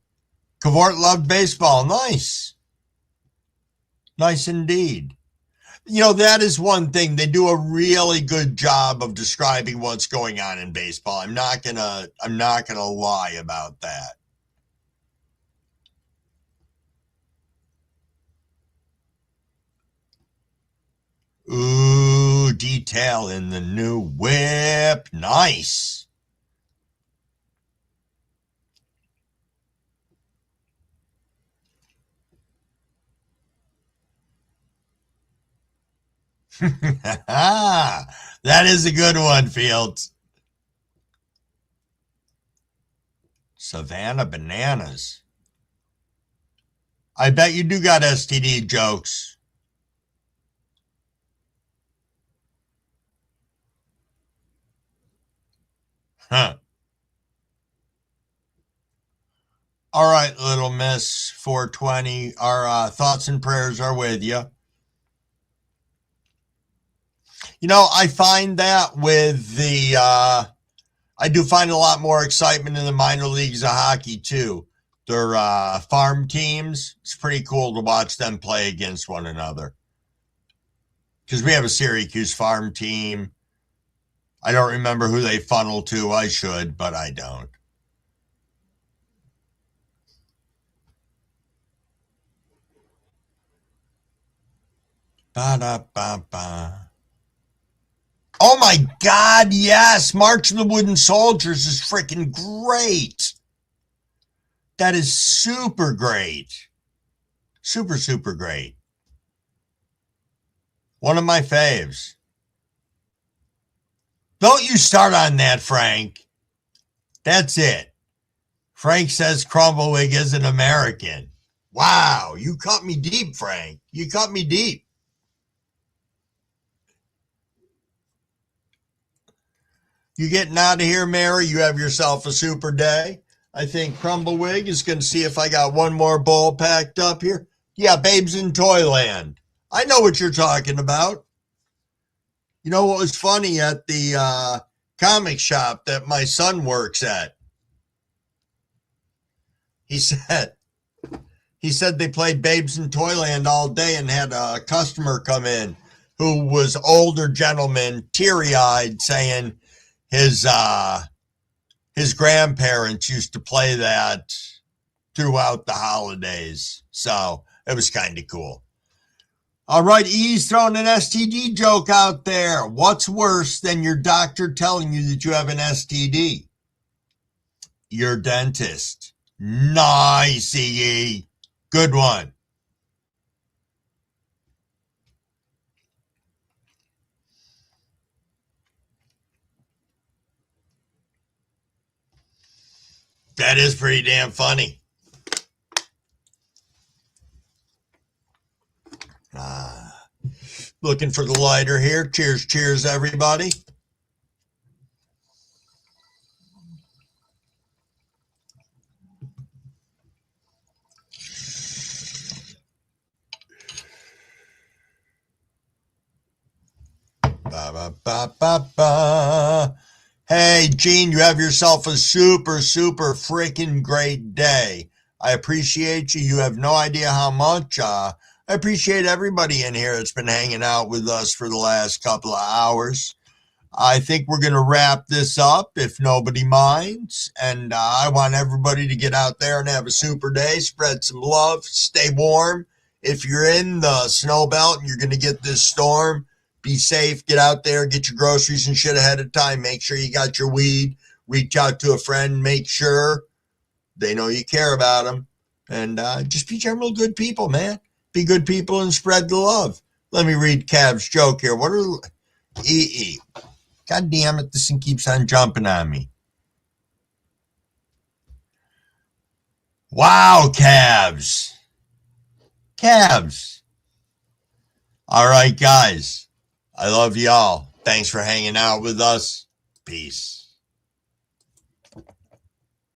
Cavort loved baseball. Nice. Nice indeed. That is one thing. They do a really good job of describing what's going on in baseball. I'm not gonna lie about that. Ooh, detail in the new whip. Nice. That is a good one, Fields. Savannah Bananas. I bet you do got STD jokes. Huh. All right, little miss 420. Our thoughts and prayers are with you. You know, I find that with the, I do find a lot more excitement in the minor leagues of hockey too. Their farm teams, it's pretty cool to watch them play against one another. Because we have a Syracuse farm team. I don't remember who they funnel to. I should, but I don't. Ba-da-ba-ba. Oh my God, yes. March of the Wooden Soldiers is freaking great. That is super great. Super, super great. One of my faves. Don't you start on that, Frank. That's it. Frank says Crumblewick is an American. Wow, you cut me deep, Frank. You cut me deep. You getting out of here, Mary? You have yourself a super day. I think Crumblewick is going to see if I got one more bowl packed up here. Yeah, Babes in Toyland. I know what you're talking about. You know what was funny at the comic shop that my son works at? He said they played Babes in Toyland all day and had a customer come in who was older gentleman, teary-eyed, saying his grandparents used to play that throughout the holidays. So it was kind of cool. All right, E's throwing an STD joke out there. What's worse than your doctor telling you that you have an STD? Your dentist. Nice, E. Good one. That is pretty damn funny. Looking for the lighter here. Cheers, cheers, everybody. Ba, ba, ba, ba, ba. Hey, Gene, you have yourself a super, super freaking great day. I appreciate you. You have no idea how much. I appreciate everybody in here that's been hanging out with us for the last couple of hours. I think we're going to wrap this up if nobody minds. And I want everybody to get out there and have a super day, spread some love, stay warm. If you're in the snow belt and you're going to get this storm, be safe, get out there, get your groceries and shit ahead of time. Make sure you got your weed. Reach out to a friend. Make sure they know you care about them. And just be general good people, man. Be good people and spread the love. Let me read Cav's joke here. What are... E. God damn it, this thing keeps on jumping on me. Wow, Cavs. Cavs. All right, guys. I love y'all. Thanks for hanging out with us. Peace.